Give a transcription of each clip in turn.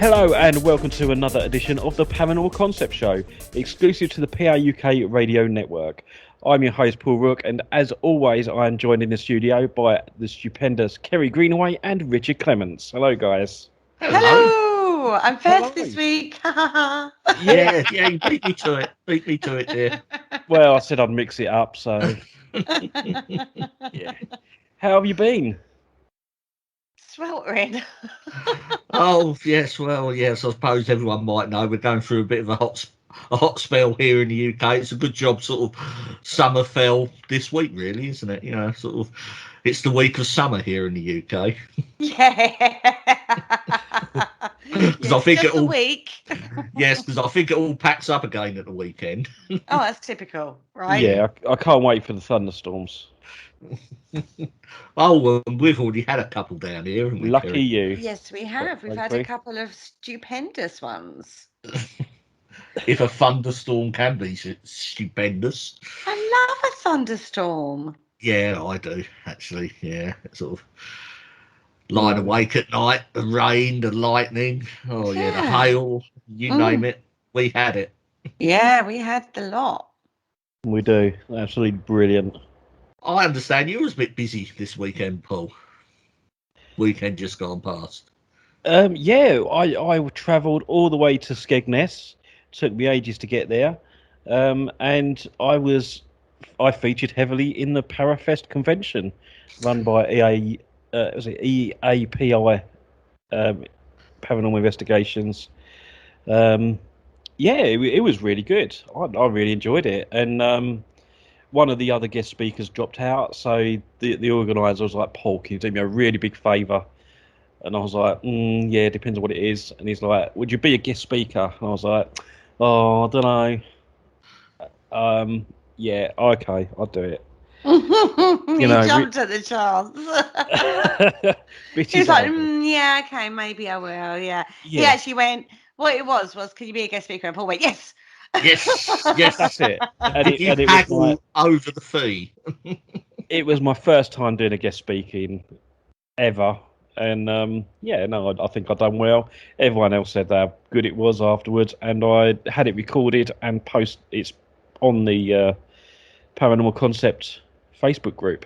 Hello and welcome to another edition of the Paranormal Concept Show, exclusive to the PRUK radio network. I'm your host Paul Rook, and as always I am joined in the studio by the stupendous Kerry Greenaway and Richard Clements. Hello guys. Hello! I'm first this week. Yeah, you beat me to it, dear. Well, I said I'd mix it up, so yeah. How have you been? Sweltering. Oh, yes, well, yes, I suppose everyone might know we're going through a bit of a hot spell here in the UK. It's a good job sort of summer fell this week, really, isn't it? You know, sort of, it's the week of summer here in the UK. Yeah. Because I think it all... week. Yes, because I think it all packs up again at the weekend. Oh, that's typical, right? Yeah, I can't wait for the thunderstorms. Oh, well, we've already had a couple down here, haven't we, Lucky Kerry? you. Yes, we have. We've had a couple of stupendous ones. If a thunderstorm can be stupendous. I love a thunderstorm. Yeah, I do, actually. Yeah, sort of lying awake at night, the rain, the lightning, the hail, you name it. We had it. Yeah, we had the lot. We do. Absolutely brilliant. I understand you was a bit busy this weekend, Paul. Weekend just gone past. Yeah, I travelled all the way to Skegness. Took me ages to get there. And I featured heavily in the Parafest convention run by EAPI, Paranormal Investigations. Yeah, it was really good. I really enjoyed it. And one of the other guest speakers dropped out, so the organizer was like, Paul, can you do me a really big favour? And I was like, yeah, depends on what it is. And he's like, would you be a guest speaker? And I was like, oh, I don't know. Yeah, okay, I'll do it. You jumped at the chance. He's like, yeah, okay, maybe I will. Yeah. He actually went. What it was, can you be a guest speaker? And Paul went, yes. Yes, that's it. And Did you haggle over the fee? It was my first time doing a guest speaking ever. And I think I've done well. Everyone else said how good it was afterwards, and I had it recorded and it's on the Paranormal Concept Facebook group.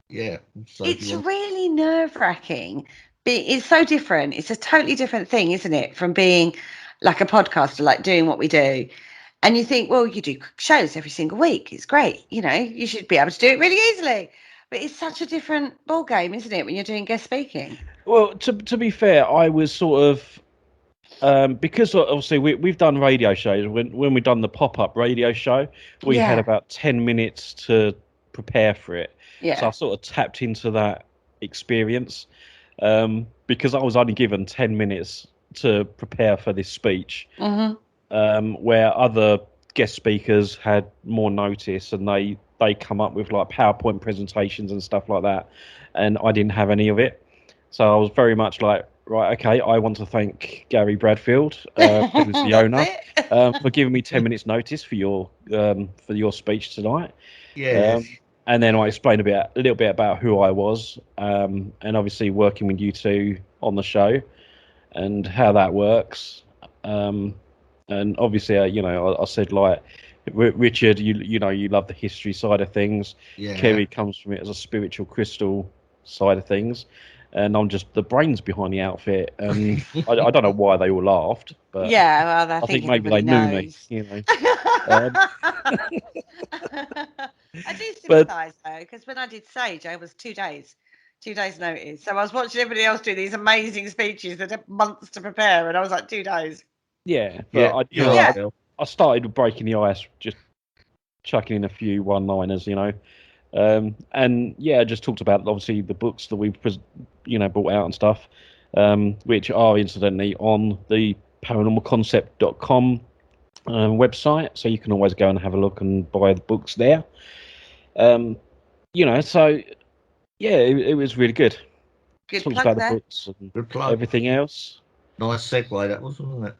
Yeah, so it's really nerve-wracking. It's so different. It's a totally different thing, isn't it, from being like a podcaster, like doing what we do. And you think, well, you do shows every single week. It's great. You know, you should be able to do it really easily. But it's such a different ball game, isn't it, when you're doing guest speaking? Well, to be fair, I was sort of because obviously we've done radio shows. When we've done the pop-up radio show, we had about 10 minutes to prepare for it. Yeah. So I sort of tapped into that experience because I was only given 10 minutes to prepare for this speech, where other guest speakers had more notice and they come up with like PowerPoint presentations and stuff like that, and I didn't have any of it. So I was very much like, right, okay, I want to thank Gary Bradfield, who's the owner, for giving me 10 minutes notice for your speech tonight. Yeah. And then I explained a little bit about who I was, and obviously working with you two on the show and how that works. And obviously, I said, like, Richard, you know, you love the history side of things. Yeah. Kerry comes from it as a spiritual crystal side of things. And I'm just the brains behind the outfit. And I don't know why they all laughed, but yeah, well, I think maybe they knew me, you know. I do sympathise though, because when I did Sage, I was 2 days notice. So I was watching everybody else do these amazing speeches that took months to prepare, and I was like 2 days. Yeah, but I started with breaking the ice, just chucking in a few one-liners, you know. And I just talked about obviously the books that we've brought out and stuff, which are incidentally on the paranormalconcept.com website, so you can always go and have a look and buy the books there. So it was really good. Good Talked plug about there. the books and everything else. Nice segue that was, wasn't it?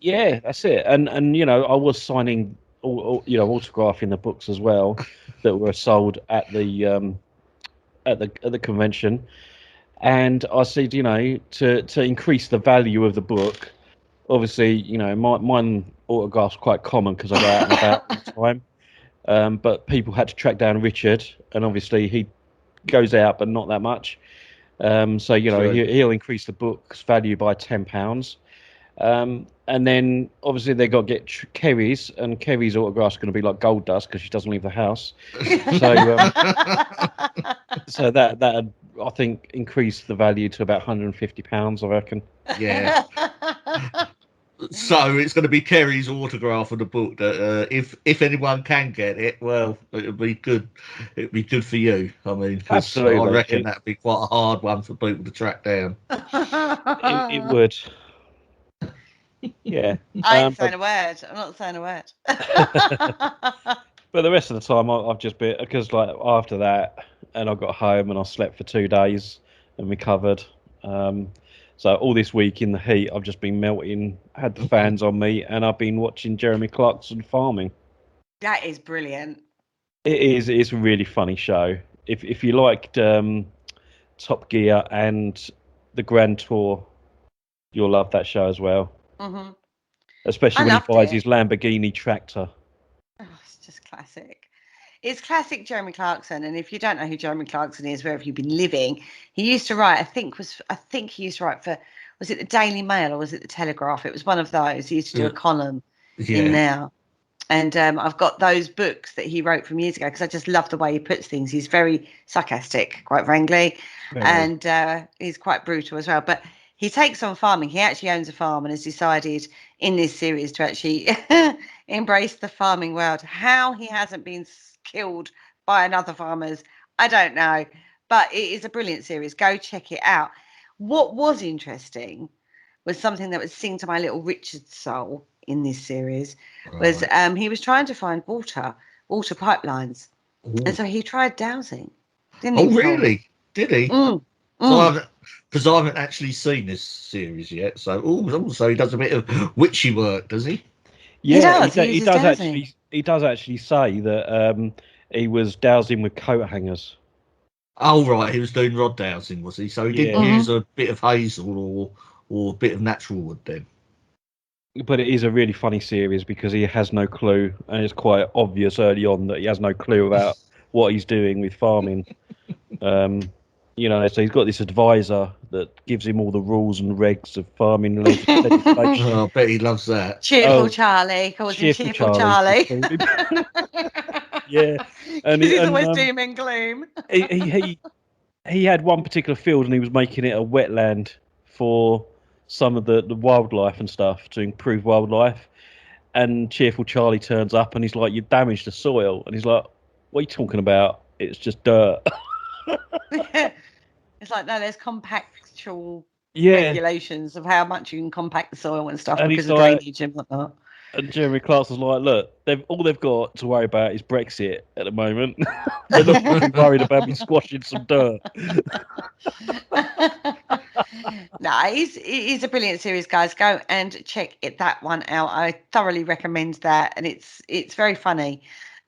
Yeah, that's it. And I was signing autographing the books as well that were sold at the convention. And I said, to increase the value of the book, obviously, mine autograph's quite common because I go out and about all the time. But people had to track down Richard, and obviously he goes out, but not that much. So True. he'll increase the book's value by £10. And then obviously they got to get Kerry's, and Kerry's autograph's going to be like gold dust because she doesn't leave the house. So that I think increased the value to about £150, I reckon. Yeah. So it's going to be Kerry's autograph of the book that if anyone can get it, well, it'll be good. It'll be good for you. I mean, 'cause Absolutely, I reckon that'd be quite a hard one for people to track down. It would. Yeah. I ain't saying a word. I'm not saying a word. But the rest of the time, I've just been, because like after that, and I got home and I slept for 2 days and recovered. So all this week in the heat, I've just been melting, had the fans on me, and I've been watching Jeremy Clarkson farming. That is brilliant. It is. It's a really funny show. If you liked Top Gear and the Grand Tour, you'll love that show as well. Mm-hmm. Especially when he buys his Lamborghini tractor. Oh, it's just classic. It's classic Jeremy Clarkson, and if you don't know who Jeremy Clarkson is, wherever you've been living, he used to write. I think he used to write for, was it the Daily Mail or was it the Telegraph? It was one of those. He used to do a column in there, and I've got those books that he wrote from years ago because I just love the way he puts things. He's very sarcastic, quite frankly, and he's quite brutal as well. But he takes on farming. He actually owns a farm and has decided in this series to actually embrace the farming world. How he hasn't been killed by another farmers, I don't know, but it is a brilliant series. Go check it out. What was interesting was something that was sing to my little Richard soul in this series was he was trying to find water pipelines. Ooh. And so he tried dowsing, didn't he? Oh really? Did he? Because I haven't actually seen this series yet, so also he does a bit of witchy work, does he? Yeah, he does actually say that he was dowsing with coat hangers. Oh right, he was doing rod dowsing, was he? So he didn't use a bit of hazel or a bit of natural wood then. But it is a really funny series because he has no clue, and it's quite obvious early on that he has no clue about what he's doing with farming. So he's got this advisor that gives him all the rules and regs of farming legislation. I bet he loves that. Cheerful Charlie, calls him Cheerful Charlie. Yeah, and he's always doom and gloom. He had one particular field, and he was making it a wetland for some of the wildlife and stuff to improve wildlife. And Cheerful Charlie turns up, and he's like, "You damaged the soil," and he's like, "What are you talking about? It's just dirt." It's like, no, there's compactual regulations of how much you can compact the soil and stuff, and because of drainage and whatnot. And Jeremy Clarkson's like, look, all they've got to worry about is Brexit at the moment. They're not really worried about me squashing some dirt. No, it's a brilliant series, guys. Go and check that one out. I thoroughly recommend that, and it's very funny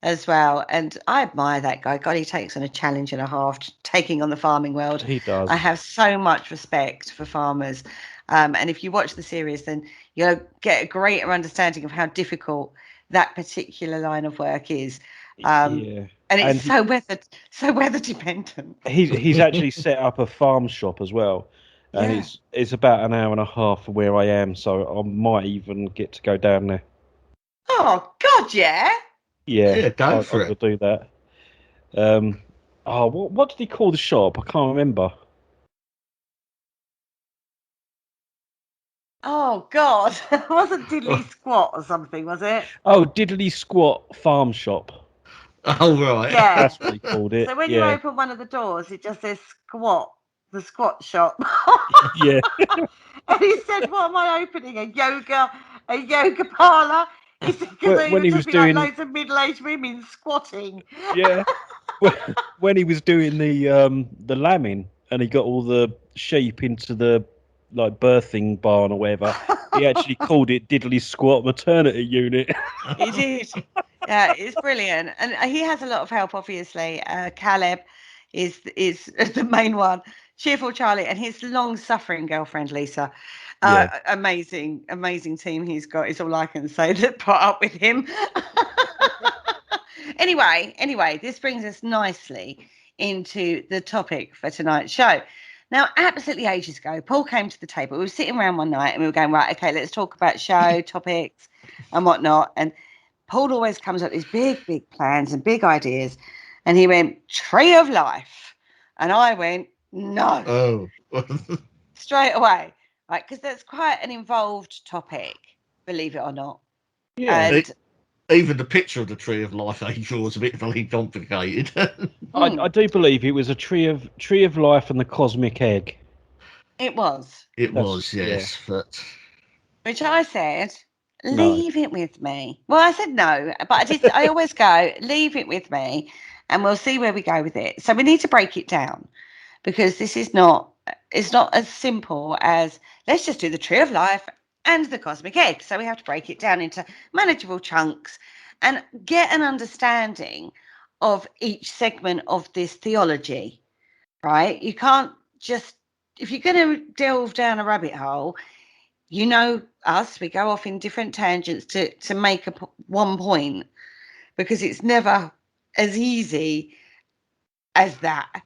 as well. And I admire that guy. God, he takes on a challenge and a half, taking on the farming world. He does. I have so much respect for farmers. And if you watch the series, then you'll get a greater understanding of how difficult that particular line of work is. And it's so weather dependent. He's actually set up a farm shop as well. And it's about an hour and a half from where I am, so I might even get to go down there. Oh God, yeah. Yeah, go for it. I'll do that. What did he call the shop? I can't remember. Oh God, it wasn't Diddley Squat or something, was it? Oh, Diddley Squat Farm Shop. Oh right, yeah, that's what he called it. So when you open one of the doors, it just says Squat, the squat shop. Yeah. And he said, "What am I opening? A yoga parlor?" He said, "Because when he was doing like loads of middle-aged women squatting." Yeah. When he was doing the lambing, and he got all the sheep into the birthing barn or whatever, he actually called it Diddley Squat Maternity Unit. He did. Yeah, it's brilliant, and he has a lot of help. Obviously, Caleb is the main one. Cheerful Charlie and his long-suffering girlfriend Lisa. Amazing team he's got is all I can say that put up with him. Anyway, this brings us nicely into the topic for tonight's show. Now, absolutely ages ago, Paul came to the table. We were sitting around one night and we were going, right, okay, let's talk about show topics and whatnot. And Paul always comes up with these big plans and big ideas. And he went, Tree of Life. And I went, no. Oh. Straight away, right? Because that's quite an involved topic, believe it or not. Yeah. And even the picture of the Tree of Life angel was a bit very complicated. I do believe it was a tree of life and the cosmic egg. it was. It was, yes. Yeah. But which I said, leave it with me. Well, I said no, but I always go, leave it with me and we'll see where we go with it. So we need to break it down because it's not as simple as let's just do the Tree of Life and the cosmic egg. So we have to break it down into manageable chunks and get an understanding of each segment of this theology, right? You can't just, if you're going to delve down a rabbit hole, you know us, we go off in different tangents to make one point because it's never as easy as that.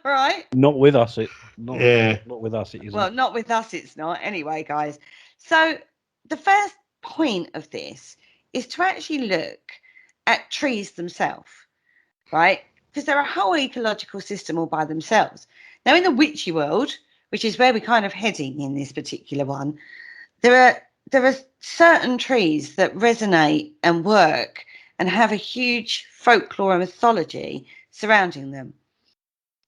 Right? Not with us, not with us, it isn't. Well, not with us, it's not. Anyway, guys. So the first point of this is to actually look at trees themselves, right? Because they're a whole ecological system all by themselves. Now, in the witchy world, which is where we're kind of heading in this particular one, there are certain trees that resonate and work and have a huge folklore and mythology surrounding them.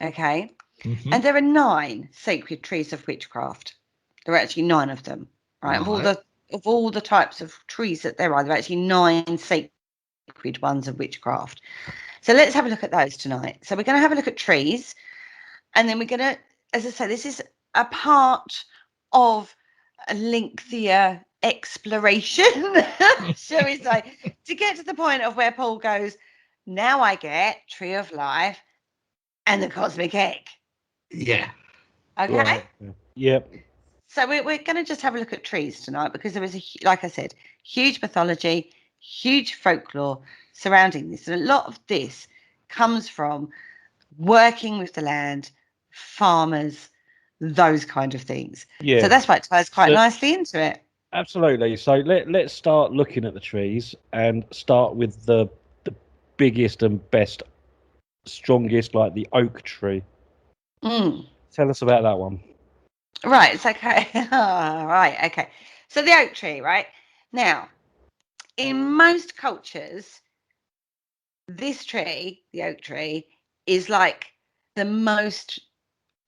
Okay? Mm-hmm. And there are 9 sacred trees of witchcraft. There are actually 9 of them, right? Of all the types of trees that there are actually 9 sacred ones of witchcraft. So let's have a look at those tonight. So we're going to have a look at trees, and then we're going to, as I say, this is a part of a lengthier exploration, shall we say, to get to the point of where Paul goes, now I get Tree of Life and the cosmic egg. Yeah. Okay? Right. Yep. So we're going to just have a look at trees tonight because there is, like I said, huge mythology, huge folklore surrounding this. And a lot of this comes from working with the land, farmers, those kind of things. Yeah. So that's why it ties quite nicely into it. Absolutely. So let's start looking at the trees and start with the biggest and best, strongest, like the oak tree. Tell us about that one. Right. It's okay. Right. Okay. So the oak tree, right? Now, in most cultures, this tree, the oak tree, is like the most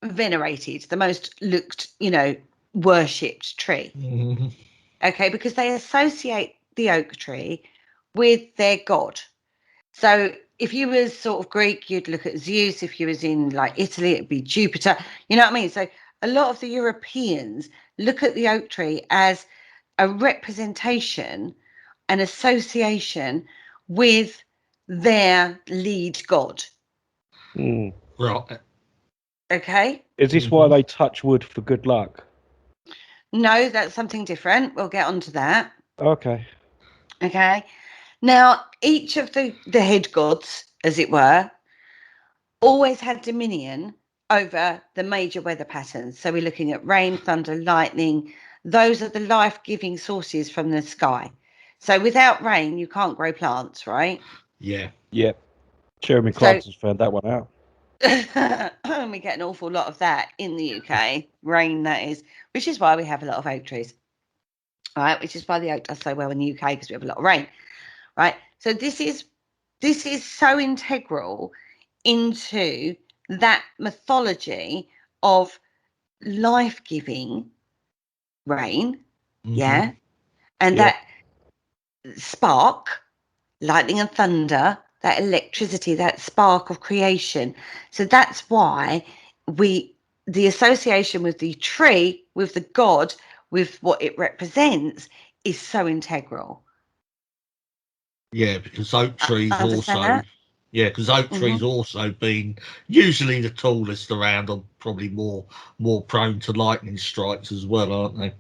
venerated, the most looked, worshipped tree. Mm-hmm. Okay, because they associate the oak tree with their god. So if you was sort of Greek, you'd look at Zeus. If you was in like Italy, it'd be Jupiter. You know what I mean? So a lot of the Europeans look at the oak tree as a representation, an association with their lead god. Right. Okay. Is this why they touch wood for good luck? No, that's something different. We'll get onto that. Okay. Okay. Now, each of the head gods, as it were, always had dominion over the major weather patterns. So we're looking at rain, thunder, lightning. Those are the life-giving sources from the sky. So without rain, you can't grow plants, right? Yeah. Yep. Jeremy Clarkson's found that one out. We get an awful lot of that in the UK, rain that is, which is why we have a lot of oak trees, right? Which is why the oak does so well in the UK because we have a lot of rain, right? So this is so integral into that mythology of life-giving rain, yeah, and that spark, lightning and thunder, that electricity, that spark of creation. So that's why the association with the tree, with the god, with what it represents is so integral. Yeah, because oak trees also that? Yeah, because oak trees also been usually the tallest around, are probably more prone to lightning strikes as well, aren't they?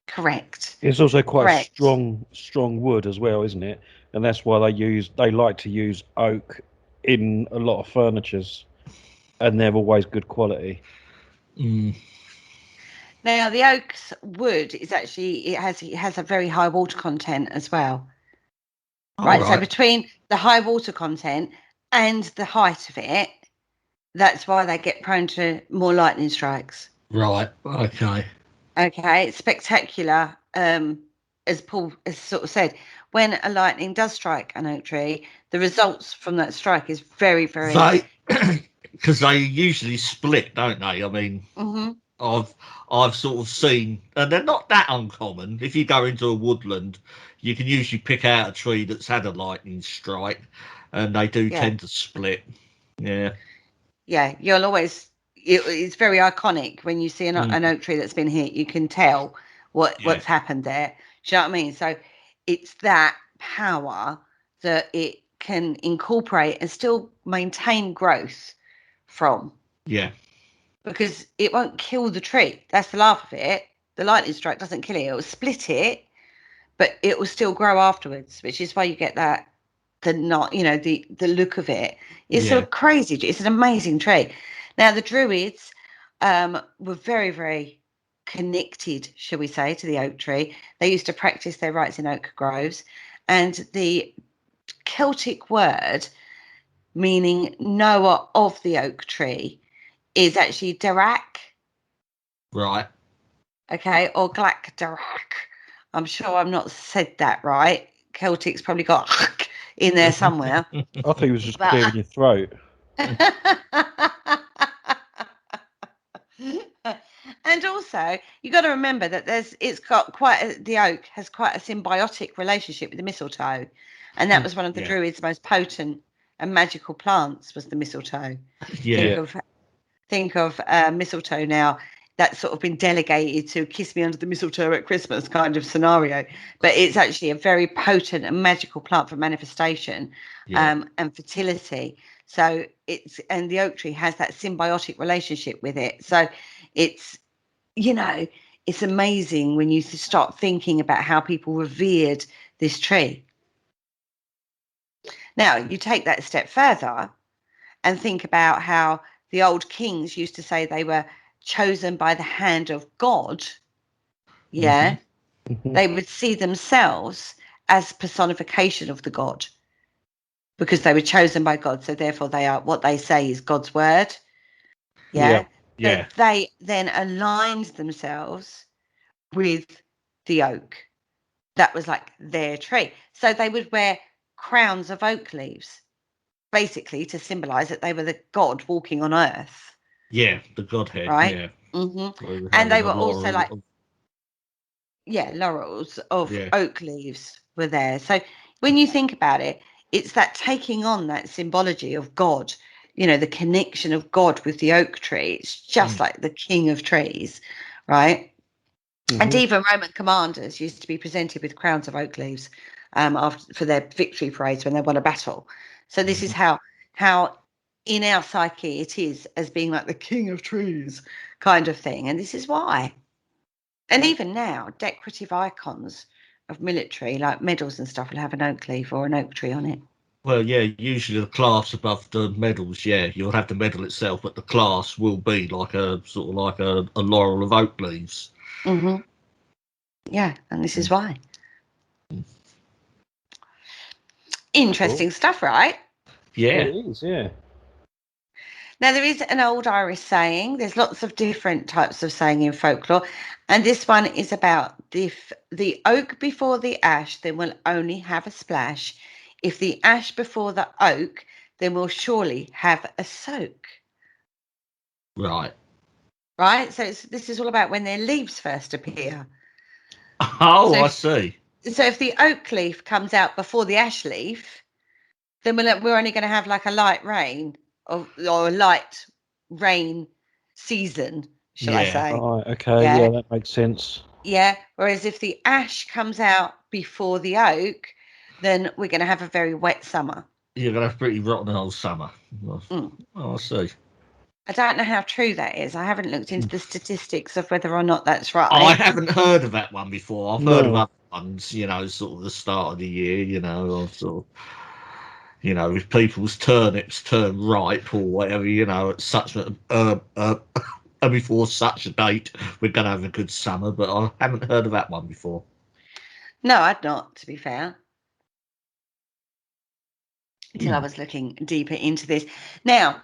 Correct. It's also quite a Correct. strong wood as well, isn't it? And that's why they like to use oak in a lot of furnitures, and they're always good quality. Mm. Now, the oak's wood is actually it has a very high water content as well. Right. So between the high water content and the height of it, that's why they get prone to more lightning strikes. Right. Okay. Okay. It's spectacular. As Paul has sort of said, when a lightning does strike an oak tree, the results from that strike is very, very. Because they usually split, don't they? I mean, I've sort of seen, and they're not that uncommon. If you go into a woodland, you can usually pick out a tree that's had a lightning strike, and they do tend to split. Yeah. Yeah, you'll always. It's very iconic when you see an oak tree that's been hit. You can tell what's happened there. Do you know what I mean? So it's that power that it can incorporate and still maintain growth from. Yeah. Because it won't kill the tree. That's the laugh of it. The lightning strike doesn't kill it. It will split it, but it will still grow afterwards, which is why you get that the look of it. It's sort of crazy. It's an amazing tree. Now the Druids were very, very connected, shall we say, to the oak tree. They used to practice their rites in oak groves, and the Celtic word meaning knower of the oak tree is actually Darak. Right. Okay, or Glac Darak. I'm sure I'm not said that right. Celtic's probably got in there somewhere. I thought he was just clearing your throat. And also, you got to remember that the oak has quite a symbiotic relationship with the mistletoe, and that was one of the Druids' most potent and magical plants was the mistletoe. Yeah. Think of mistletoe now. That's sort of been delegated to kiss me under the mistletoe at Christmas kind of scenario, but it's actually a very potent and magical plant for manifestation and fertility. So and the oak tree has that symbiotic relationship with it. So it's, it's amazing when you start thinking about how people revered this tree. Now you take that a step further and think about how the old kings used to say they were chosen by the hand of God. Yeah. They would see themselves as personification of the God because they were chosen by God. So therefore they are, what they say is God's word. Yeah. So they then aligned themselves with the oak. That was like their tree. So they would wear crowns of oak leaves, basically to symbolize that they were the God walking on earth. Yeah, the Godhead. Right. Yeah. And they were also like, laurels of oak leaves were there. So when you think about it, it's that taking on that symbology of God, the connection of God with the oak tree. It's just like the king of trees, right? And even Roman commanders used to be presented with crowns of oak leaves for their victory parades when they won a battle. So this is how in our psyche it is as being like the king of trees kind of thing. And this is why. And even now, decorative icons of military, like medals and stuff, will have an oak leaf or an oak tree on it. Well, usually the class above the medals, you'll have the medal itself, but the class will be like a sort of like a laurel of oak leaves. Yeah, and this is why. Interesting stuff, right? Yeah. It is, yeah. Now, there is an old Irish saying. There's lots of different types of saying in folklore. And this one is about if the oak before the ash, then will only have a splash. If the ash before the oak, then will surely have a soak. Right. Right? So this is all about when their leaves first appear. Oh, I see. So if the oak leaf comes out before the ash leaf, then we're only going to have like a light rain or a light rain season, shall I say? Right, okay, yeah, that makes sense. Yeah. Whereas if the ash comes out before the oak, then we're going to have a very wet summer. You're going to have pretty rotten old summer. Mm. Oh, I see. I don't know how true that is. I haven't looked into the statistics of whether or not that's right. I haven't heard of that one before. I've heard of No. other ones, sort of the start of the year, of sort of, if people's turnips turn ripe or whatever, at such before such a date, we're going to have a good summer. But I haven't heard of that one before. No, I'd not, to be fair. Until I was looking deeper into this. Now,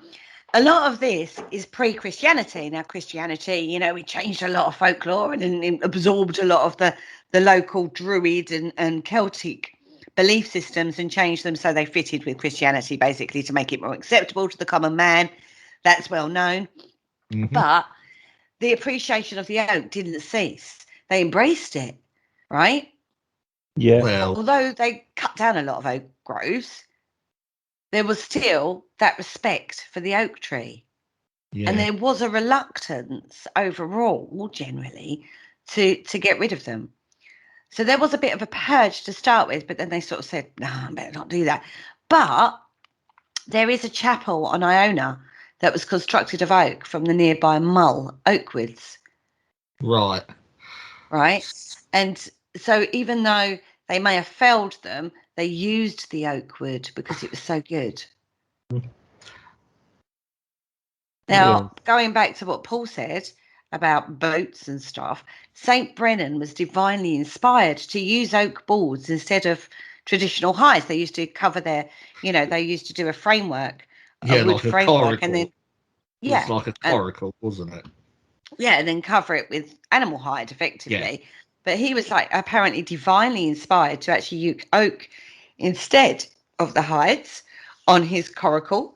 a lot of this is pre-Christianity. Now, Christianity, we changed a lot of folklore and absorbed a lot of the local Druid and Celtic belief systems and changed them so they fitted with Christianity, basically, to make it more acceptable to the common man. That's well known. Mm-hmm. But the appreciation of the oak didn't cease. They embraced it, right? Yeah. Well, although they cut down a lot of oak groves, there was still that respect for the oak tree. yeah. And there was a reluctance overall, generally, to get rid of them. So there was a bit of a purge to start with, but then they sort of said, no, I better not do that. But there is a chapel on Iona that was constructed of oak from the nearby Mull Oakwoods. Right. Right. And so even though they may have felled them, they used the oak wood because it was so good. Now, going back to what Paul said about boats and stuff, St. Brennan was divinely inspired to use oak boards instead of traditional hides. They used to cover their, they used to do a framework, a wood like a framework, coracle. and then It was like a coracle, wasn't it? Yeah, and then cover it with animal hide, effectively. Yeah. But he was apparently divinely inspired to actually use oak instead of the hides on his coracle.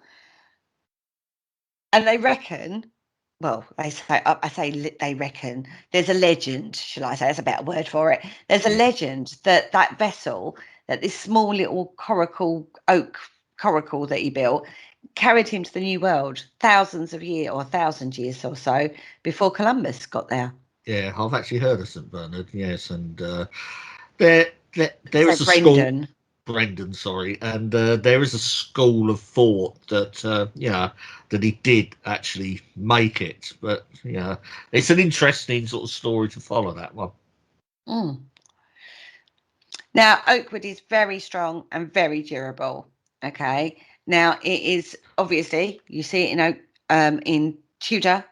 And they reckon, they reckon, there's a legend, shall I say, that's a better word for it. There's a legend that vessel, that this small little oak coracle that he built, carried him to the New World thousands of years, or 1,000 years or so, before Columbus got there. Yeah, I've actually heard of St. Bernard, yes, and there is a Brendan. school. Brendan, sorry, and there is a school of thought that that he did actually make it, but it's an interesting sort of story to follow, that one. Now, oak wood is very strong and very durable. Okay, now it is obviously, you see it in Tudor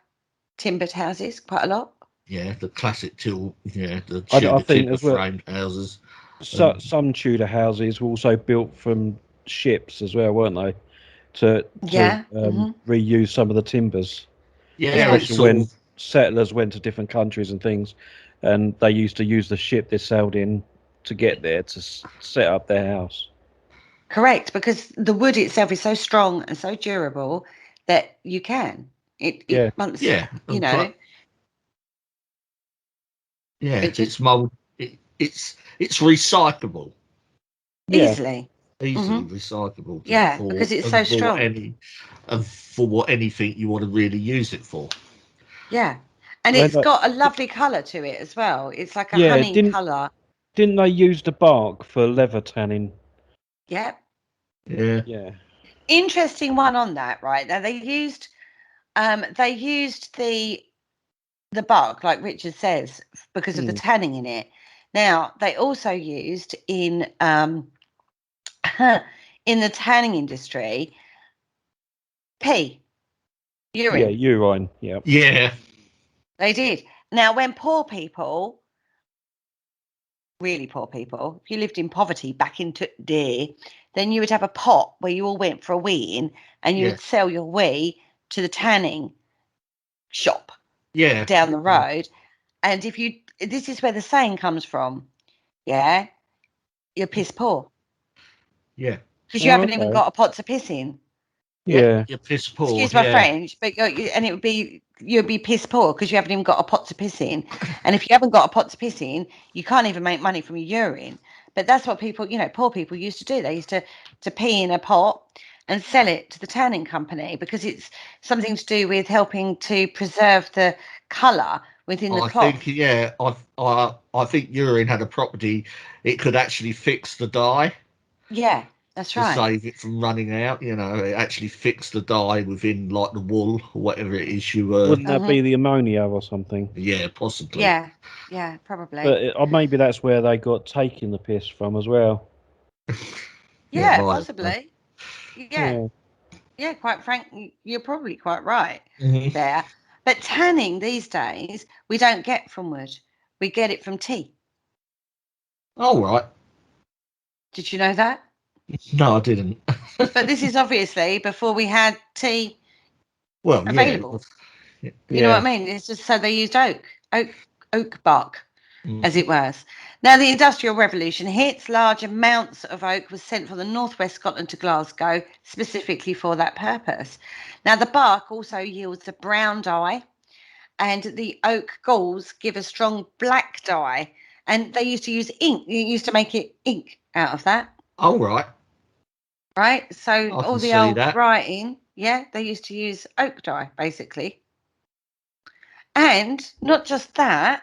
timbered houses quite a lot. Yeah, the classic the I Tudor think timber as well, framed houses. some Tudor houses were also built from ships as well, weren't they? To reuse some of the timbers. Yeah, especially when settlers went to different countries and things, and they used to use the ship they sailed in to get there to set up their house. Correct, because the wood itself is so strong and so durable that you can. It's mold. It's recyclable. Easily recyclable. Because it's so strong. For what anything you want to really use it for. Yeah, and it's got a lovely colour to it as well. It's like a honey colour. Didn't they use the bark for leather tanning? Yep. Yeah. Interesting one on that, right? Now they used the bark, like Richard says, because of the tanning in it. Now they also used in in the tanning industry urine. Yeah, urine. Yeah. Yeah. They did. Now, when poor people, really poor people, if you lived in poverty back into day, then you would have a pot where you all went for a wee in, and you would sell your wee to the tanning shop down the road. And this is where the saying comes from, you're piss poor. Yeah. Because you haven't even got a pot to piss in. Yeah. You're piss poor. Excuse my French, but you'd be piss poor because you haven't even got a pot to piss in. And if you haven't got a pot to piss in, you can't even make money from your urine. But that's what people, poor people used to do. They used to pee in a pot and sell it to the tanning company because it's something to do with helping to preserve the colour within the cloth. I think urine had a property. It could actually fix the dye. Yeah. That's to right. save it from running out. You know, it actually fixed the dye within like the wool or whatever it is you were. Wouldn't that be the ammonia or something? Yeah, possibly. Yeah, probably. But maybe that's where they got taking the piss from as well. Yeah, might have been. possibly. Yeah, quite frankly, you're probably quite right there. But tanning these days, we don't get from wood. We get it from tea. All right. Did you know that? No, I didn't. But this is obviously before we had tea Well, available. yeah. You know what I mean? It's just so they used oak bark, as it was. Now, the Industrial Revolution hits. Large amounts of oak was sent from the northwest Scotland to Glasgow, specifically for that purpose. Now, the bark also yields a brown dye, and the oak galls give a strong black dye. And they used to use ink. You used to make it ink out of that. All right. Right? So I all can the see old that. writing, they used to use oak dye, basically. And not just that,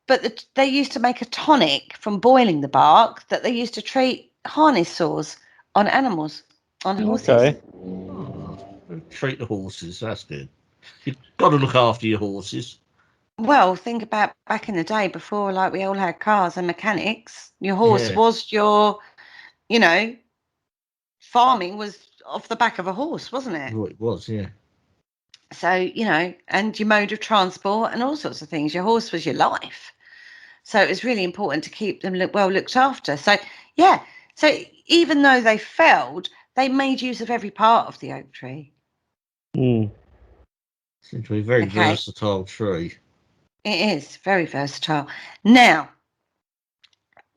but they used to make a tonic from boiling the bark that they used to treat harness sores on animals, on horses. Okay. Treat the horses. That's good. You've got to look after your horses. Well, think about back in the day before, like, we all had cars and mechanics. Your horse was your, farming was off the back of a horse, wasn't it? Well, it was, yeah. So, and your mode of transport and all sorts of things. Your horse was your life. So it was really important to keep them well looked after. So, so even though they felled, they made use of every part of the oak tree. Mm. Seems to be a very versatile tree. It is very versatile. Now,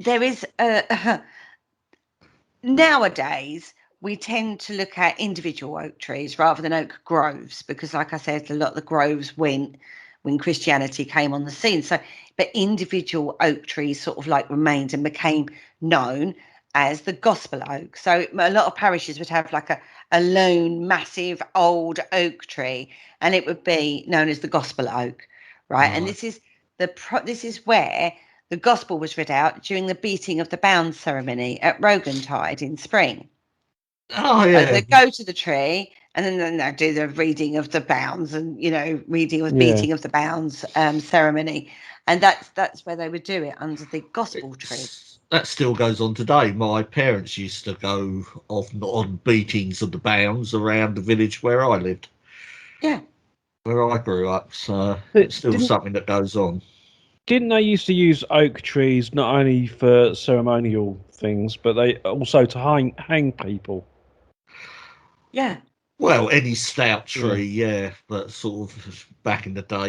there is nowadays we tend to look at individual oak trees rather than oak groves because, like I said, a lot of the groves went when Christianity came on the scene. So, but individual oak trees sort of like remained and became known as the gospel oak. So a lot of parishes would have like a lone, massive, old oak tree, and it would be known as the gospel oak, right? And this is this is where the gospel was read out during the beating of the bounds ceremony at Rogantide in spring. Oh, yeah. They go to the tree and then they do the reading of the bounds and, reading of beating of the bounds ceremony. And that's where they would do it, under the gospel tree. That still goes on today. My parents used to go on beatings of the bounds around the village where I lived. Yeah. Where I grew up. So it's still something that goes on. Didn't they used to use oak trees not only for ceremonial things, but they also to hang people? Yeah. Well, any stout tree, but sort of back in the day,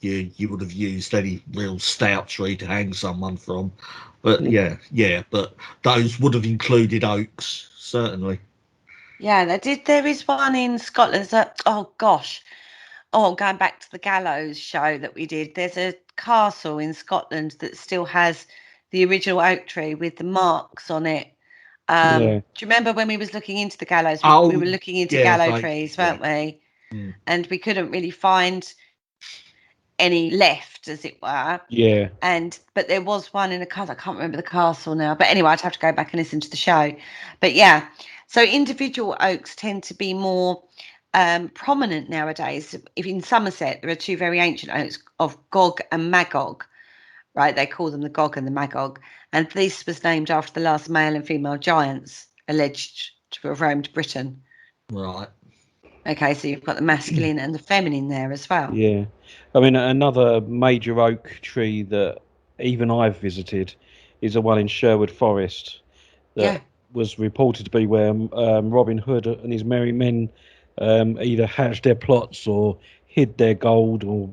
you would have used any real stout tree to hang someone from. But but those would have included oaks, certainly. Yeah, they did. There is one in Scotland. Going back to the gallows show that we did, there's a castle in Scotland that still has the original oak tree with the marks on it. Do you remember when we was looking into the gallows? We were looking into gallows trees, weren't we? Mm. And we couldn't really find any left, as it were. Yeah. But there was one in a castle. I can't remember the castle now. But anyway, I'd have to go back and listen to the show. But yeah, so individual oaks tend to be more prominent nowadays. If in Somerset, there are two very ancient oaks of Gog and Magog, right? They call them the Gog and the Magog. And this was named after the last male and female giants alleged to have roamed Britain. Right. Okay, so you've got the masculine and the feminine there as well. Yeah. I mean, another major oak tree that even I've visited is the one in Sherwood Forest that was reported to be where Robin Hood and his merry men either hatched their plots or hid their gold, or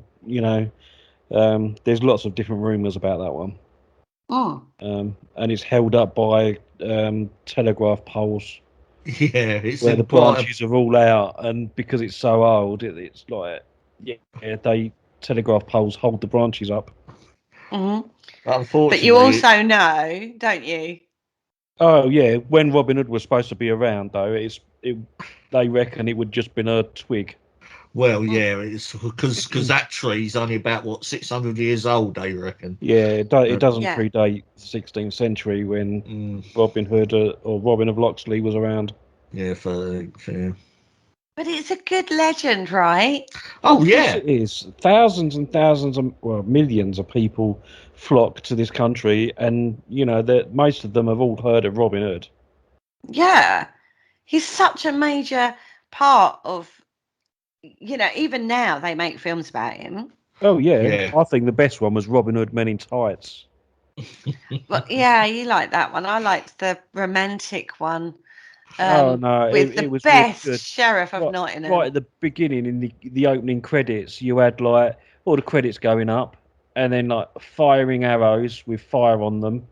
there's lots of different rumours about that one. Oh. And it's held up by telegraph poles. Yeah, it's where the branches are all out, and because it's so old, it's like they telegraph poles hold the branches up. Mm-hmm. Unfortunately, but you also know, don't you? Oh yeah, when Robin Hood was supposed to be around, though, they reckon it would just been a twig. Well, yeah, it's because that tree's only about 600 years old, they reckon. Yeah, it doesn't Yeah. predate the 16th century when Mm, Robin Hood or Robin of Locksley was around. yeah, for But it's a good legend, right? oh Of course yeah, it is. Thousands and thousands of, well, millions of people flock to this country, and that most of them have all heard of Robin Hood. Yeah. He's such a major part of, even now they make films about him. Oh yeah, yeah. I think the best one was Robin Hood Men in Tights. But yeah, you like that one. I liked the romantic one Oh no, with it the was really best good. sheriff of Right Nottingham. at the beginning, in the opening credits, you had like all the credits going up, and then like firing arrows with fire on them,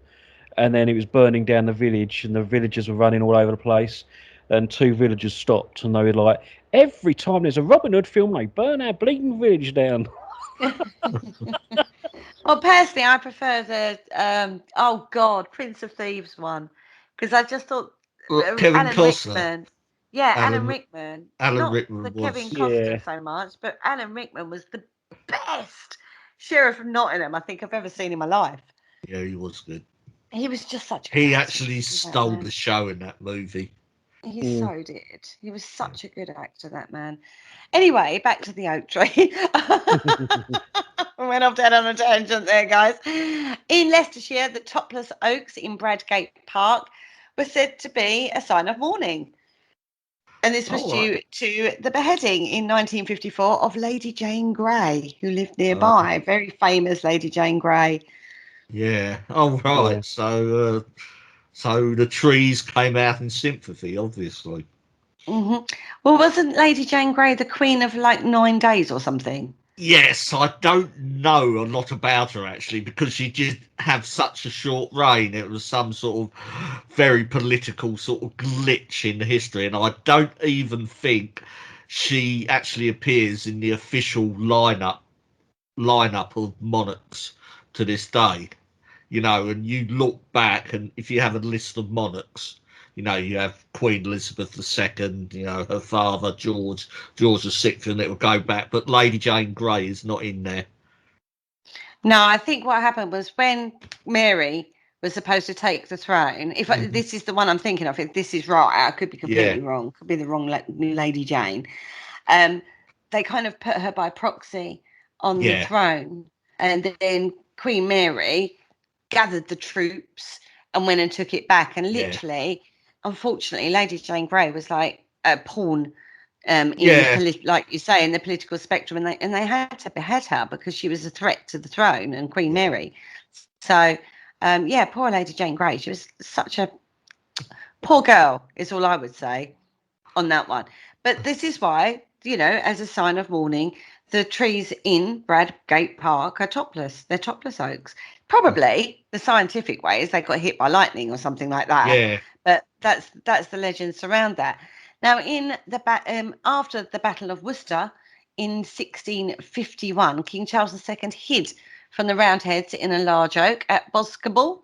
and then it was burning down the village, and the villagers were running all over the place, and two villagers stopped, and they were like, "Every time there's a Robin Hood film, they burn our bleeding village down." Well, personally, I prefer the oh God, Prince of Thieves one, because I just thought Kevin Alan Costner, Rickman. Yeah, Alan Alan Rickman. Alan Not the Rickman Kevin was Costner Yeah, so much, but Alan Rickman was the best sheriff of Nottingham I think I've ever seen in my life. yeah, he was good. He was just such a good He actor, actually that stole the man. show in that movie. He mm. so did. He was such a good actor, that man. Anyway, back to the oak tree. Went off down on a tangent there, guys. In Leicestershire, the topless oaks in Bradgate Park were said to be a sign of mourning. And this was All right. due to the beheading in 1954 of Lady Jane Grey, who lived Uh, nearby. Very famous Lady Jane Grey. yeah. Oh Yeah. right. So the trees came out in sympathy, obviously. Hmm. Well, wasn't Lady Jane Grey the queen of like 9 days or something? Yes, I don't know a lot about her actually because she did have such a short reign. It was some sort of very political sort of glitch in history, and I don't even think she actually appears in the official lineup of monarchs to this day. And you look back, and if you have a list of monarchs, you have Queen Elizabeth II, her father George VI, and it will go back. But Lady Jane Grey is not in there. No, I think what happened was when Mary was supposed to take the throne. Mhm. This is the one I'm thinking of, if this is right, I could be Yeah, completely wrong. Could be the wrong Lady Jane. Um, they kind of put her by proxy on the yeah, throne, and then Queen Mary gathered the troops and went and took it back. And yeah, literally, unfortunately, Lady Jane Grey was like a pawn in yeah, like you say, in the political spectrum, and they had to behead her because she was a threat to the throne and Queen yeah, Mary. So, yeah, poor Lady Jane Grey. She was such a poor girl, is all I would say on that one. But this is why, as a sign of mourning, the trees in Bradgate Park are topless. They're topless oaks. Probably the scientific way is they got hit by lightning or something like that. yeah. But that's the legends around that. Now, in the after the Battle of Worcester in 1651, King Charles II hid from the Roundheads in a large oak at Boscobel.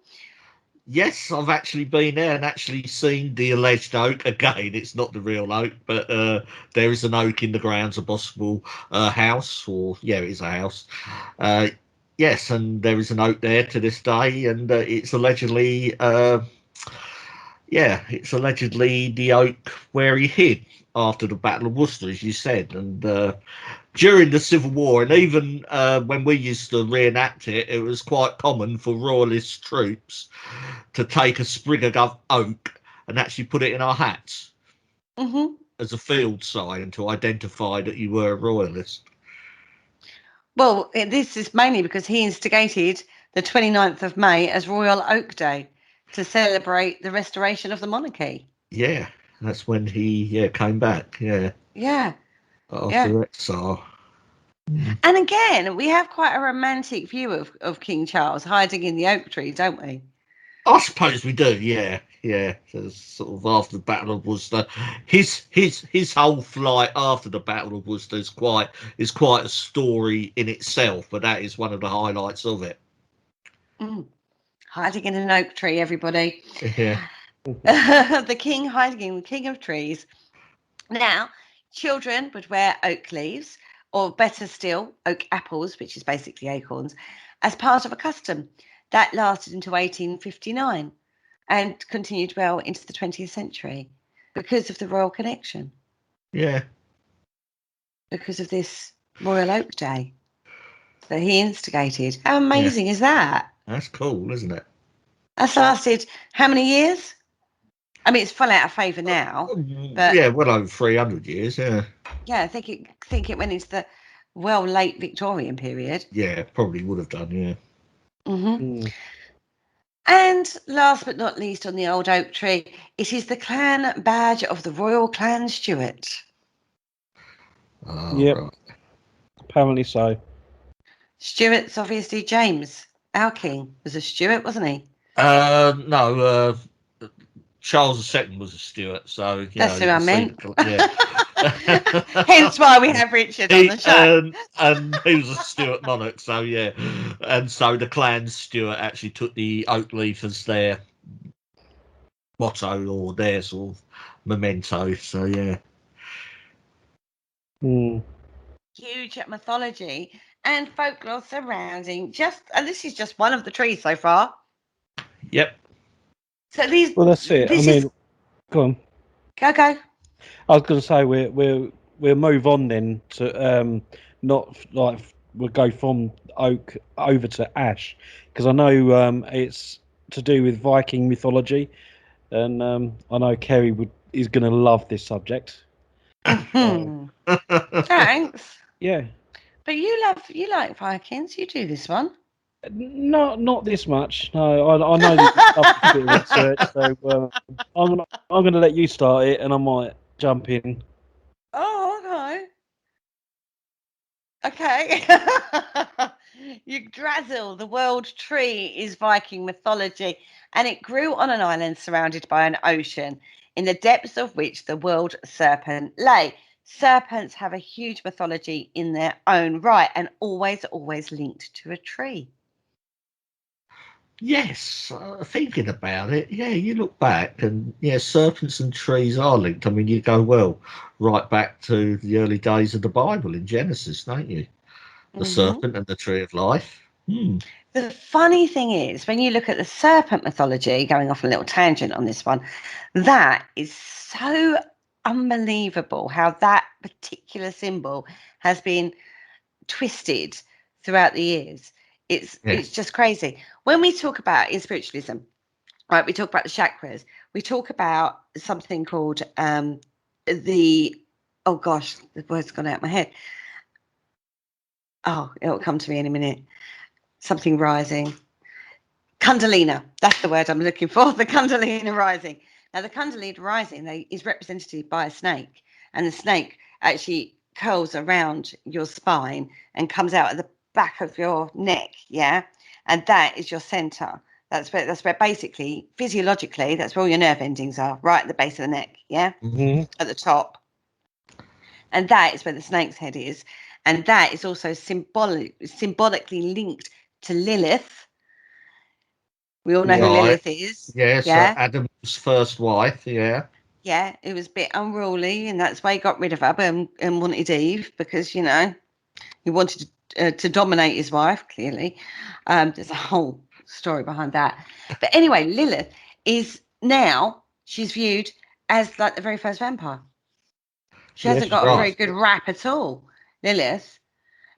Yes, I've actually been there and actually seen the alleged oak. Again, it's not the real oak, but there is an oak in the grounds of Boswell House, or yeah, it is a house. Uh, yes, and there is an oak there to this day, and it's allegedly the oak where he hid after the Battle of Worcester, as you said, and during the Civil War, and even when we used to reenact it, it was quite common for royalist troops to take a sprig of oak and actually put it in our hats Hmm. as a field sign to identify that you were a royalist. Well, this is mainly because he instigated the 29th of May as Royal Oak Day to celebrate the restoration of the monarchy. Yeah, that's when he came back. Yeah, Yeah, yeah. after exile. And again, we have quite a romantic view of King Charles hiding in the oak tree, don't we? I suppose we do. Yeah, yeah. So sort of after the Battle of Worcester, his whole flight after the Battle of Worcester is quite a story in itself. But that is one of the highlights of it. Mm. Hiding in an oak tree, everybody. Yeah. The king hiding in the king of trees. Now, children would wear oak leaves, or better still, oak apples, which is basically acorns, as part of a custom that lasted until 1859 and continued well into the 20th century because of the royal connection. Yeah. Because of this Royal Oak Day that he instigated. How amazing is that? That's cool, isn't it? That's lasted how many years? I mean, it's fallen out of favour now. But yeah, well over 300 years, yeah. Yeah, I think it went into the late Victorian period. Yeah, probably would have done, yeah. Mm-hmm. And last but not least on the old oak tree, it is the clan badge of the Royal Clan Stuart. Yep. Right. Apparently so. Stuart's obviously James, our king, was a Stuart, wasn't he? No, Charles II was a Stuart, so That's who I meant. Yeah. Hence why we have Richard on the show. And he was a Stuart monarch, so yeah. And so the clan Stuart actually took the oak leaf as their motto or their sort of memento. So yeah. Huge mythology and folklore surrounding and this is just one of the trees so far. Yep. So these. Well, that's it. Go on. Go. I was going to say we'll move on then to not like we'll go from oak over to ash because I know it's to do with Viking mythology, and I know Kerry is going to love this subject. Thanks. Yeah. But you like Vikings. You do this one. Not this much. No, I know that you've done a bit of research, so I'm gonna let you start it, and I might jump in. Oh, okay. Yggdrasil, the world tree, is Viking mythology, and it grew on an island surrounded by an ocean, in the depths of which the world serpent lay. Serpents have a huge mythology in their own right, and always linked to a tree. Yes, thinking about it, yeah, you look back and yeah, serpents and trees are linked. I mean, you go right back to the early days of the Bible in Genesis, don't you? The serpent and the tree of life. The funny thing is, when you look at the serpent mythology, going off a little tangent on this one, that is so unbelievable how that particular symbol has been twisted throughout the years. It's just crazy. When we talk about in spiritualism, right, we talk about the chakras, we talk about something called the word's gone out of my head. Oh, it'll come to me in a minute. Something rising. Kundalini, that's the word I'm looking for, the Kundalini rising. Now, the Kundalini rising is represented by a snake, and the snake actually curls around your spine and comes out at the back of your neck, yeah? And that is your center. That's where basically, physiologically, that's where all your nerve endings are, right at the base of the neck, yeah? Mm-hmm. At the top. And that is where the snake's head is. And that is also symbolically linked to Lilith. We all know who Lilith is. Yes, yeah. Adam's first wife, yeah. Yeah, it was a bit unruly, and that's why he got rid of her and wanted Eve, because, he wanted to dominate his wife, clearly. There's a whole story behind that. But anyway, Lilith she's viewed as like the very first vampire. She hasn't got a very good rap at all, Lilith.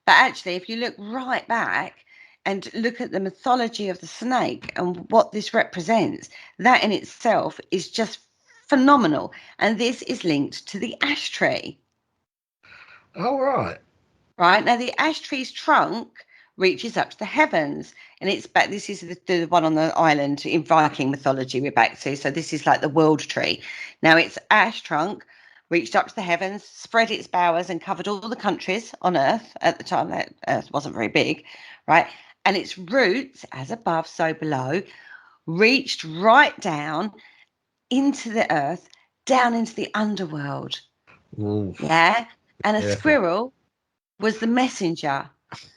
But actually, if you look right back and look at the mythology of the snake and what this represents, that in itself is just phenomenal. And this is linked to the ash tree. Oh, right. Right. Now, the ash tree's trunk reaches up to the heavens. And this is the one on the island in Viking mythology we're back to. So this is like the world tree. Now, its ash trunk reached up to the heavens, spread its bowers, and covered all the countries on Earth. At the time, that Earth wasn't very big, right? And its roots, as above, so below, reached right down into the earth, down into the underworld. Oof. Yeah? And a squirrel was the messenger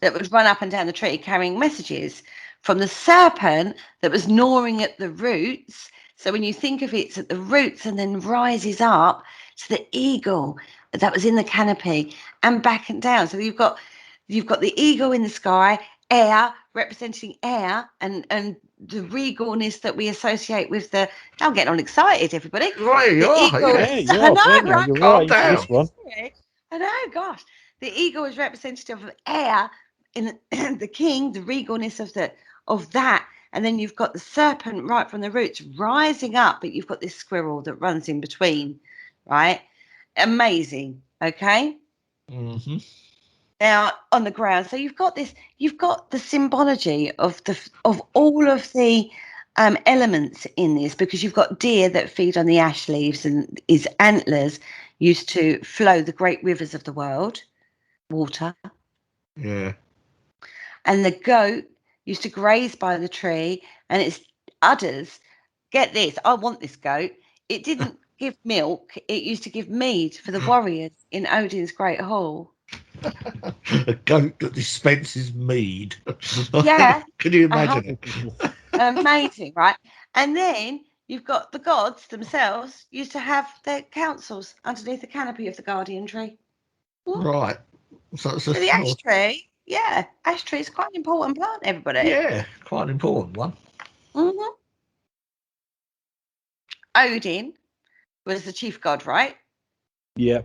that would run up and down the tree carrying messages from the serpent that was gnawing at the roots So when you think of it, it's at the roots and then rises up to the eagle that was in the canopy and back and down. So you've got the eagle in the sky, air representing air, and the regalness that we associate with the. I'm getting all excited, everybody. Right, you The are. eagle. Yeah. Yeah, you I are, know, Bernie. right? You're Calm right into down. this one. I know, gosh. The eagle is representative of air in the king, the regalness of that. And then you've got the serpent right from the roots rising up, but you've got this squirrel that runs in between, right? Amazing. Okay. Mm-hmm. Now on the ground, so you've got the symbology of all of the elements in this, because you've got deer that feed on the ash leaves, and his antlers used to flow the great rivers of the world, water. Yeah. And the goat used to graze by the tree, and its udders. Get this, I want this goat. It didn't give milk; it used to give mead for the warriors in Odin's great hall. A goat that dispenses mead. Yeah. Can you imagine it? Amazing, right? And then you've got the gods themselves used to have their councils underneath the canopy of the guardian tree. Right. So it's So the ash tree, ash tree is quite an important plant, everybody. yeah, quite an important one. Mm-hmm. Odin was the chief god, right? Yeah.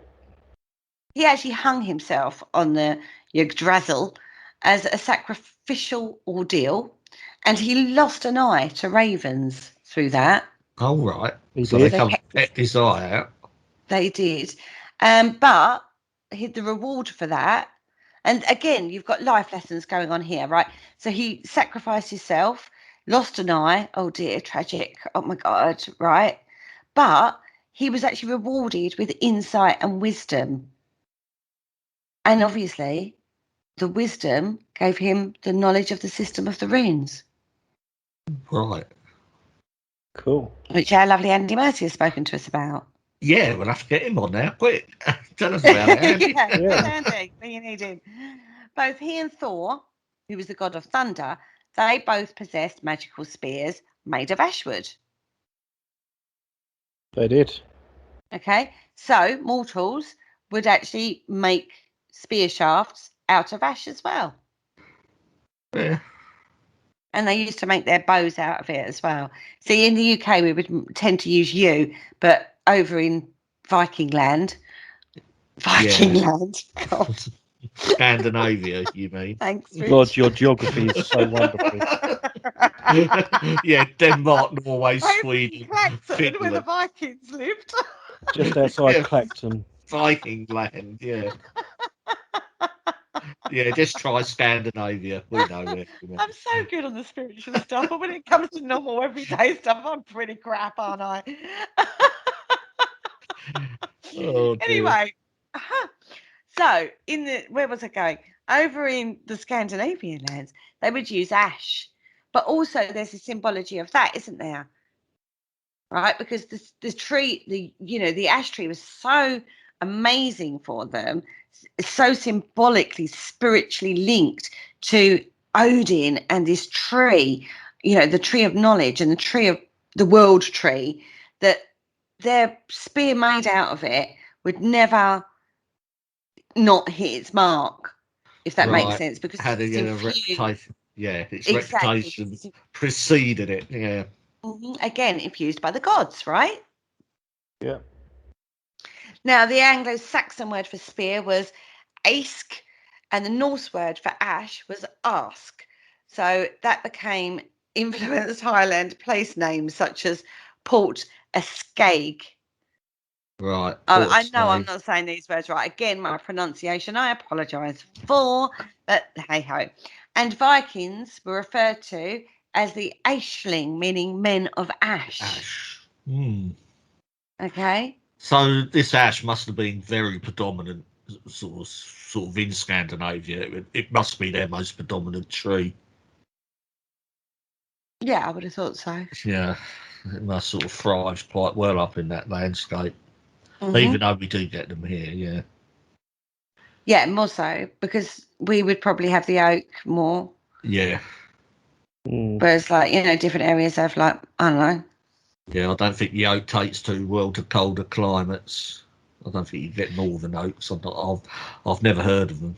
He actually hung himself on the Yggdrasil as a sacrificial ordeal, and he lost an eye to ravens through that. Oh, right. He So did. they come pet his eye out. They did. But the reward for that, and again, you've got life lessons going on here, right? So he sacrificed himself, lost an eye. Oh dear, tragic. Oh my God, right? But he was actually rewarded with insight and wisdom. And obviously, the wisdom gave him the knowledge of the system of the runes, Right. Cool. which our lovely Andy Mercy has spoken to us about. Yeah, we'll have to get him on now. Quick. Tell us about it, Andy. Yeah. Andy, what you needed. Both he and Thor, who was the god of thunder, they both possessed magical spears made of ashwood. They did. Okay, so mortals would actually make spear shafts out of ash as well. Yeah. And they used to make their bows out of it as well. See, in the UK, we would tend to use yew, but over in Viking land, God. Scandinavia, you mean? Thanks, Rich. God, your geography is so wonderful. Yeah, Denmark, Norway, Sweden, Clacton, where the Finland. Vikings lived. Just outside Yeah. Clacton. Viking land, yeah. Yeah, just try Scandinavia. We know where. I'm so good on the spiritual stuff, but when it comes to normal everyday stuff, I'm pretty crap, aren't I? Oh, dear. Anyway, so where was I going? Over in the Scandinavian lands, they would use ash, but also there's a symbology of that, isn't there? Right, because the tree, the ash tree was so amazing for them, so symbolically, spiritually linked to Odin and this tree, the tree of knowledge and the tree of the world tree, that their spear made out of it would never not hit its mark, if that makes sense, because Had it's a infused. reputation. Yeah, its Exactly. reputation preceded it. Yeah. Again, infused by the gods, right? Yeah. Now, the Anglo-Saxon word for spear was aisk, and the Norse word for ash was ask. So that became influenced Highland place names such as Port Escaig. Right. I know I'm not saying these words right. Again, my pronunciation, I apologise for, but hey ho. And Vikings were referred to as the Aishling, meaning men of ash. Ash. Hmm. Okay. So this ash must have been very predominant, sort of in Scandinavia. It must be their most predominant tree. Yeah, I would have thought so. Yeah, it must sort of thrive quite well up in that landscape. Even though we do get them here, yeah. Yeah, more so, because we would probably have the oak more. Yeah. Whereas, different areas have, I don't know, Yeah, I don't think the oak takes too well to colder climates. I don't think you get northern oaks. I've never heard of them.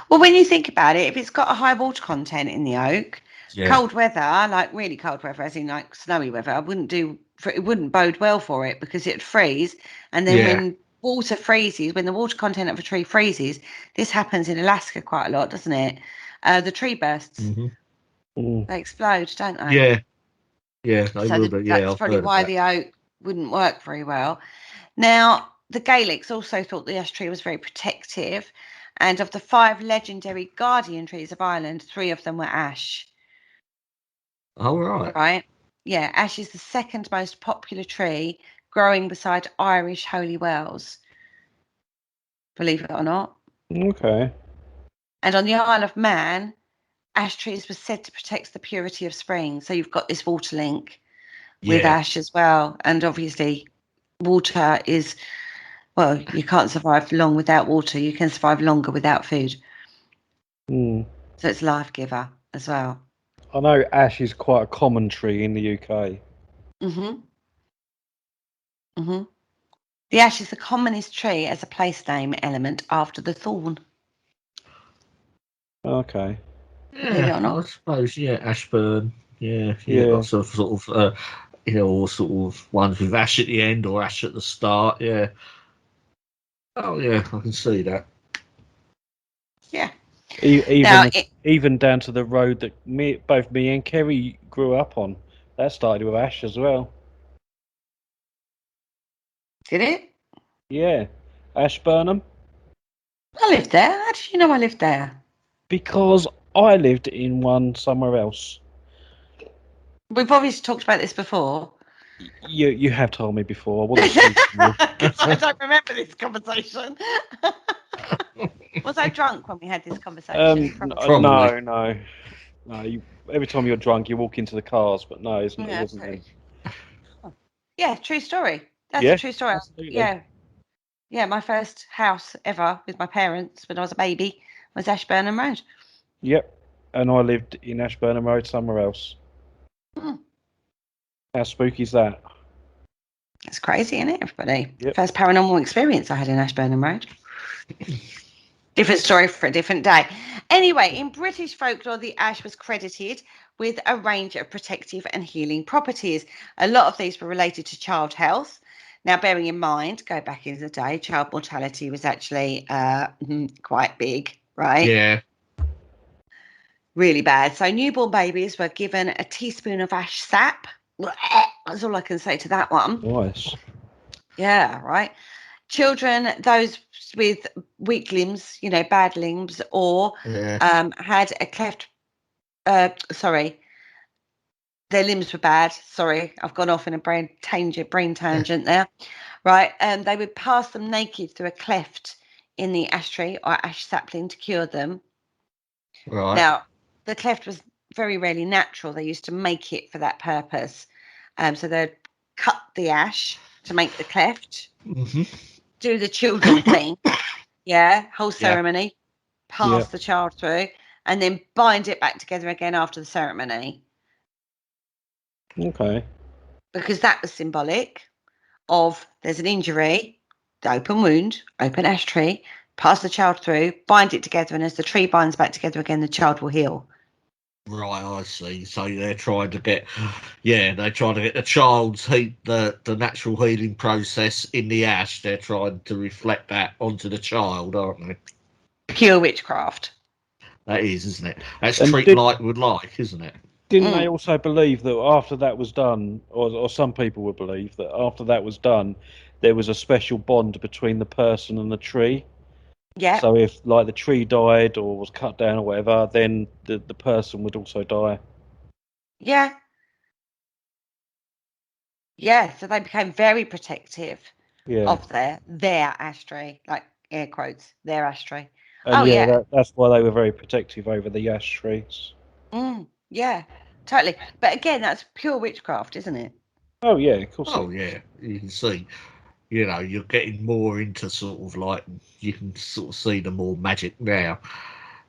Well, when you think about it, if it's got a high water content in the oak, Yeah, cold weather, like really cold weather, as in like snowy weather, it wouldn't bode well for it because it'd freeze. And then yeah, when water freezes, when the water content of a tree freezes, this happens in Alaska quite a lot, doesn't it? The tree bursts, mm-hmm. they explode, don't they? Yeah, yeah, they So will do. Yeah, that's I've probably heard of why that. the oak wouldn't work very well. Now, the Gaelics also thought the ash tree was very protective, and of the 5 legendary guardian trees of Ireland, 3 of them were ash. Oh, right. Right? Yeah, ash is the second most popular tree growing beside Irish holy wells, believe it or not. Okay. And on the Isle of Man, ash trees were said to protect the purity of spring. So you've got this water link with Yeah, ash as well. And obviously, water is, well, you can't survive long without water. You can survive longer without food. Mm. So it's life giver as well. I know ash is quite a common tree in the UK. hmm hmm The ash is the commonest tree as a place name element after the thorn. Okay. Believe it yeah. or I not. suppose. Yeah, Ashburn. Yeah, yeah. Yeah. Lots of or sort of ones with ash at the end or ash at the start. Yeah. Oh, yeah. I can see that. Yeah. Now, Even even down to the road that both me and Kerry grew up on. That started with ash as well. did it? Yeah. Ashburnham. I lived there. How did you know I lived there? Because I lived in one somewhere else. We've obviously talked about this before. You have told me before. I wasn't speaking to you. Because I don't remember this conversation. Was I drunk when we had this conversation? Probably. Probably. No. Every time you're drunk, you walk into the cars, but no, it Yeah, wasn't true. then. Yeah, true story. That's a Yeah, true story. absolutely. Yeah. Yeah, my first house ever with my parents when I was a baby was Ashburnham Road. Yep. And I lived in Ashburnham Road somewhere else. Hmm. How spooky is that? That's crazy, isn't it, everybody? Yep. First paranormal experience I had in Ashburnham Road. Different story for a different day. Anyway, in British folklore, the ash was credited with a range of protective and healing properties. A lot of these were related to child health. Now, bearing in mind, go back in the day, child mortality was actually quite big, right? Yeah. Really bad. So, newborn babies were given a teaspoon of ash sap. That's all I can say to that one. Nice. Yeah, right. Children, those with weak limbs, bad limbs, or Yeah. had a cleft, sorry, their limbs were bad. Sorry, I've gone off in a brain tangent there. Right. They would pass them naked through a cleft in the ash tree or ash sapling to cure them. Right. Now, the cleft was very rarely natural. They used to make it for that purpose. So they'd cut the ash to make the cleft, hmm do the children thing. Yeah, whole Yeah. ceremony, pass Yeah. the child through, and then bind it back together again after the ceremony. Okay. Because that was symbolic of there's an injury, the open wound, open ash tree, pass the child through, bind it together, and as the tree binds back together again, the child will heal. Right, I see. So they're trying to get, they're trying to get the child's the natural healing process in the ash. They're trying to reflect that onto the child, aren't they? Pure witchcraft. That is, isn't it? That's And treat like with like, isn't it? didn't they Mm. also believe that after that was done, or some people would believe that after that was done, there was a special bond between the person and the tree? Yeah, So if like the tree died or was cut down or whatever, then the person would also die. yeah, yeah. So they became very protective Yeah. of their ash tree, like air quotes, their ash tree. And Oh yeah, yeah, that's why they were very protective over the ash trees. yeah, totally. But again, that's pure witchcraft, isn't it? Oh yeah, of course it Oh is. yeah, you can see. You're getting more into sort of like you can sort of see the more magic now,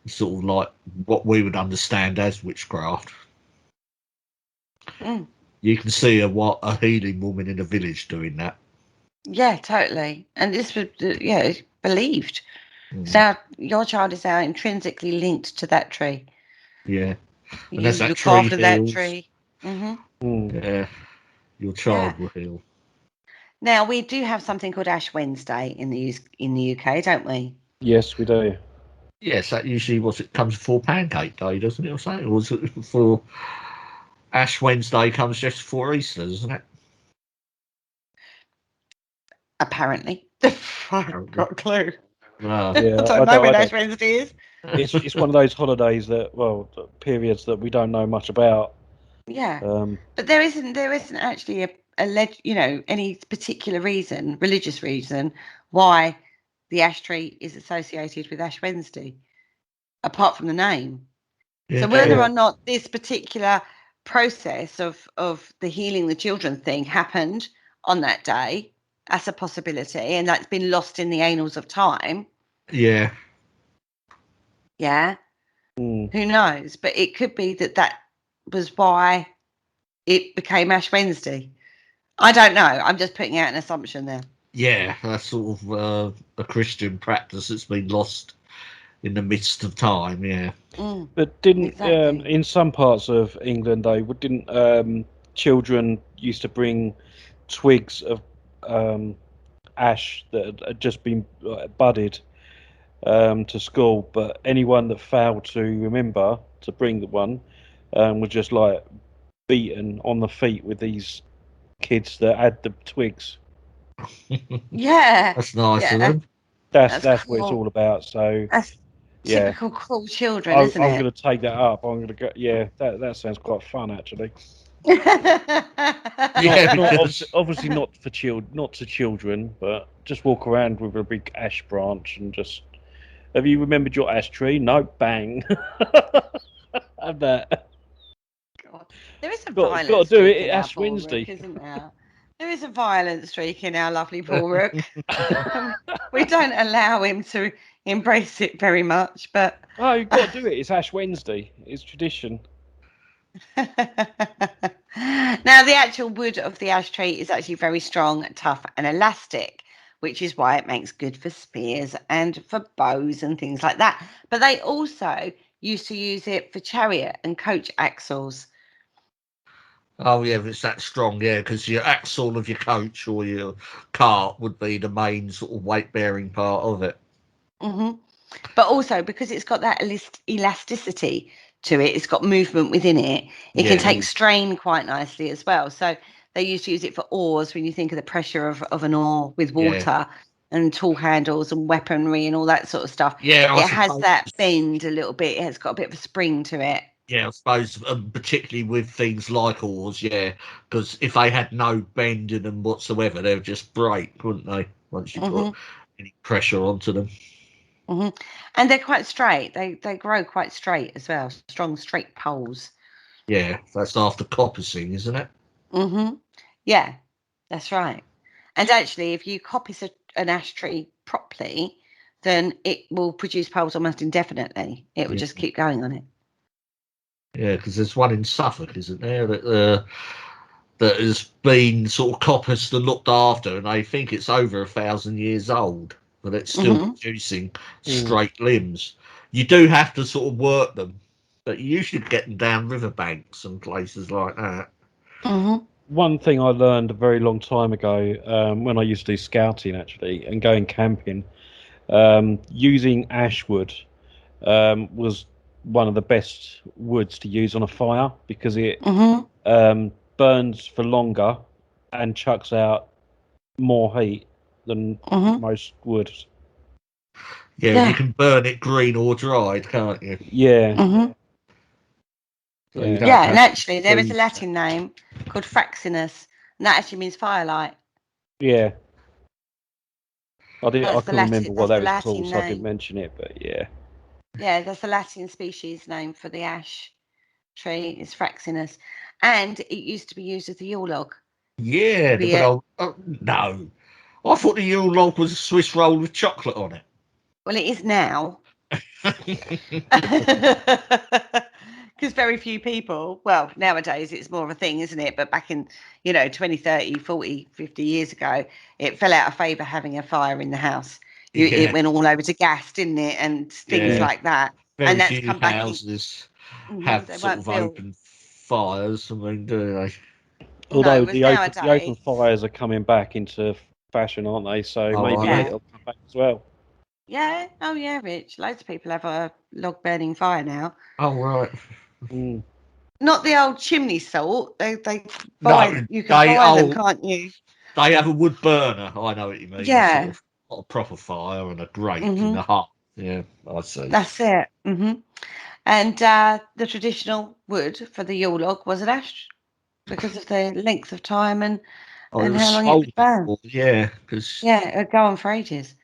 sort of like what we would understand as witchcraft. Mm. you can see a healing woman in a village doing that. Yeah, totally. And this was, it's believed. Mm. So your child is now intrinsically linked to that tree. Yeah. And You as that look tree after that heals, tree. yeah, your child will heal. Now we do have something called Ash Wednesday in the UK, don't we? Yes, we do. Yes, that usually comes before Pancake Day, doesn't it? Or something? Or was it for Ash Wednesday comes just before Easter, doesn't it? Apparently. I've got a clue. Yeah, I don't know when Ash Wednesday is. It's one of those holidays periods that we don't know much about. Yeah, but there isn't actually any particular reason, religious reason, why the ash tree is associated with Ash Wednesday, apart from the name. yeah. So whether or not this particular process of the healing the children thing happened on that day, that's a possibility, and that's been lost in the annals of time. Yeah. Yeah. Who knows? But it could be that was why it became Ash Wednesday. I don't know. I'm just putting out an assumption there. Yeah, that's sort of a Christian practice that's been lost in the midst of time. Yeah. But didn't Exactly. in some parts of England didn't children used to bring twigs of ash that had just been budded to school, but anyone that failed to remember to bring the one was just like beaten on the feet with these kids that had the twigs. Yeah. That's nice of Yeah. them. That's Cool. what it's all about. So That's yeah, typical cruel children, I'm isn't going it? to take that up. I'm going to go. Yeah, that sounds quite fun actually. Yeah, Not because obviously not for not to children, but just walk around with a big ash branch and just. Have you remembered your ash tree? No, bang. Have that. God. There is a Got violent to do streak it. in our Ash Paul Rook, Wednesday. isn't there? There is a violent streak in our lovely Paul Rook. We don't allow him to embrace it very much, but Oh, you've got to do it. It's Ash Wednesday. It's tradition. now the actual wood of the ash tree is actually very strong, tough, and elastic, which is why it makes good for spears and for bows and things like that. But they also used to use it for chariot and coach axles. oh yeah, if it's that strong, yeah, because your axle of your coach or your cart would be the main sort of weight bearing part of it. But also because it's got that elasticity to it, it's got movement within it. It can take strain quite nicely as well. So they used to use it for oars when you think of the pressure of an oar with water and tool handles and weaponry and all that sort of stuff. Yeah, It has that bend a little bit. It has got a bit of a spring to it. Yeah, I suppose, particularly with things like oars, yeah, because if they had no bend in them whatsoever, they would just break, wouldn't they? Once you put any pressure onto them. And they're quite straight. They grow quite straight as well. Strong, straight poles. Yeah, that's after coppicing, isn't it? Yeah, that's right. And actually, if you coppice an ash tree properly, then it will produce poles almost indefinitely. It will just keep going on it. Yeah, because there's one in Suffolk, isn't there, that has been sort of coppiced and looked after, and I think it's over 1,000 years old, but it's still producing straight limbs. You do have to sort of work them, but you usually get them down riverbanks and places like that. One thing I learned a very long time ago when I used to do scouting actually and going camping, using ash wood was one of the best woods to use on a fire because it burns for longer and chucks out more heat than most wood. Yeah, you can burn it green or dried, can't you? Yeah. So you don't Yeah, and have to actually, there is a freeze Latin name called fraxinus, and that actually means firelight. Yeah. I That's the couldn't remember what That's the that was called, Latin so I didn't name. mention it. But yeah. Yeah, that's the Latin species name for the ash tree. Is fraxinus, and it used to be used as a Yule log. Yeah, but no. I thought the Yule log was a Swiss roll with chocolate on it. Well, it is now. because very few people, well, nowadays it's more of a thing, isn't it? But back in, 20, 30, 40, 50 years ago, it fell out of favour having a fire in the house. It went all over to gas, didn't it? And things like that. Very and that's few come back houses in. have They sort weren't of built. open fires. I mean, do they? Although whereas the open nowadays, fires are coming back into fashion, aren't they? So maybe Yeah. it'll come back as well. Yeah. Oh, yeah, Rich. Loads of people have a log burning fire now. Oh, right. Mm. Not the old chimney salt. You can No, buy them, can't you? they have a wood burner. I know what you mean. Yeah. Sort of got a proper fire and a grate in Mhm. the hut. Yeah, I see. That's it. And the traditional wood for the Yule log was an ash because of the length of time and It was how long it would burn. smouldering, yeah, because Yeah, it would go on for ages.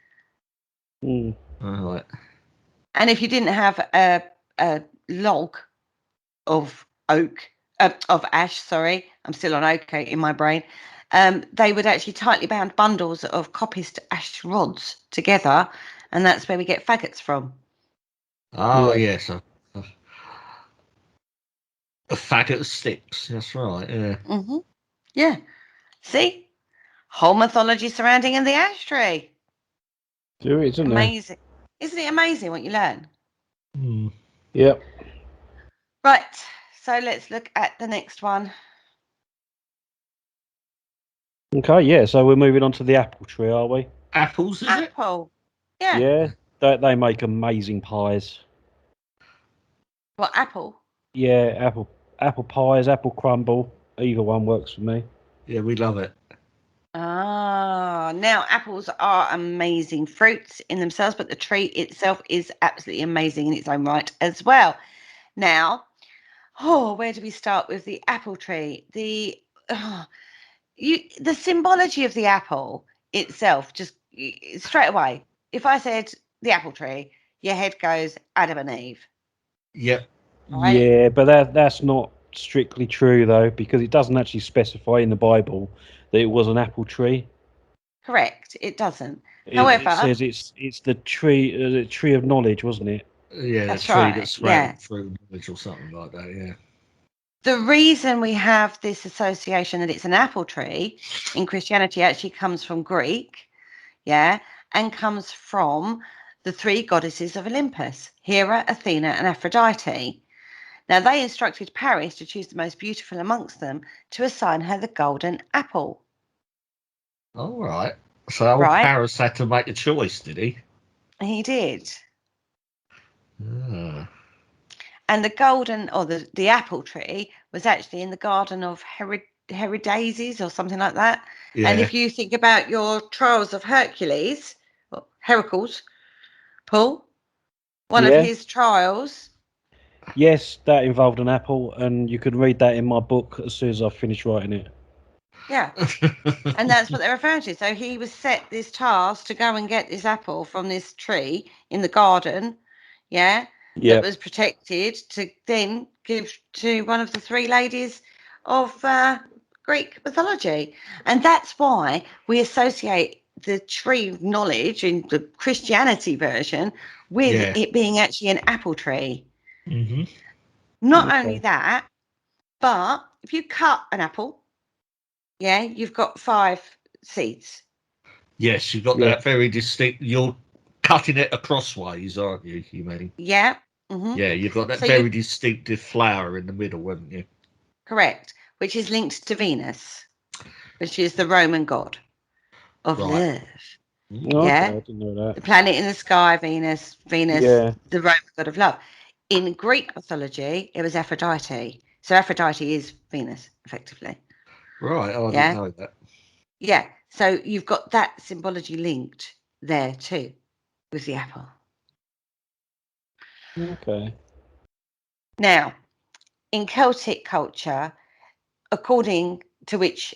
Mm. right. And if you didn't have a log of ash, sorry, I'm still on oak in my brain. They would actually tightly bound bundles of coppiced ash rods together, and that's where we get faggots from. Oh, Yeah. yes. A faggot of sticks. That's right, yeah. Yeah. See? Whole mythology surrounding in the ash tree. There is, isn't there? Amazing. Isn't it amazing what you learn? Yep. Right. So let's look at the next one. Okay, yeah. So we're moving on to the apple tree, are we? Apples, is it? Apple. Yeah. Yeah. They make amazing pies. What, apple? Yeah, apple pies, apple crumble. Either one works for me. Yeah, we love it. Ah, now apples are amazing fruits in themselves, but the tree itself is absolutely amazing in its own right as well. Now, where do we start with the apple tree? The symbology of the apple itself, just straight away. If I said the apple tree, your head goes Adam and Eve, Yep. right? Yeah, but that's not strictly true though, because it doesn't actually specify in the Bible that it was an apple tree. Correct. It doesn't. It However, says it's the tree of knowledge, wasn't it? Yeah, that's tree right. that Yeah. sprouted through knowledge or something like that, yeah. The reason we have this association that it's an apple tree in Christianity actually comes from Greek, and comes from the three goddesses of Olympus, Hera, Athena, and Aphrodite. Now, they instructed Paris to choose the most beautiful amongst them to assign her the golden apple. All right. So old Right? Paris had to make a choice, did he? He did. Ah. And the golden, or the apple tree, was actually in the garden of Herodes or something like that. Yeah. And if you think about your trials of Hercules, or Heracles, Paul, one of Yeah. his trials. Yes, that involved an apple, and you can read that in my book as soon as I finish writing it. Yeah. And that's what they're referring to. So he was set this task to go and get this apple from this tree in the garden, that was protected, to then give to one of the three ladies of Greek mythology. And that's why we associate the tree of knowledge in the Christianity version with it being actually an apple tree. Mm-hmm. Not only that, but if you cut an apple, you've got 5 seeds. Yes, you've got that very distinct. You're cutting it across ways, aren't you? You mean? Yeah. Mm-hmm. Yeah, you've got that very distinctive flower in the middle, haven't you? Correct. Which is linked to Venus, which is the Roman god of love. Okay, I didn't know that. The planet in the sky, Venus, the Roman god of love. In Greek mythology, it was Aphrodite. So Aphrodite is Venus, effectively. Right. I didn't know that. Yeah. So you've got that symbology linked there too with the apple. Okay. Now, in Celtic culture, according to which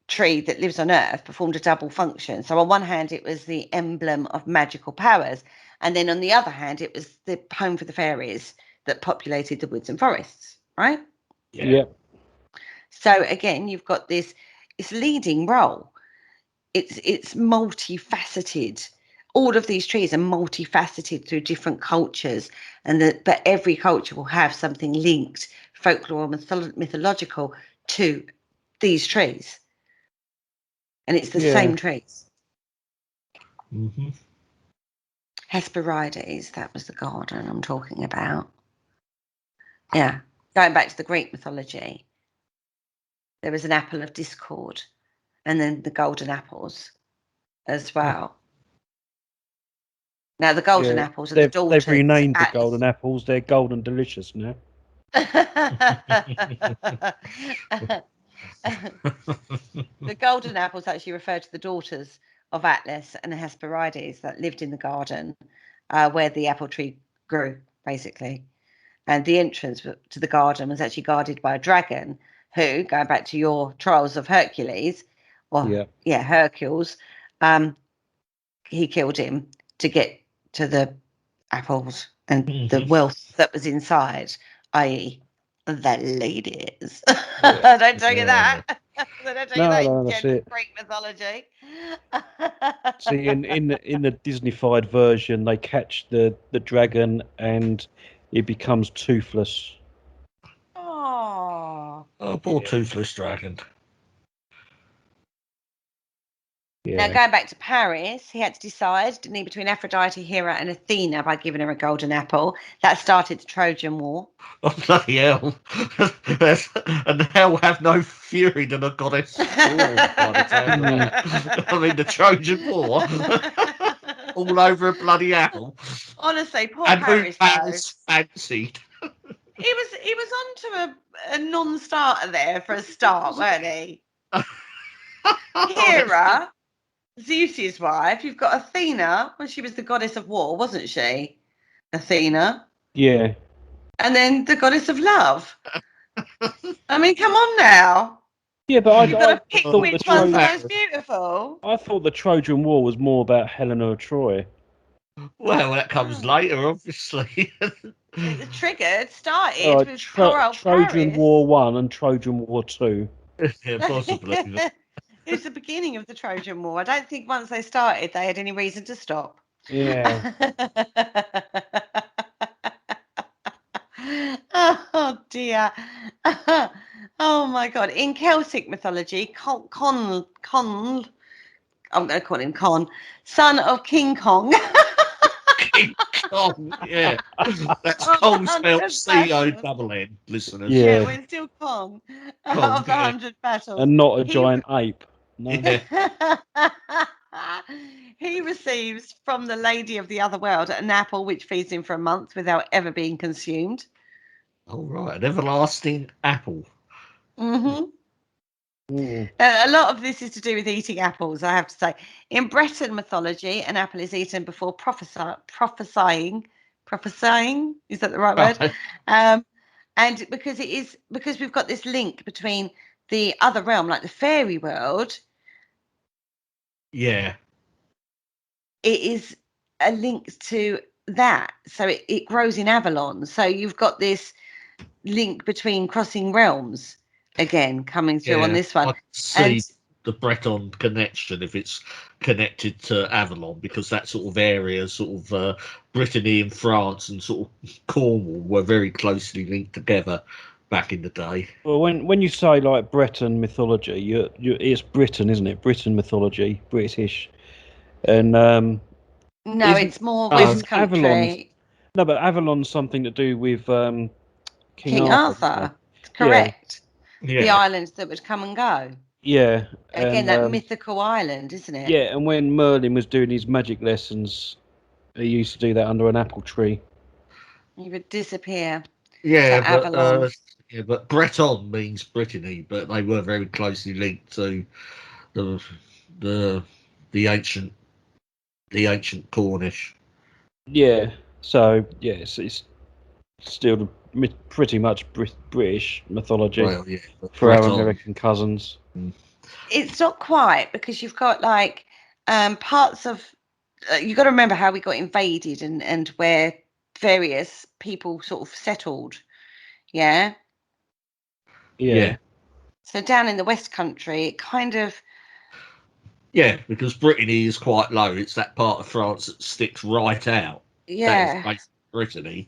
tree that lives on Earth performed a double function. So on one hand, it was the emblem of magical powers, and then on the other hand, it was the home for the fairies that populated the woods and forests, right? Yeah. So again, you've got this leading role. It's multifaceted all of these trees are multifaceted through different cultures, but every culture will have something linked, folklore or mythological, to these trees, and it's the same trees. Mm-hmm. Hesperides, that was the garden I'm talking about. Yeah, going back to the Greek mythology, there was an apple of discord, and then the golden apples as well. Now, the golden apples are the daughters. They've renamed the golden apples. They're golden delicious now. The golden apples actually refer to the daughters of Atlas and Hesperides that lived in the garden where the apple tree grew, basically. And the entrance to the garden was actually guarded by a dragon who, going back to your Trials of Hercules, Hercules, he killed him to get to the apples and the wealth that was inside, i.e., the ladies. Don't tell you that. Don't tell you that in general Greek mythology. See, in the Disneyfied version, they catch the dragon and it becomes toothless. Oh, poor toothless dragon. Now, going back to Paris, he had to decide, didn't he, between Aphrodite, Hera, and Athena by giving her a golden apple. That started the Trojan War. Oh, bloody hell. And hell have no fury than a goddess scorned by the time I mean, the Trojan War. All over a bloody apple. Honestly, poor and Paris, who Paris fancied. He was onto a non-starter there for a start, weren't he? Hera, Zeus's wife. You've got Athena. Well, she was the goddess of war, wasn't she? Athena. Yeah. And then the goddess of love. I mean, come on now. Yeah, but you've got to pick which one's the most beautiful. I thought the Trojan War was more about Helena of Troy. Well, that comes later, obviously. It started with Trojan Paris. War 1 and Trojan War 2. Yeah, possibly. It was the beginning of the Trojan War. I don't think once they started, they had any reason to stop. Yeah. Oh dear. Oh my God. In Celtic mythology, I'm going to call him Con, son of King Kong. King Kong, yeah. That's Kong spelled C-O-N-N, listeners. Yeah, we're still Kong of the 100 battles. And not a giant ape. No. Yeah. He receives from the lady of the other world an apple which feeds him for a month without ever being consumed. Oh, right. An everlasting apple. Mm-hmm. A lot of this is to do with eating apples, I have to say. In Breton mythology, an apple is eaten before prophesying. Prophesying, is that the right word? And because we've got this link between the other realm, like the fairy world. Yeah. It is a link to that. So it grows in Avalon. So you've got this link between crossing realms again coming through on this one. I see the Breton connection if it's connected to Avalon, because that sort of area, sort of Brittany and France and sort of Cornwall were very closely linked together back in the day. Well, when you say like Breton mythology, it's Britain, isn't it? Britain mythology, British, and no, it's more West Country. Avalon's, no, but Avalon's something to do with King Arthur. Correct. Yeah. The islands that would come and go. Yeah. Again, that mythical island, isn't it? Yeah, and when Merlin was doing his magic lessons, he used to do that under an apple tree. He would disappear. Yeah, but Breton means Brittany, but they were very closely linked to the ancient Cornish. Yeah. So yes, it's still pretty much British mythology for our American cousins. It's not quite, because you've got like parts of you've got to remember how we got invaded and where various people sort of settled. Yeah. So down in the West Country, it kind of Yeah, because Brittany is quite low. It's that part of France that sticks right out. That is Yeah. basically Brittany.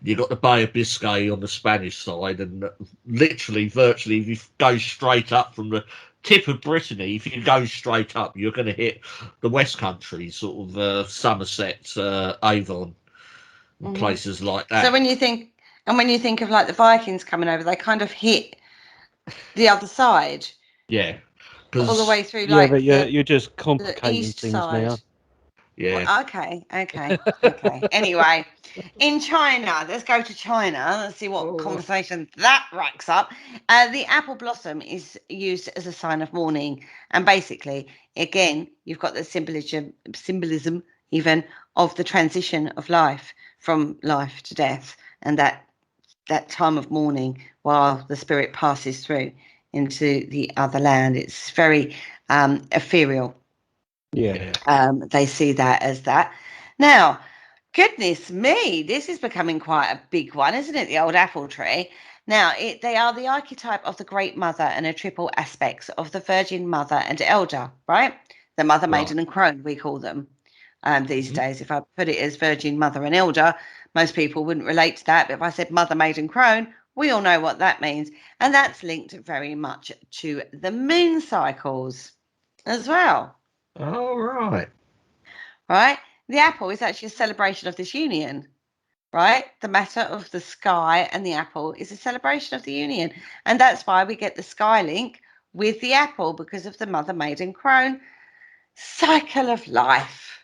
You've got the Bay of Biscay on the Spanish side, and literally, virtually, if you go straight up from the tip of Brittany, if you go straight up, you're going to hit the West Country, sort of Somerset, Avon, and places like that. So when you think of like the Vikings coming over, they kind of hit the other side. Yeah. All the way through, Yeah, like but you're just the complicating east things side. now. Yeah. Well, okay. Anyway, in China, let's go to China. Let's see what conversation that racks up. The apple blossom is used as a sign of mourning, and basically, again, you've got the symbolism even of the transition of life from life to death, and that time of mourning while the spirit passes through into the other land. It's very ethereal. Yeah. They see that as that. Now, goodness me, this is becoming quite a big one, isn't it? The old apple tree. Now, they are the archetype of the great mother and a triple aspects of the virgin mother and elder, right? The mother, maiden, and crone, we call them these days. If I put it as virgin mother and elder, most people wouldn't relate to that. But if I said mother, maiden, crone, we all know what that means. And that's linked very much to the moon cycles as well. Oh, right. Right? The apple is actually a celebration of this union, right? The matter of the sky and the apple is a celebration of the union. And that's why we get the sky link with the apple, because of the mother, maiden, crone cycle of life.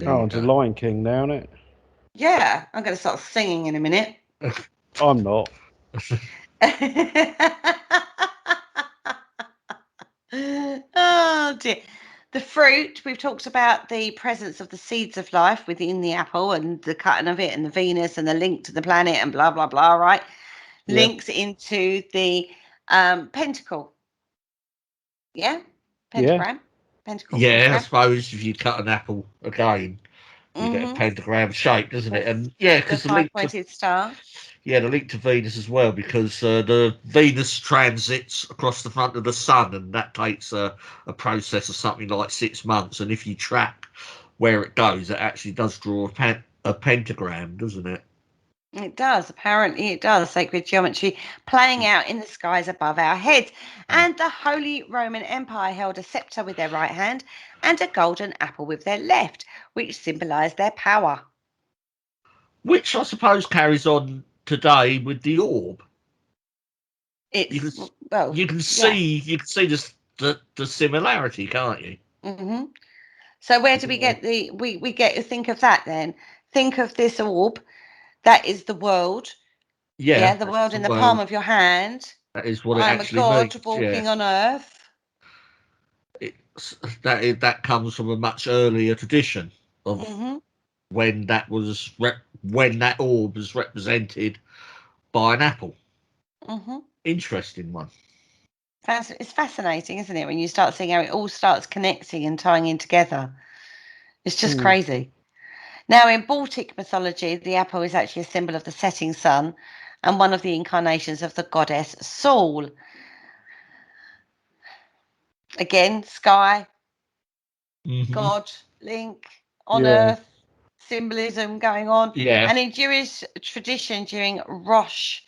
Oh, it's a Lion King now, isn't it? Yeah, I'm going to start singing in a minute. I'm not. Oh dear. The fruit, we've talked about the presence of the seeds of life within the apple and the cutting of it and the Venus and the link to the planet and blah, blah, blah, right? Yeah. Links into the pentacle. Yeah? Pentagram? Pentacle, Yeah, I pentagram. suppose if you cut an apple again, you get a pentagram shape, doesn't it? And yeah, The because the link to five-pointed star. the link to Venus as well, because the Venus transits across the front of the sun, and that takes a process of something like 6 months. And if you track where it goes, it actually does draw a pentagram, doesn't it? It does. Apparently, it does. Sacred geometry playing out in the skies above our heads. And the Holy Roman Empire held a scepter with their right hand and a golden apple with their left, which symbolised their power. Which I suppose carries on today with the orb. It's You can see the similarity, can't you? Mm-hmm. So where do we get we get to think of that then? Think of this orb. That is the world. Yeah, The world in the well, palm of your hand. that is what it I'm a actually god means. walking on earth. That comes from a much earlier tradition of when that orb was represented by an apple. Interesting one. It's fascinating, isn't it? When you start seeing how it all starts connecting and tying in together. It's just crazy. Now, in Baltic mythology, the apple is actually a symbol of the setting sun and one of the incarnations of the goddess Sol. Again, sky, God, link, on earth, symbolism going on. Yeah. And in Jewish tradition, during Rosh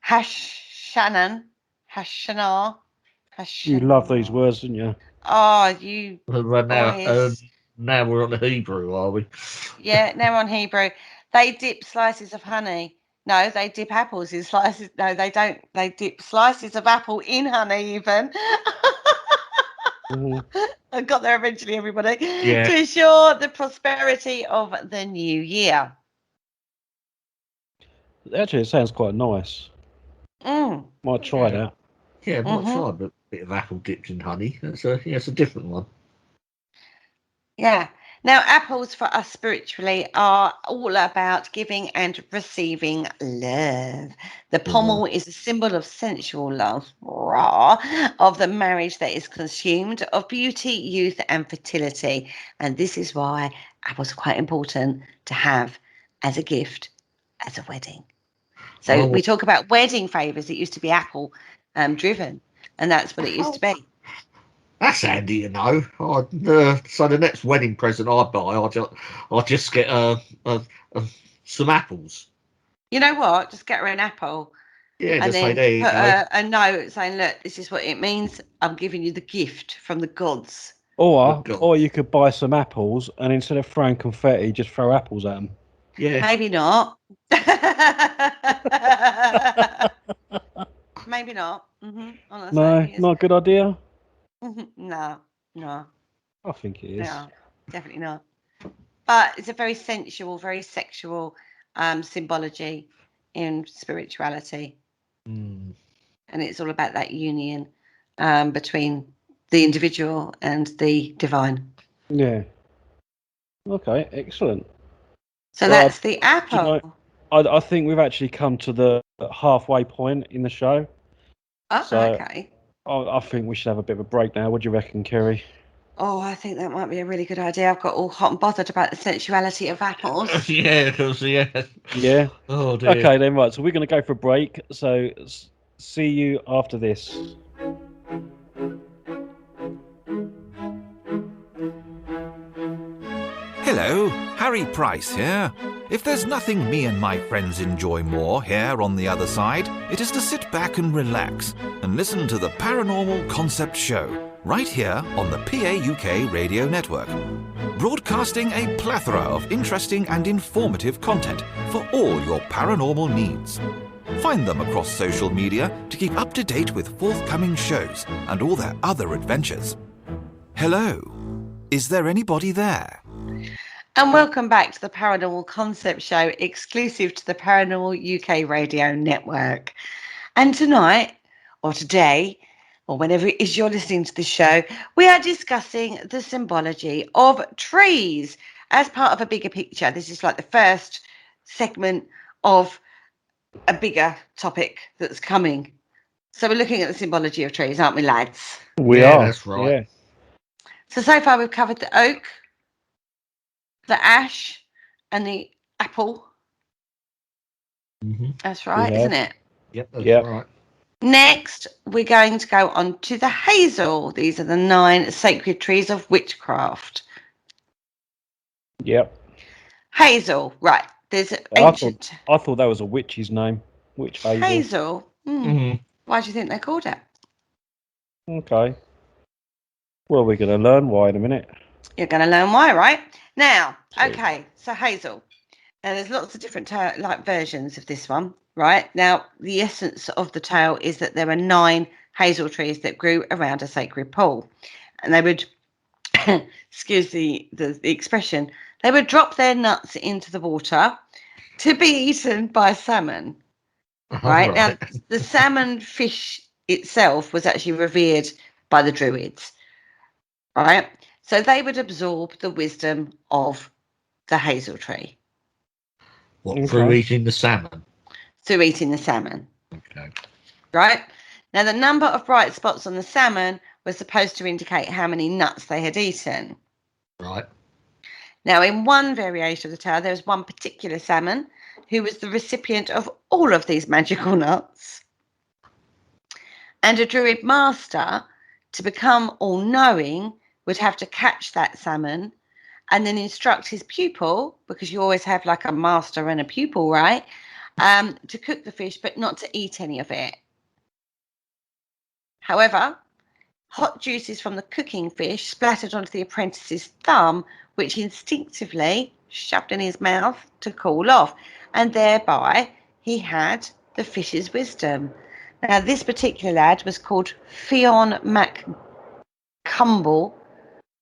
Hashanah, You love these words, don't you? Oh, you Well, boys. now we're on the Hebrew, are we? Yeah, now on Hebrew. They dip slices of honey. No, they dip apples in slices. No, they don't. They dip slices of apple in honey, even. I got there eventually, everybody. Yeah. To ensure the prosperity of the new year. Actually, it sounds quite nice. Might try that. Yeah, might try a bit of apple dipped in honey. It's a different one. Yeah. Now, apples for us spiritually are all about giving and receiving love. The pommel is a symbol of sensual love, of the marriage that is consumed, of beauty, youth, and fertility. And this is why apples are quite important to have as a gift as a wedding. So we talk about wedding favours. It used to be apple driven, and that's what it used to be. That's handy to know. So the next wedding present I buy, I'll just get some apples. You know what? Just get her an apple. Yeah, And just say then there you put go. a note saying, look, this is what it means. I'm giving you the gift from the gods. Or you could buy some apples and instead of throwing confetti, just throw apples at them. Yeah. Maybe not. Maybe not. Honestly, No, not a good idea. No, no, I think it is. no, definitely not. But it's a very sensual, very sexual symbology in spirituality. Mm. And it's all about that union between the individual and the divine. Yeah. Okay, excellent. So Well, that's the apple. you know, I think we've actually come to the halfway point in the show. Oh, So okay. I think we should have a bit of a break now. What do you reckon, Kerry? Oh, I think that might be a really good idea. I've got all hot and bothered about the sensuality of apples. Yeah, because Yeah. Oh dear. Okay, then, right. So we're going to go for a break. So see you after this. Hello, Harry Price here. If there's nothing me and my friends enjoy more here on the other side, it is to sit back and relax and listen to the Paranormal Concept Show, right here on the PAUK Radio Network. Broadcasting a plethora of interesting and informative content for all your paranormal needs. Find them across social media to keep up to date with forthcoming shows and all their other adventures. Hello, is there anybody there? And welcome back to the Paranormal Concept Show, exclusive to the Paranormal UK Radio Network. And tonight, or today, or whenever it is you're listening to the show, we are discussing the symbology of trees as part of a bigger picture. This is like the first segment of a bigger topic that's coming. So we're looking at the symbology of trees, aren't we, lads? We are. That's right. Yeah. So far we've covered the oak, the ash, and the apple. Mm-hmm. That's right, isn't it? Yep, that's right. Next, we're going to go on to the hazel. These are the 9 sacred trees of witchcraft. Yep. Hazel, right. There's ancient. I thought that was a witch's name. Witch hazel. Hazel. Why do you think they called it? Okay. Well, we're going to learn why in a minute. You're going to learn why, right? Now, okay, so hazel. Now, there's lots of different versions of this one, right? Now, the essence of the tale is that there are 9 hazel trees that grew around a sacred pool. And they would, excuse the expression, they would drop their nuts into the water to be eaten by salmon. Right? Now, the salmon fish itself was actually revered by the Druids. Right? So they would absorb the wisdom of the hazel tree. What, through eating the salmon? Through eating the salmon. Okay. Right? Now, the number of bright spots on the salmon was supposed to indicate how many nuts they had eaten. Right. Now, in one variation of the tale, there was one particular salmon who was the recipient of all of these magical nuts. And a druid master, to become all-knowing, would have to catch that salmon and then instruct his pupil, because you always have like a master and a pupil, right? To cook the fish, but not to eat any of it. However, hot juices from the cooking fish splattered onto the apprentice's thumb, which instinctively shoved in his mouth to cool off, and thereby he had the fish's wisdom. Now, this particular lad was called Fionn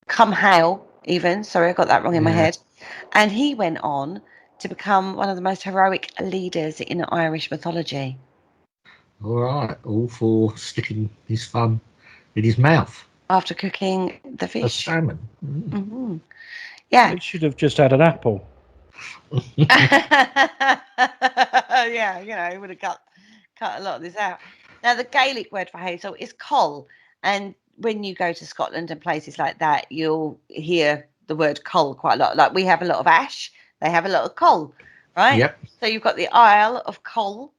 Cumhale, even. Sorry, I got that wrong in my head. And he went on to become one of the most heroic leaders in Irish mythology. All right, all for sticking his thumb in his mouth. After cooking the fish. A salmon. Mm-hmm. Yeah. It should have just had an apple. Yeah, he would have cut a lot of this out. Now, the Gaelic word for hazel is coll, and when you go to Scotland and places like that, you'll hear the word coll quite a lot. Like we have a lot of ash, they have a lot of coll, right? Yep. So you've got the Isle of Coll,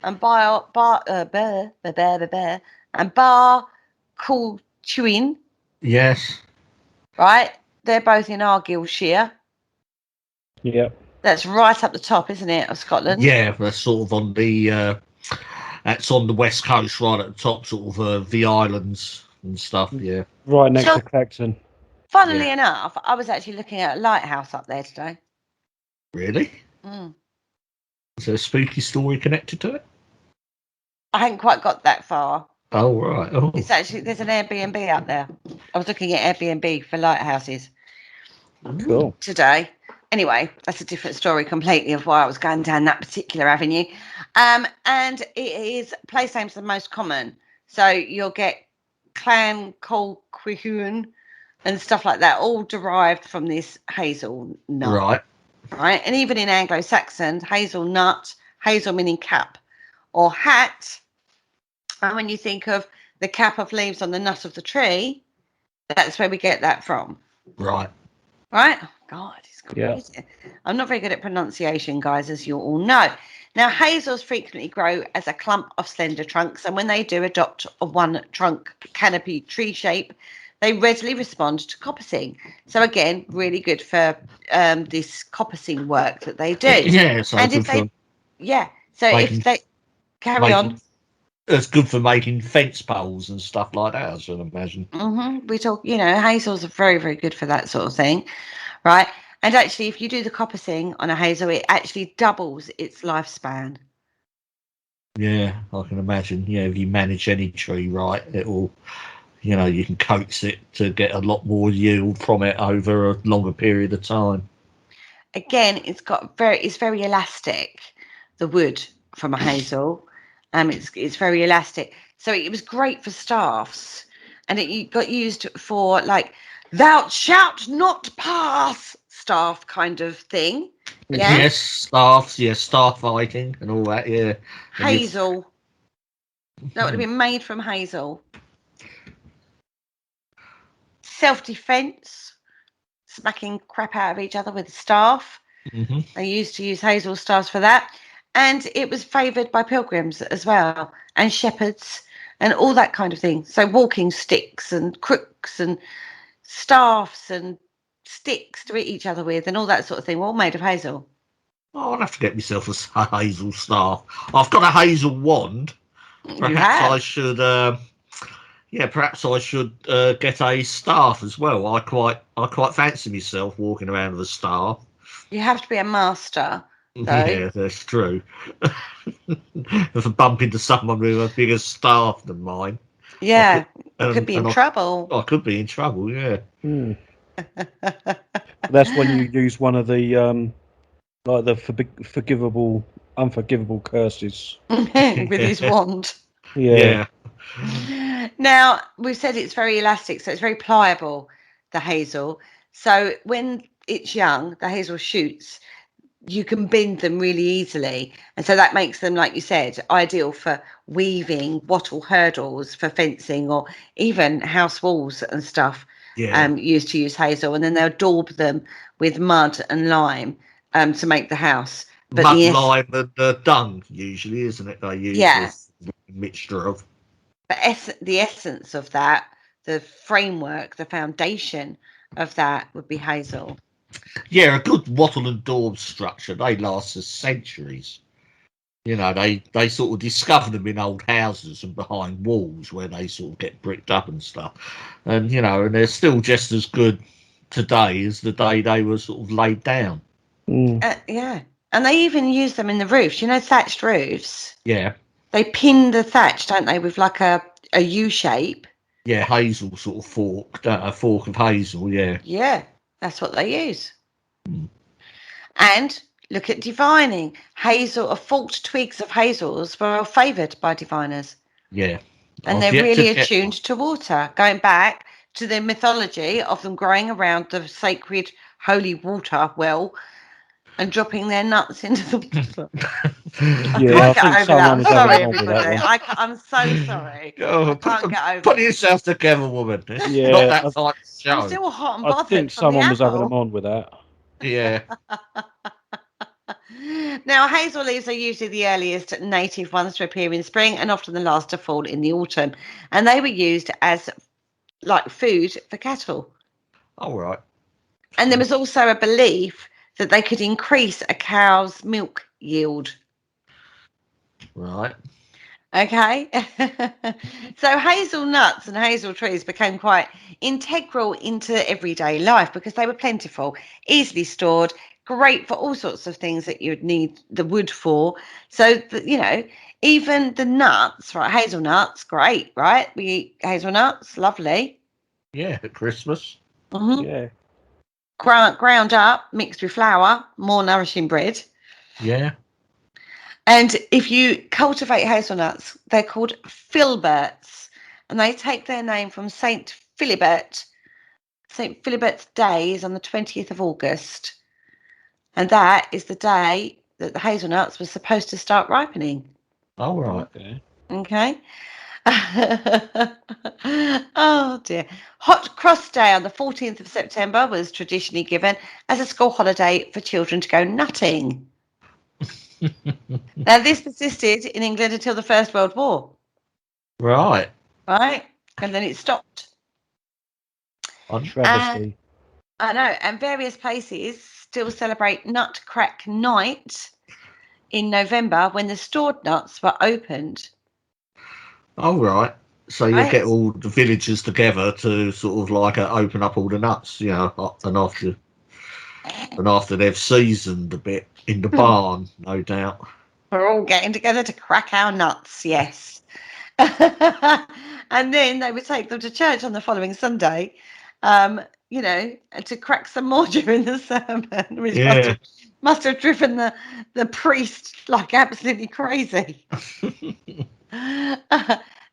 and Bar Cool Chewin, Yes. Right? They're both in Argyllshire. Yeah. That's right up the top, isn't it, of Scotland? Yeah, that's sort of on the that's on the west coast, right at the top, sort of the islands and stuff. Yeah. Right next So- to Clacton. Funnily enough, I was actually looking at a lighthouse up there today. Really? Mm. Is there a spooky story connected to it? I hadn't quite got that far. Oh, right. Oh. It's actually, there's an Airbnb up there. I was looking at Airbnb for lighthouses Cool. today. Anyway, that's a different story completely of why I was going down that particular avenue. And it is place names are the most common. So you'll get Clan Colquhoun and stuff like that, all derived from this hazelnut. Right. Right. And even in Anglo-Saxon, hazelnut, hazel meaning cap or hat. And when you think of the cap of leaves on the nut of the tree, that's where we get that from. Right. Right? Oh, God, it's crazy. Yeah. I'm not very good at pronunciation, guys, as you all know. Now, hazels frequently grow as a clump of slender trunks, and when they do adopt a one trunk canopy tree shape, they readily respond to coppicing. So again, really good for this coppicing work that they do. Yeah, so And good if they, for yeah, so making, if they carry on. It's good for making fence poles and stuff like that, I should imagine. We talk, hazels are very, very good for that sort of thing, right? And actually, if you do the coppicing on a hazel, it actually doubles its lifespan. Yeah, I can imagine. Yeah, if you manage any tree right, it will, you can coax it to get a lot more yield from it over a longer period of time. Again, it's very elastic, the wood from a hazel. It's very elastic. So it was great for staffs, and it got used for like "thou shalt not pass" staff kind of thing. Yeah. Yes, staffs, staff fighting and all that, yeah. Hazel. That would have been made from hazel. Self-defense, smacking crap out of each other with a staff. Mm-hmm. They used to use hazel staffs for that. And it was favoured by pilgrims as well, and shepherds, and all that kind of thing. So walking sticks and crooks and staffs and sticks to hit each other with and all that sort of thing were all made of hazel. Oh, I'll have to get myself a hazel staff. I've got a hazel wand. Perhaps I should perhaps I should get a staff as well. I quite fancy myself walking around with a staff. You have to be a master, though. Yeah, that's true. If I bump into someone with a bigger staff than mine, yeah, I could be in trouble. I could be in trouble. Yeah. That's when you use one of the like the unforgivable curses with his wand. Yeah. Now, we've said it's very elastic, so it's very pliable, the hazel. So when it's young, the hazel shoots, you can bend them really easily. And so that makes them, like you said, ideal for weaving, wattle hurdles for fencing, or even house walls and stuff. Used to use hazel, and then they'll daub them with mud and lime to make the house. But mud, lime, and dung, usually, isn't it? They use this mixture of. But the essence of that, the framework, the foundation of that would be hazel. Yeah, a good wattle and daub structure, they last for centuries. They sort of discover them in old houses and behind walls where they sort of get bricked up and stuff. And, and they're still just as good today as the day they were sort of laid down. Yeah. And they even use them in the roofs, thatched roofs. Yeah. They pin the thatch, don't they, with like a U shape. Yeah, hazel sort of fork, a fork of hazel, yeah. Yeah, that's what they use. And look at divining. Hazel, or forked twigs of hazels were favoured by diviners. Yeah. And they're really attuned to water, going back to the mythology of them growing around the sacred holy water well and dropping their nuts into the water. I think someone was having on with that one. I'm so sorry. I can't get over Put yourself together, woman. Yeah, not that type of show. I'm still hot and bothered. I think someone was having them on with that. Yeah. Now, hazel leaves are usually the earliest native ones to appear in spring and often the last to fall in the autumn. And they were used as like food for cattle. All right. And there was also a belief that they could increase a cow's milk yield. Right. Okay. So hazelnuts and hazel trees became quite integral into everyday life because they were plentiful, easily stored, great for all sorts of things that you'd need the wood for. So, even the nuts, right? Hazelnuts, great, right? We eat hazelnuts, lovely. Yeah, at Christmas. Mm-hmm. Yeah. Ground up, mixed with flour, more nourishing bread. Yeah. And if you cultivate hazelnuts, they're called filberts, and they take their name from Saint Philibert. Saint Philibert's Day is on the 20th of August, and that is the day that the hazelnuts were supposed to start ripening. All right. Okay. Oh dear. Hot Cross Day on the 14th of September was traditionally given as a school holiday for children to go nutting. Now, this persisted in England until the First World War. Right. Right? And then it stopped. Travesty. I know. And various places still celebrate Nut Crack Night in November when the stored nuts were opened. All right. So you Right? get all the villagers together to sort of like open up all the nuts, and after they've seasoned a bit in the barn, no doubt. We're all getting together to crack our nuts, yes. And then they would take them to church on the following Sunday, to crack some more during the sermon, which must have driven the priest like absolutely crazy.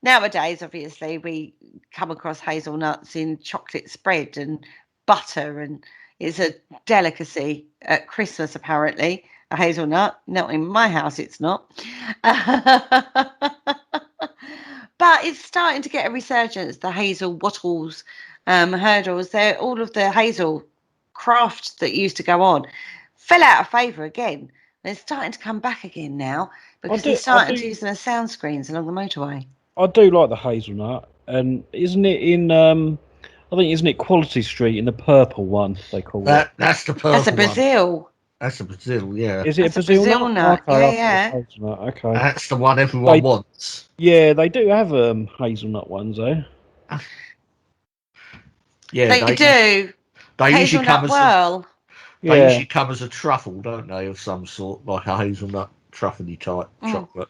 Nowadays, obviously, we come across hazelnuts in chocolate spread and butter, and it's a delicacy at Christmas, apparently. A hazelnut. Not in my house, it's not. But it's starting to get a resurgence. The hazel wattles, hurdles, they're all of the hazel craft that used to go on fell out of favour again. And it's starting to come back again now because they're starting to use them as sound screens along the motorway. I do like the hazelnut, and isn't it isn't it Quality Street in the purple one they call it? That's the purple one. That's a Brazil. That's a Brazil, yeah. Is it That's a Brazil nut? Okay, Yeah. Hazelnut. Okay. That's the one everyone wants. Yeah, they do have hazelnut ones though. Yeah, they do. They usually come They usually come as a truffle, don't they, of some sort, like a hazelnut truffle-y type chocolate.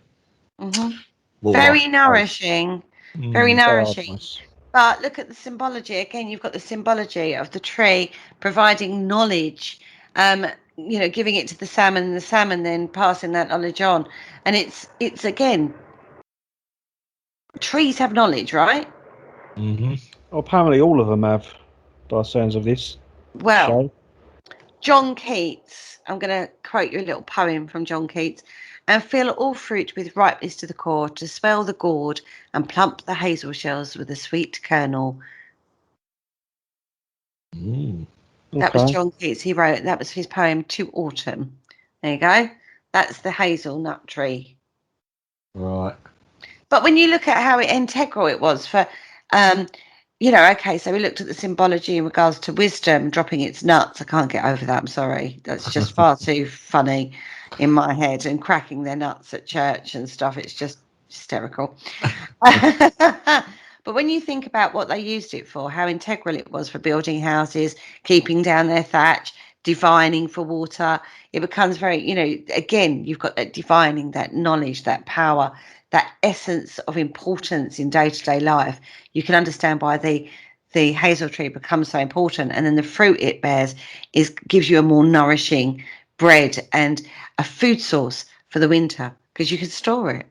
Mm-hmm. Very nourishing. Very nourishing. Nice. But look at the symbology. Again, you've got the symbology of the tree providing knowledge, giving it to the salmon, and the salmon then passing that knowledge on. And it's again, trees have knowledge, right? Mm-hmm. Well, apparently all of them have, by sounds of this show. John Keats, I'm going to quote you a little poem from John Keats. And fill all fruit with ripeness to the core, to swell the gourd and plump the hazel shells with a sweet kernel. That was John Keats. He wrote, that was his poem, To Autumn. There you go. That's the hazelnut tree. Right. But when you look at how integral it was for, so we looked at the symbology in regards to wisdom dropping its nuts. I can't get over that. I'm sorry. That's just far too funny in my head, and cracking their nuts at church and stuff. It's just hysterical. But when you think about what they used it for, how integral it was for building houses, keeping down their thatch, divining for water, it becomes very, again, you've got that divining, that knowledge, that power, that essence of importance in day-to-day life. You can understand why the hazel tree becomes so important, and then the fruit it bears gives you a more nourishing bread and a food source for the winter because you can store it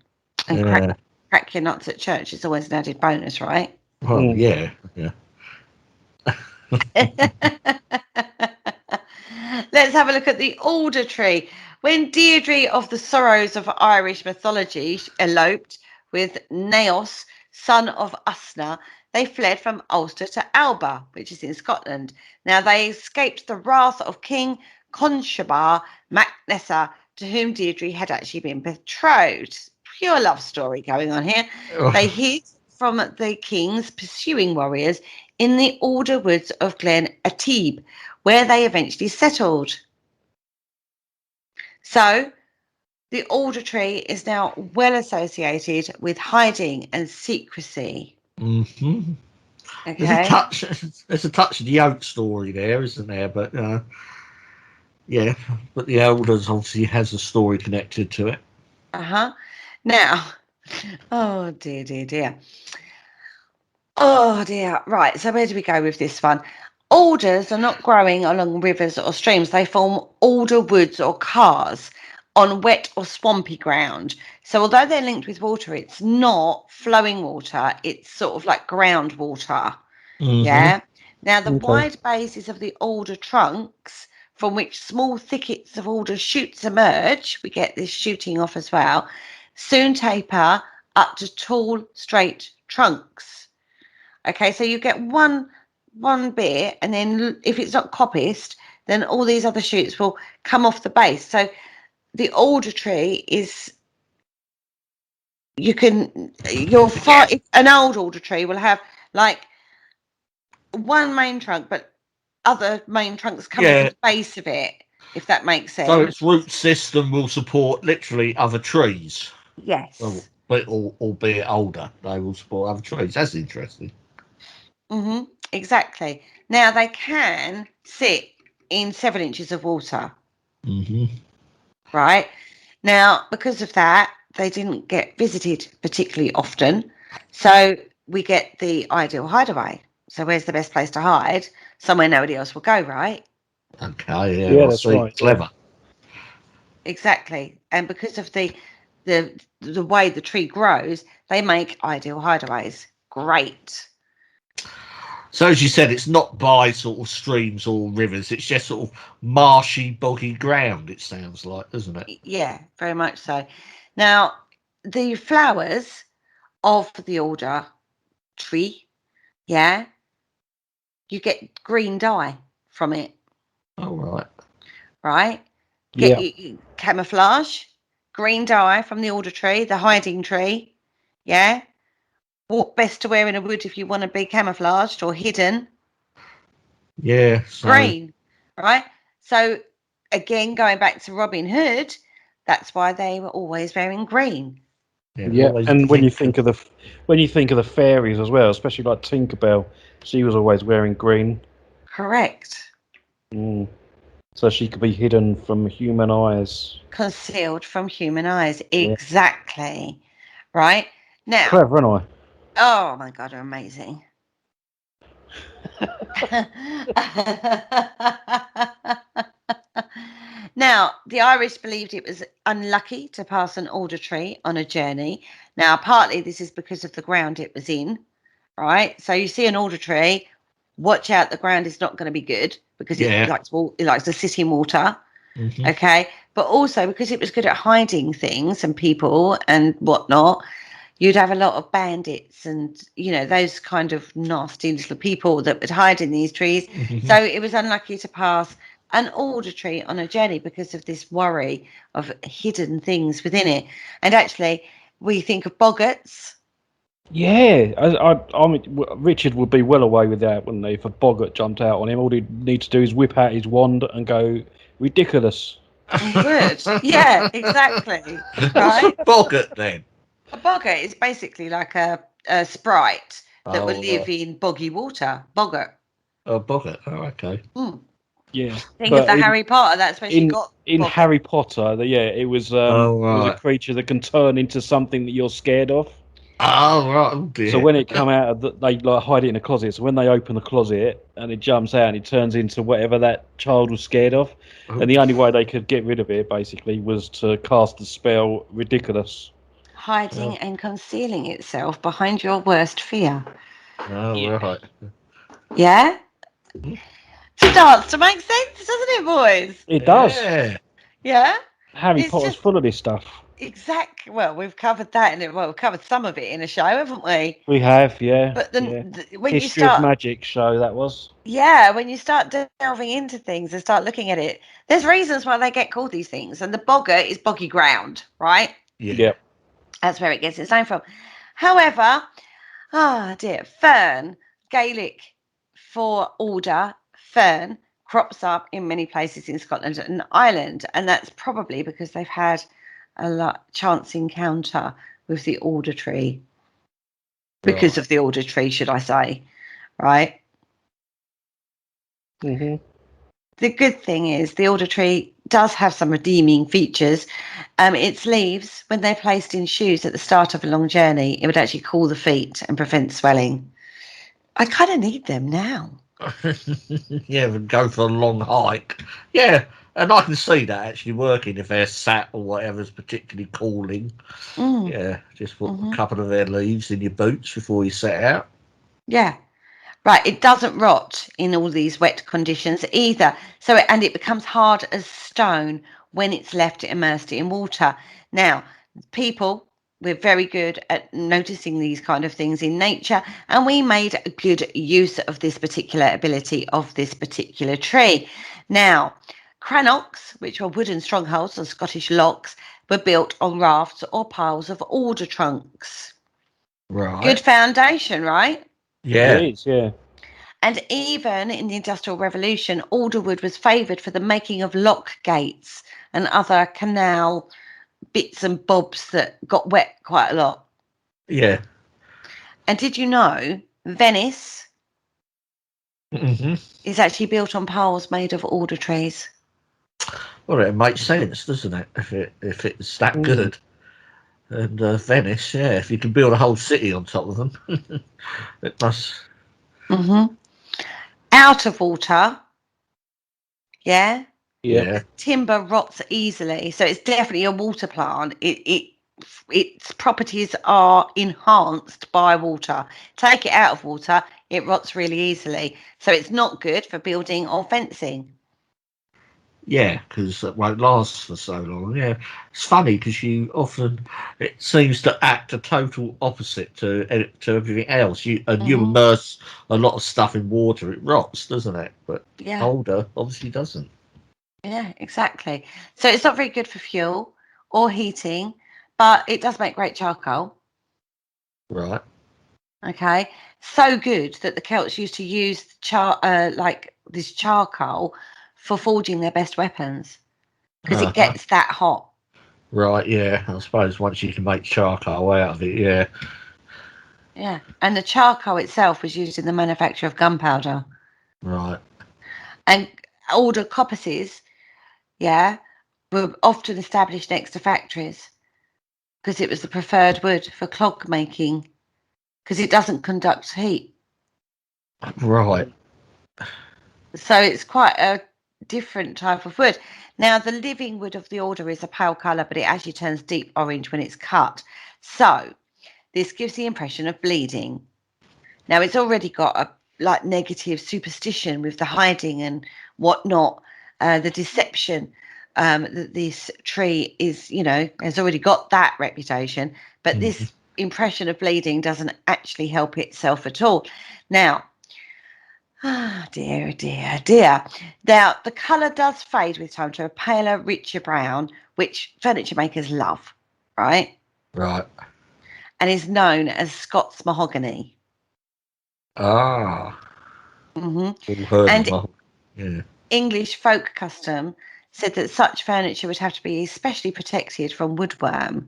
and crack your nuts at church. It's always an added bonus, right? Well, yeah. Let's have a look at the alder tree. When Deirdre of the Sorrows of Irish mythology eloped with Naos, son of Usna, they fled from Ulster to Alba, which is in Scotland. Now they escaped the wrath of King Conshabar mac Nessa, to whom Deirdre had actually been betrothed. Pure love story going on here. They hid from the king's pursuing warriors in the Alder Woods of Glen Atib, where they eventually settled. So the alder tree is now well associated with hiding and secrecy. Mm-hmm. Okay. There's a touch of the oak story there, isn't there? But yeah, but the elders obviously has a story connected to it. Now, oh dear. Oh dear. Right. So where do we go with this one? Alders are not growing along rivers or streams. They form alder woods or cars on wet or swampy ground. So although they're linked with water, it's not flowing water. It's sort of like groundwater. Mm-hmm. Yeah. Now, the wide bases of the alder trunks, from which small thickets of alder shoots emerge, we get this shooting off as well, soon taper up to tall, straight trunks. Okay, so you get one bit, and then if it's not coppiced, then all these other shoots will come off the base. So the alder tree is, an old alder tree will have like one main trunk, but other main trunks coming from the base of it, if that makes sense. So its root system will support literally other trees. Yes. But albeit older, they will support other trees. That's interesting. Mm-hmm. Exactly. Now they can sit in 7 inches of water. Mm-hmm. Right. Now, because of that, they didn't get visited particularly often. So we get the ideal hideaway. So where's the best place to hide? Somewhere nobody else will go, right? Okay, yeah, that's right. Clever. Exactly. And because of the way the tree grows, they make ideal hideaways. Great. So as you said, it's not by sort of streams or rivers. It's just sort of marshy, boggy ground, it sounds like, doesn't it? Yeah, very much so. Now, the flowers of the alder tree, yeah, you get green dye from it. Oh, right. Right? Get camouflage, green dye from the alder tree, the hiding tree. Yeah. What best to wear in a wood if you want to be camouflaged or hidden? Yeah. Green. Right? So again, going back to Robin Hood, that's why they were always wearing green. Yeah, and when you think of the fairies as well, especially like Tinkerbell, she was always wearing green. Correct. So she could be hidden from human eyes. Concealed from human eyes. Exactly. Right? Now. Clever, aren't I? Oh my God, amazing. Now, the Irish believed it was unlucky to pass an alder tree on a journey. Now, partly this is because of the ground it was in, right? So you see an alder tree, watch out, the ground is not going to be good because it likes to sit in water. Mm-hmm. Okay. But also because it was good at hiding things and people and whatnot, you'd have a lot of bandits and, those kind of nasty little people that would hide in these trees. Mm-hmm. So it was unlucky to pass an alder tree on a journey because of this worry of hidden things within it. And actually, we think of boggarts. Yeah, I mean, Richard would be well away with that, wouldn't he? If a boggart jumped out on him, all he'd need to do is whip out his wand and go, ridiculous. Good. Yeah, exactly. Right? What's a boggart then? A boggart is basically like a sprite that would live in boggy water. Boggart. Oh, boggart. Oh, okay. Yeah. Think of the Harry Potter. That's where she got. In boggart. Harry Potter, it was it was a creature that can turn into something that you're scared of. Oh, right. Oh, dear. So when it come out, they like hide it in a closet. So when they open the closet and it jumps out, and it turns into whatever that child was scared of. And the only way they could get rid of it, basically, was to cast the spell ridiculous. Hiding and concealing itself behind your worst fear. Oh, right. Yeah? Starts to make sense, doesn't it, boys? It does. Yeah? Harry Potter's full of this stuff. Exactly. Well, we've covered that, we've covered some of it in a show, haven't we? We have, yeah. But when History you start, of Magic show, that was. Yeah, when you start delving into things and start looking at it, there's reasons why they get called these things. And the boggart is boggy ground, right? Yeah. That's where it gets its name from. However, Ah, dear. Fern, Gaelic for alder, fern, crops up in many places in Scotland and Ireland, and that's probably because they've had a chance encounter with the alder tree. Because of the alder tree, should I say, right? Mm-hmm. The good thing is the alder tree does have some redeeming features. Its leaves, when they're placed in shoes at the start of a long journey, it would actually cool the feet and prevent swelling. I kind of need them now. Yeah, and go for a long hike. Yeah, and I can see that actually working if they're sat or whatever's particularly cooling. Yeah, just put a couple of their leaves in your boots before you set out. Yeah. Right, it doesn't rot in all these wet conditions either. And it becomes hard as stone when it's left immersed in water. Now, people, we're very good at noticing these kind of things in nature, and we made a good use of this particular ability of this particular tree. Now, crannocs, which are wooden strongholds or Scottish locks, were built on rafts or piles of alder trunks. Right. Good foundation, right? Yeah. It is, yeah. And even in the Industrial Revolution, alderwood was favoured for the making of lock gates and other canal bits and bobs that got wet quite a lot. Yeah. And did you know Venice is actually built on piles made of alder trees? Well, it makes sense, doesn't it? If it's that good. And Venice, yeah, if you can build a whole city on top of them, it must. Out of water, yeah. Yeah. Timber rots easily, so it's definitely a water plant. Its properties are enhanced by water. Take it out of water, it rots really easily. So it's not good for building or fencing. Yeah, because it won't last for so long. Yeah, it's funny because it seems to act a total opposite to everything else. You immerse a lot of stuff in water, it rots, doesn't it? But older obviously doesn't. Yeah, exactly. So it's not very good for fuel or heating, but it does make great charcoal. Right. Okay, so good that the Celts used to use like this charcoal for forging their best weapons because it gets that hot. Right, yeah. I suppose once you can make charcoal out of it, yeah. Yeah, and the charcoal itself was used in the manufacture of gunpowder. Right. And alder coppices, were often established next to factories because it was the preferred wood for clog making because it doesn't conduct heat. Right. So it's quite a different type of wood. Now, the living wood of the alder is a pale colour, but it actually turns deep orange when it's cut. So this gives the impression of bleeding. Now, it's already got a negative superstition with the hiding and whatnot, the deception that this tree is, has already got that reputation. But this impression of bleeding doesn't actually help itself at all. Now, dear. Now, the colour does fade with time to a paler, richer brown, which furniture makers love, right? Right. And is known as Scots mahogany. Ah. And English folk custom said that such furniture would have to be especially protected from woodworm.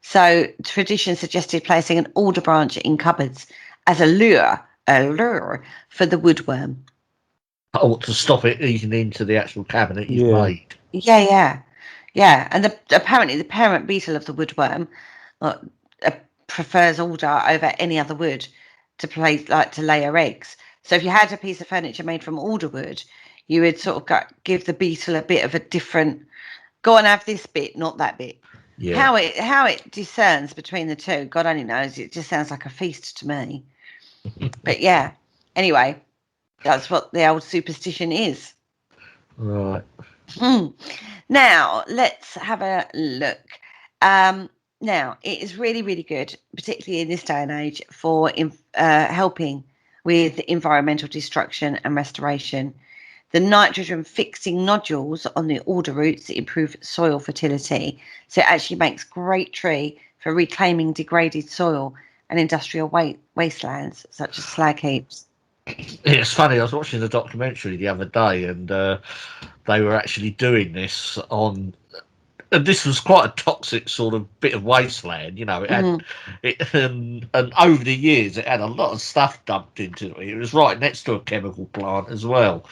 So tradition suggested placing an alder branch in cupboards as a lure for the woodworm. Oh, to stop it eating into the actual cabinet you've made. Yeah. And apparently the parent beetle of the woodworm prefers alder over any other wood to lay her eggs. So if you had a piece of furniture made from alder wood, you would sort of give the beetle a bit of a different. Go and have this bit, not that bit. Yeah. How it discerns between the two, God only knows. It just sounds like a feast to me. But yeah. Anyway, that's what the old superstition is. Right. Now, let's have a look. Now, it is really, really good, particularly in this day and age, for helping with environmental destruction and restoration. The nitrogen-fixing nodules on the alder roots improve soil fertility. So it actually makes great tree for reclaiming degraded soil and industrial wastelands such as slag heaps. It's funny. I was watching a documentary the other day, and they were actually doing this on. And this was quite a toxic sort of bit of wasteland, you know. It had it, and over the years, it had a lot of stuff dumped into it. It was right next to a chemical plant as well.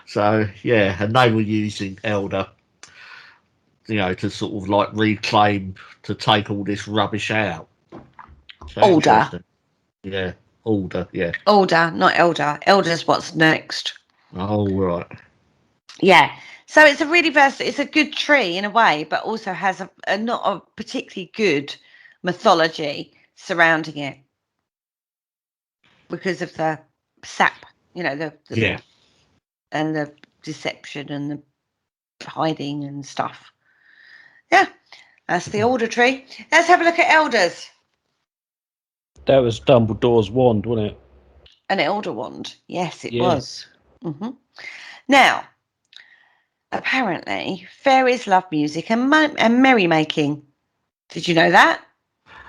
So yeah, and they were using elder, you know, to sort of like reclaim, to take all this rubbish out. So Alder. Yeah, alder. Yeah. Alder, not elder. Elder's what's next. Oh right. Yeah. So it's a really versatile, it's a good tree in a way, but also has a not a particularly good mythology surrounding it because of the sap, you know, the Yeah. and the deception and the hiding and stuff. Yeah, that's the alder tree. Let's have a look at elders. That was Dumbledore's wand, wasn't it? An elder wand. Yes, it Yeah. was. Now, apparently, fairies love music and merrymaking. Did you know that?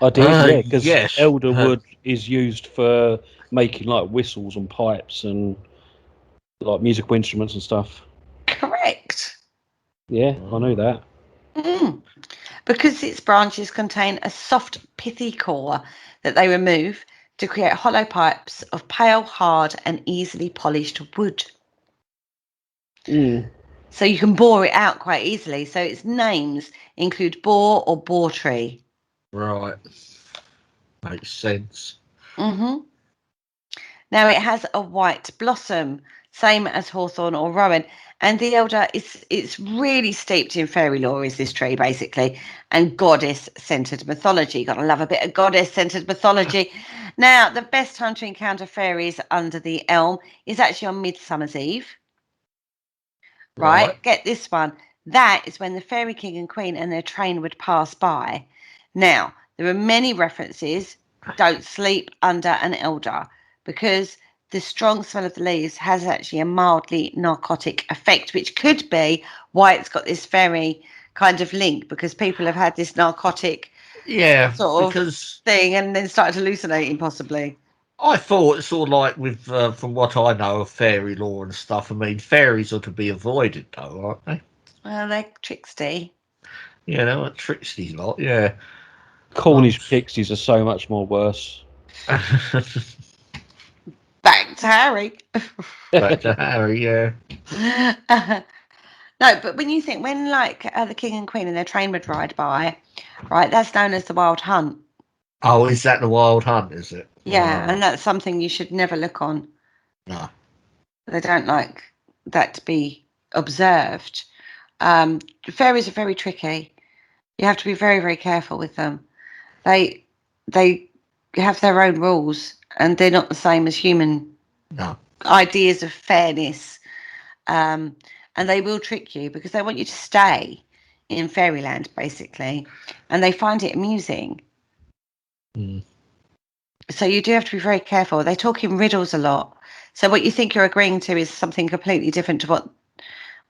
I did, yeah, because yes. elderwood is used for making like whistles and pipes and like musical instruments and stuff. Correct. Yeah, I knew that. Because its branches contain a soft, pithy core that they remove to create hollow pipes of pale, hard, and easily polished wood. So you can bore it out quite easily. So its names include boar or boar tree. Right. Makes sense. Now it has a white blossom, same as hawthorn or rowan. And the elder it's really steeped in fairy lore, is this tree basically, and goddess-centered mythology. Gotta love a bit of goddess-centered mythology. Now, the best time to encounter fairies under the elm is actually on Midsummer's Eve. Right? Get this one. That is when the fairy king and queen and their train would pass by. Now, there are many references. Don't sleep under an elder, because the strong smell of the leaves has actually a mildly narcotic effect, which could be why it's got this fairy kind of link, because people have had this narcotic sort of thing and then started hallucinating possibly. I thought it's sort of like with, from what I know of fairy lore and stuff, I mean, fairies are to be avoided though, aren't they? Well, they're tricksty. Yeah, they're like tricksty lot, yeah. Cornish pixies are so much more worse. Back to Harry. Back to Harry, yeah. No, but when you think, when like the king and queen and their train would ride by, right, that's known as the wild hunt. Oh, is that the wild hunt, is it? Yeah, and that's something you should never look on. No. They don't like that to be observed. Fairies are very tricky. You have to be very, very careful with them. They have their own rules, and they're not the same as human ideas of fairness. And they will trick you because they want you to stay in fairyland, basically, and they find it amusing. So you do have to be very careful. They talk in riddles a lot. So what you think you're agreeing to is something completely different to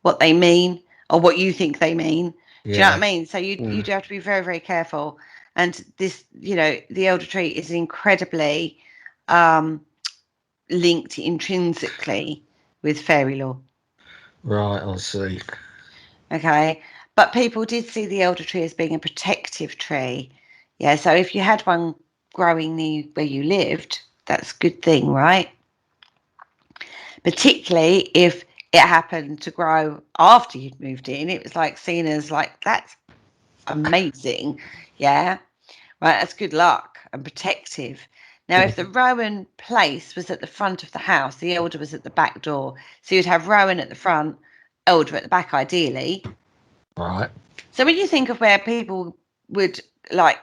what they mean, or what you think they mean. Do you know what I mean? So you do have to be very, very careful. And this, you know, the elder tree is incredibly linked intrinsically with fairy lore. Right, I see. Okay. But people did see the elder tree as being a protective tree. Yeah. So if you had one growing near where you lived, that's a good thing, right? Particularly if it happened to grow after you'd moved in. It was like seen as like, that's amazing. Yeah. Right. That's good luck and protective. Now, if the rowan place was at the front of the house, the elder was at the back door. So you'd have rowan at the front, elder at the back, ideally. Right. So when you think of where people would like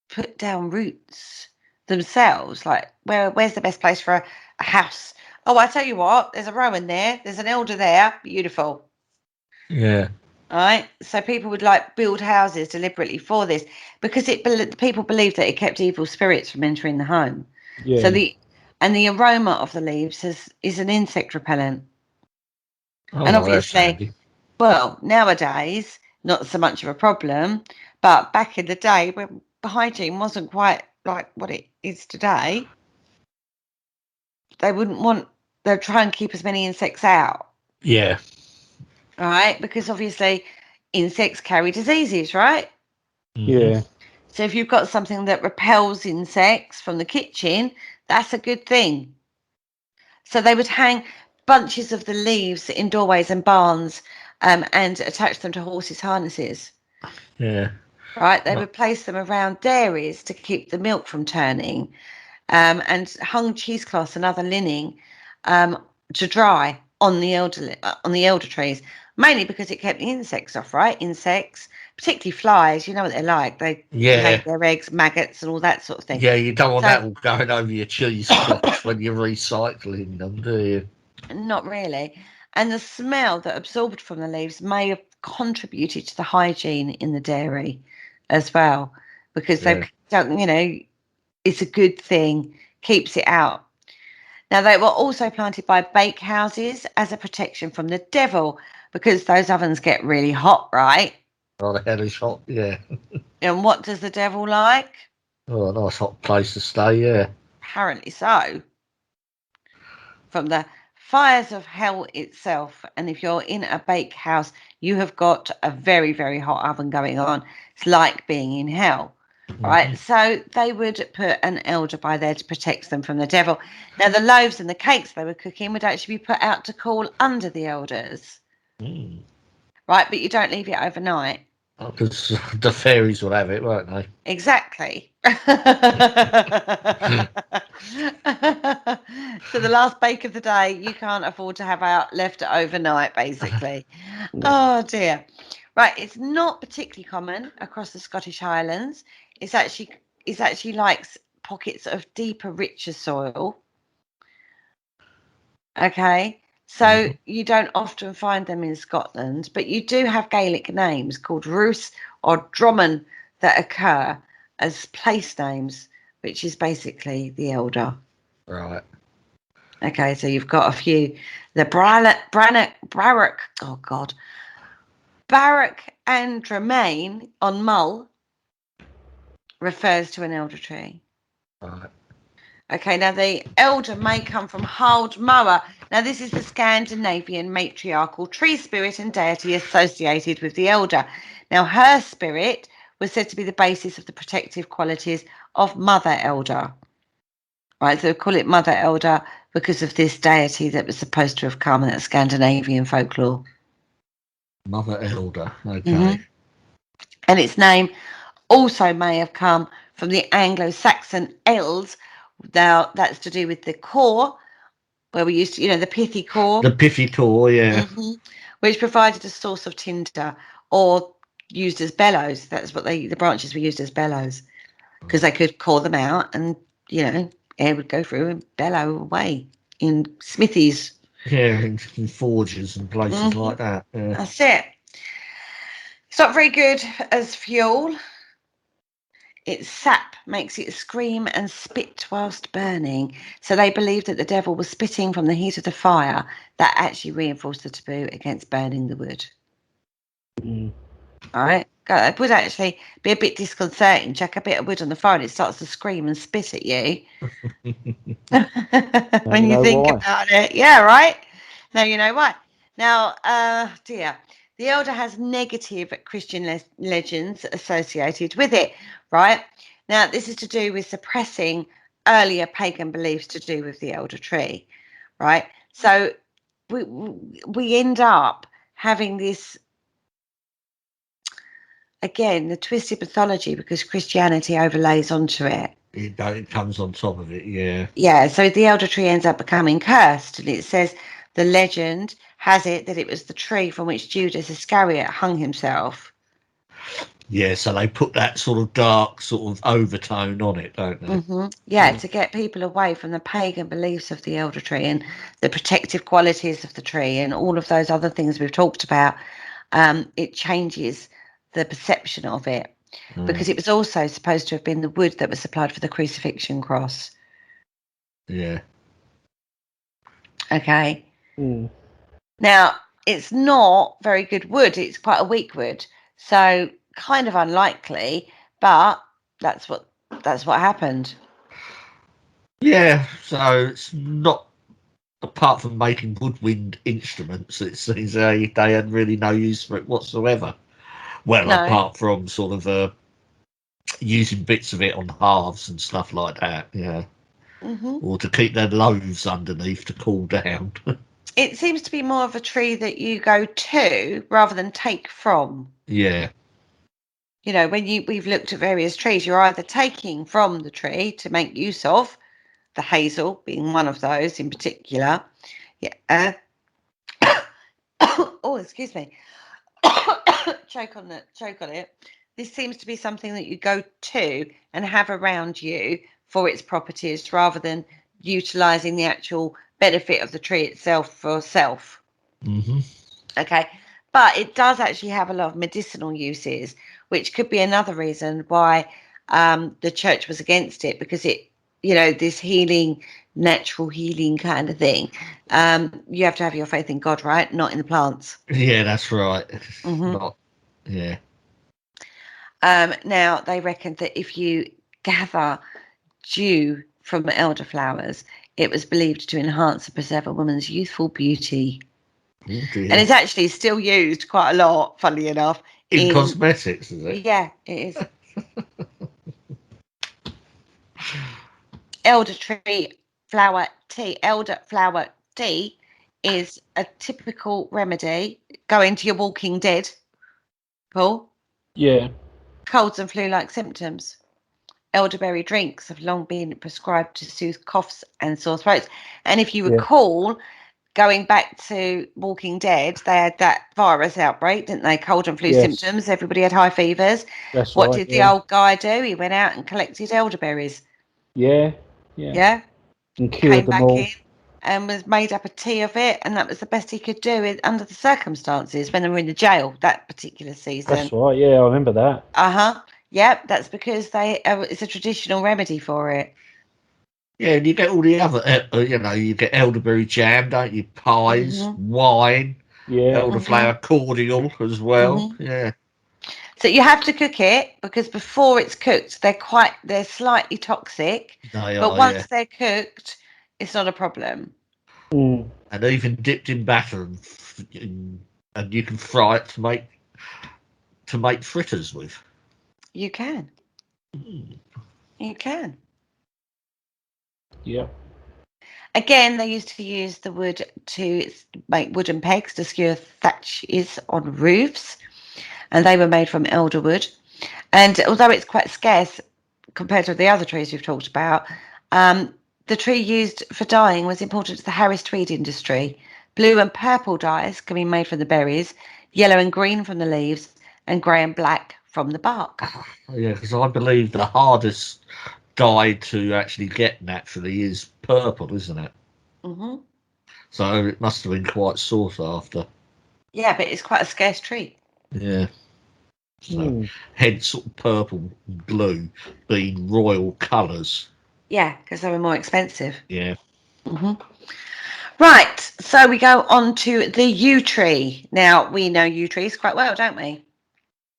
put down roots themselves, like where's the best place for a house? Oh, I tell you what, there's a rowan there, there's an elder there, beautiful. Yeah. All right. So people would like build houses deliberately for this, because people believed that it kept evil spirits from entering the home. Yeah. So the aroma of the leaves is an insect repellent. Oh, and well, obviously, well, nowadays not so much of a problem, but back in the day when hygiene wasn't quite like what it is today, they'll try and keep as many insects out. Yeah. Right? Because obviously insects carry diseases, right? Yeah. So if you've got something that repels insects from the kitchen, that's a good thing. So they would hang bunches of the leaves in doorways and barns, and attach them to horses' harnesses. Yeah. Right? They would place them around dairies to keep the milk from turning, and hung cheesecloths and other linen to dry on the elder trees, mainly because it kept the insects off, right? Insects, particularly flies, you know what they're like. They lay their eggs, maggots, and all that sort of thing. Yeah, you don't want that all going over your cheesecloths when you're recycling them, do you? Not really. And the smell that absorbed from the leaves may have contributed to the hygiene in the dairy as well, because they don't, it's a good thing, keeps it out. Now, they were also planted by bakehouses as a protection from the devil, because those ovens get really hot, right? Oh, the hell is hot, yeah. And what does the devil like? Oh, a nice hot place to stay, yeah. Apparently so. From the fires of hell itself. And if you're in a bakehouse, you have got a very, very hot oven going on. It's like being in hell. Right, so they would put an elder by there to protect them from the devil. Now, the loaves and the cakes they were cooking would actually be put out to cool under the elders. Right, but you don't leave it overnight. Because the fairies will have it, won't they? Exactly. So the last bake of the day, you can't afford to have out left overnight, basically. Oh dear. Right, it's not particularly common across the Scottish Highlands. It's actually like pockets of deeper, richer soil. Okay, so you don't often find them in Scotland, but you do have Gaelic names called Roos or Drummond that occur as place names, which is basically the elder. Right. Okay, so you've got a few. The Barrack and Dramain on Mull refers to an elder tree. Right. Okay, now the elder may come from Hald Moa. Now, this is the Scandinavian matriarchal tree spirit and deity associated with the elder. Now, her spirit was said to be the basis of the protective qualities of Mother Elder. Right, so they call it Mother Elder because of this deity that was supposed to have come in that Scandinavian folklore. Mother Elder, okay. And its name also may have come from the Anglo-Saxon els. Now, that's to do with the core, where we used to, the pithy core. The pithy core, yeah. Which provided a source of tinder or used as bellows. That's what the branches were used as bellows, because they could core them out and, air would go through and bellow away in smithies. Yeah, in forges and places like that. Yeah. That's it. It's not very good as fuel. Its sap makes it scream and spit whilst burning. So they believed that the devil was spitting from the heat of the fire. That actually reinforced the taboo against burning the wood. All right. It would actually be a bit disconcerting. Chuck a bit of wood on the fire and it starts to scream and spit at you. When you think about it. Yeah, right? Now you know why. Now, dear, the elder has negative Christian legends associated with it, right? Now, this is to do with suppressing earlier pagan beliefs to do with the elder tree, right? So we end up having this, again, the twisted mythology because Christianity overlays onto it. It comes on top of it, yeah. Yeah, so the elder tree ends up becoming cursed, and it says the legend has it that it was the tree from which Judas Iscariot hung himself. Yeah, so they put that sort of dark sort of overtone on it, don't they? Yeah, to get people away from the pagan beliefs of the elder tree and the protective qualities of the tree and all of those other things we've talked about. It changes the perception of it because it was also supposed to have been the wood that was supplied for the crucifixion cross. Yeah. Okay. Now, it's not very good wood. It's quite a weak wood. So kind of unlikely, but that's what that's what happened. Yeah, so it's not, apart from making woodwind instruments, it seems they had really no use for it whatsoever. Well, No. apart from sort of using bits of it on halves and stuff like that, yeah. Or to keep their loaves underneath to cool down. It seems to be more of a tree that you go to rather than take from. Yeah. You know, when we've looked at various trees, you're either taking from the tree to make use of, the hazel being one of those in particular. Yeah. Oh, excuse me. choke on it. This seems to be something that you go to and have around you for its properties rather than utilizing the actual benefit of the tree itself for self. Okay, but it does actually have a lot of medicinal uses, which could be another reason why the church was against it, because it, this healing, natural healing kind of thing. You have to have your faith in God, right? Not in the plants. Yeah, that's right. Not, yeah. Now, they reckon that if you gather dew from elderflowers, it was believed to enhance and preserve a woman's youthful beauty. Oh, dear. And it's actually still used quite a lot, funnily enough. In cosmetics, is it? Yeah, it is. Elderflower tea is a typical remedy. Go into your Walking Dead, Paul. Yeah. Colds and flu-like symptoms. Elderberry drinks have long been prescribed to soothe coughs and sore throats. And if you recall, going back to Walking Dead, they had that virus outbreak, didn't they? Cold and flu symptoms. Everybody had high fevers. That's what right, did the old guy do? He went out and collected elderberries. Yeah. And cured Came them back all. in and was made up a tea of it, and that was the best he could do under the circumstances when they were in the jail that particular season. That's right. Yeah, I remember that. Yep, that's because it's a traditional remedy for it. Yeah, and you get all the other, you get elderberry jam, don't you? Pies, wine, elderflower cordial as well. Yeah. So you have to cook it, because before it's cooked, they're slightly toxic. But once they're cooked, it's not a problem. And even dipped in batter, and you can fry it to make fritters with. You can. You can. Yeah. Again, they used to use the wood to make wooden pegs to skewer thatches on roofs, and they were made from elder wood. And although it's quite scarce compared to the other trees we've talked about, the tree used for dyeing was important to the Harris tweed industry. Blue and purple dyes can be made from the berries, yellow and green from the leaves, and grey and black from the bark. Yeah, because I believe the hardest dye to actually get naturally is purple, isn't it? So it must have been quite sought after. Yeah, but it's quite a scarce tree. Yeah. So hence sort of purple and blue being royal colours. Yeah, because they were more expensive. Yeah. Right, so we go on to the yew tree. Now, we know yew trees quite well, don't we?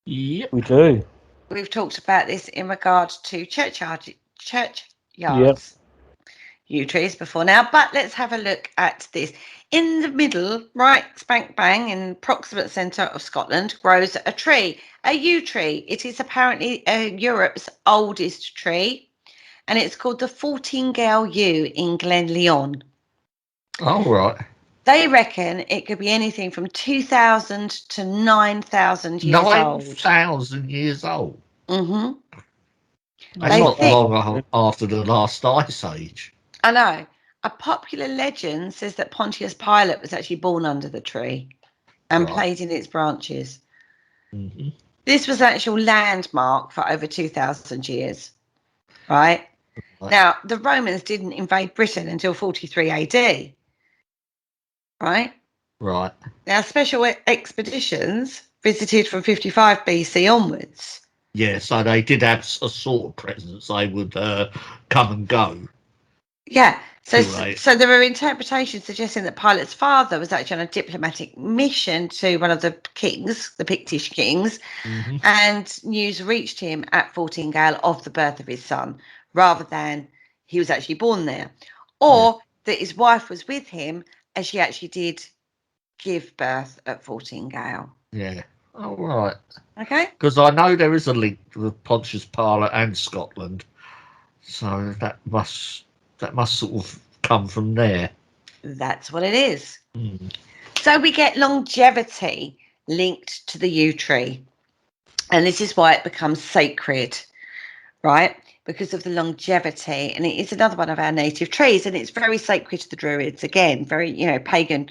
Yep. We do. We've talked about this in regard to churchyards. Yew trees before now, but let's have a look at this. In the middle, right spank bang, in approximate centre of Scotland, grows a tree, a yew tree. It is apparently Europe's oldest tree, and it's called the 14-gale yew in Glenlyon. Oh, right. They reckon it could be anything from 2,000 to 9,000 years old. 9,000 years old? Mm-hmm. That's not long after the last ice age. I know. A popular legend says that Pontius Pilate was actually born under the tree and played in its branches. This was an actual landmark for over 2,000 years, right? Now, the Romans didn't invade Britain until 43 AD, right? Right. Now, special expeditions visited from 55 BC onwards. Yeah, so they did have a sort of presence. They would come and go. Yeah, So there are interpretations suggesting that Pilate's father was actually on a diplomatic mission to one of the kings, the Pictish kings, and news reached him at Fortingall of the birth of his son, rather than he was actually born there, or that his wife was with him as she actually did give birth at Fortingall. Yeah. All right. Okay. Because I know there is a link with Pontius Pilate and Scotland, so that must sort of come from there. That's what it is. So we get longevity linked to the yew tree, and this is why it becomes sacred, right? Because of the longevity, and it is another one of our native trees, and it's very sacred to the Druids, again, very, pagan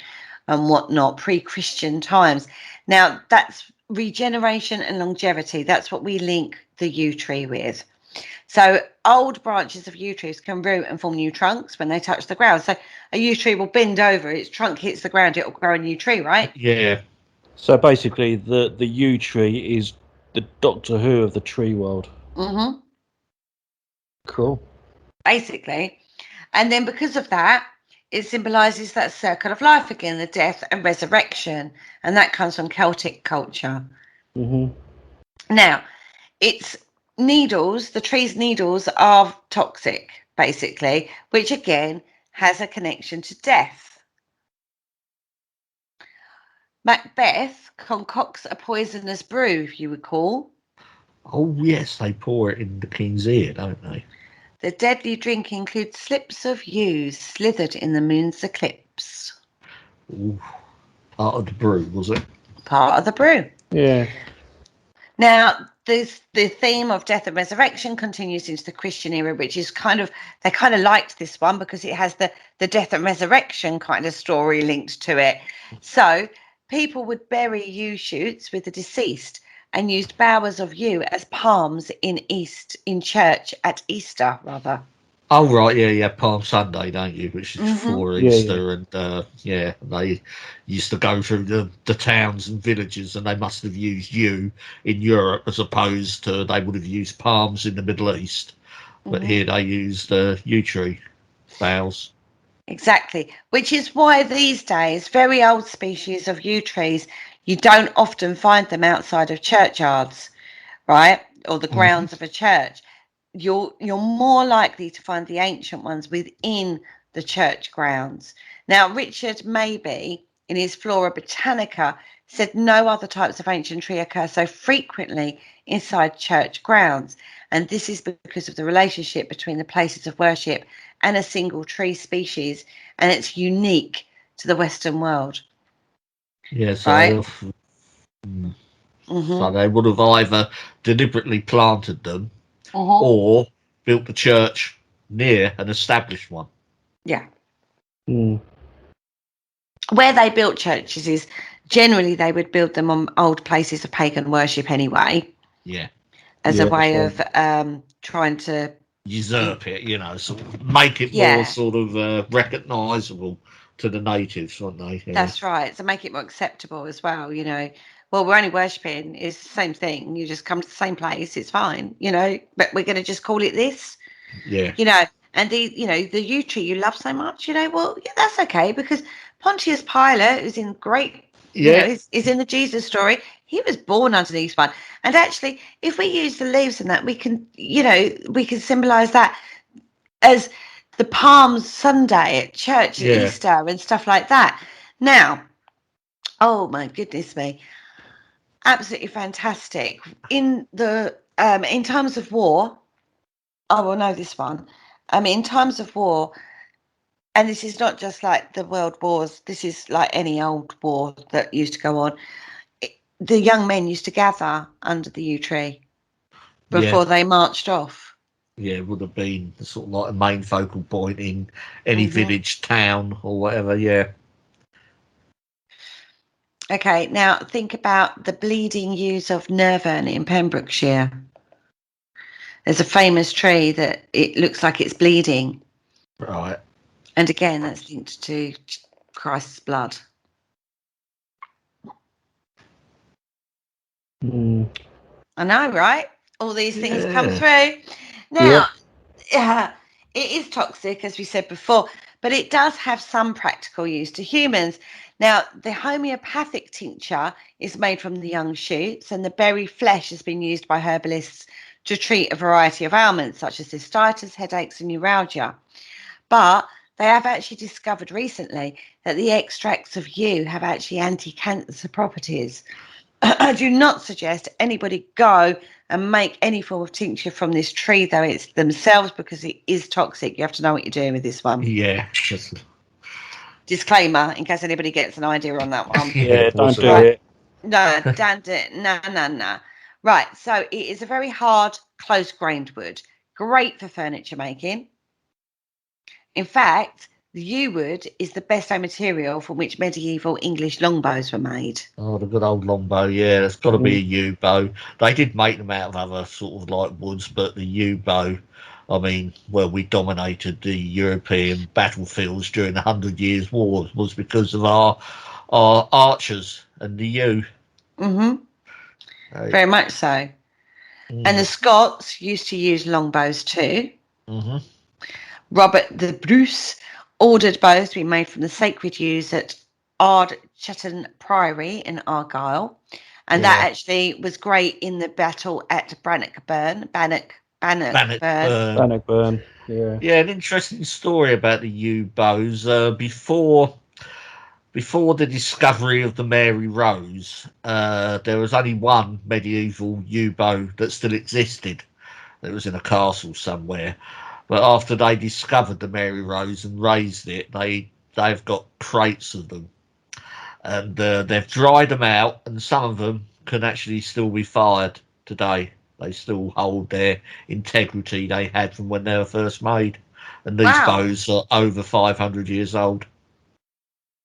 and whatnot, pre-Christian times. Now, that's regeneration and longevity. That's what we link the yew tree with. So old branches of yew trees can root and form new trunks when they touch the ground. So a yew tree will bend over, its trunk hits the ground, it will grow a new tree, right? Yeah. So basically, the yew tree is the Doctor Who of the tree world. Mm-hmm. Cool. Basically. And then because of that, it symbolises that circle of life again, the death and resurrection. And that comes from Celtic culture. Now, it's needles, the tree's needles are toxic, basically, which again has a connection to death. Macbeth concocts a poisonous brew, if you recall. Oh, yes, they pour it in the king's ear, don't they? The deadly drink includes slips of yew slithered in the moon's eclipse. Ooh, part of the brew, was it? Part of the brew. Yeah. Now, the theme of death and resurrection continues into the Christian era, which is they kind of liked this one because it has the death and resurrection kind of story linked to it. So people would bury yew shoots with the deceased and used bowers of yew as palms in church at Easter, rather. Oh, right, yeah, Palm Sunday, don't you? Which is before Easter, and they used to go through the towns and villages, and they must have used yew in Europe as opposed to they would have used palms in the Middle East. But here they used yew tree boughs. Exactly, which is why these days, very old species of yew trees, you don't often find them outside of churchyards, right? Or the grounds of a church. You're more likely to find the ancient ones within the church grounds. Now, Richard Maybe, in his Flora Britannica, said no other types of ancient tree occur so frequently inside church grounds. And this is because of the relationship between the places of worship and a single tree species, and it's unique to the Western world. Yeah, so, right? So they would have either deliberately planted them or built the church near an established one. Yeah. Where they built churches is generally they would build them on old places of pagan worship anyway. Yeah. As a way of trying to usurp it, sort of make it more sort of recognisable to the natives, aren't they? Yeah. That's right. So make it more acceptable as well, Well, we're only worshipping is the same thing. You just come to the same place, it's fine, but we're going to just call it this. Yeah. And the yew tree you love so much, well, yeah, that's okay, because Pontius Pilate, who's in great, is in the Jesus story. He was born underneath one. And actually, if we use the leaves in that, we can symbolize that as the Palm Sunday at church at Easter and stuff like that. Now, oh my goodness me, absolutely fantastic. In times of war, I will know this one. In times of war, and this is not just like the world wars, this is like any old war that used to go on. The young men used to gather under the yew tree before they marched off. Yeah, it would have been sort of like a main focal point in any village, town, or whatever. Yeah. Okay, now think about the bleeding yews of Nervan in Pembrokeshire. There's a famous tree that it looks like it's bleeding. Right. And again, that's linked to Christ's blood. I know, right? All these things come through. Now, It is toxic, as we said before, but it does have some practical use to humans. Now, the homeopathic tincture is made from the young shoots, and the berry flesh has been used by herbalists to treat a variety of ailments such as cystitis, headaches, and neuralgia. But they have actually discovered recently that the extracts of yew have actually anti-cancer properties. I do not suggest anybody go and make any form of tincture from this tree, though it's themselves, because it is toxic. You have to know what you're doing with this one. Yeah. Disclaimer, in case anybody gets an idea on that one. Yeah, don't do Right. it. No, don't do it. No. Right, so it is a very hard, close-grained wood. Great for furniture making. In fact, the yew wood is the best known material from which medieval English longbows were made. Oh, the good old longbow, yeah, it's got to be a yew bow. They did make them out of other sort of like woods, but the yew bow, I mean, well, we dominated the European battlefields during the 100 Years' War was because of our archers and the yew. Very much so. And the Scots used to use longbows too. Robert the Bruce ordered bows to be made from the sacred yews at Ardchetton Priory in Argyll, and that actually was great in the battle at Bannockburn. Bannockburn. Yeah, an interesting story about the yew bows. Before the discovery of the Mary Rose, there was only one medieval yew bow that still existed. It was in a castle somewhere. But after they discovered the Mary Rose and raised it, they've got crates of them. And they've dried them out, and some of them can actually still be fired today. They still hold their integrity they had from when they were first made. And these bows are over 500 years old.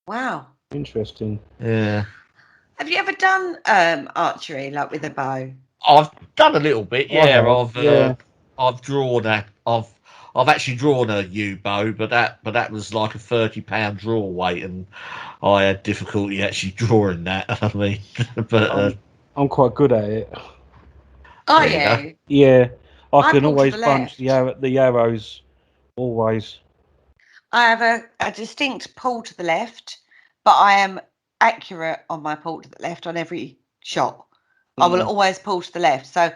Wow. Interesting. Yeah. Have you ever done archery, like with a bow? I've done a little bit, yeah. I've drawn that. I've actually drawn a yew bow, but that was like a £30 draw weight, and I had difficulty actually drawing that. I mean, but I'm quite good at it. Are you? Yeah, I can pull to always the punch left. the arrows. Always. I have a distinct pull to the left, but I am accurate on my pull to the left on every shot. I will always pull to the left. So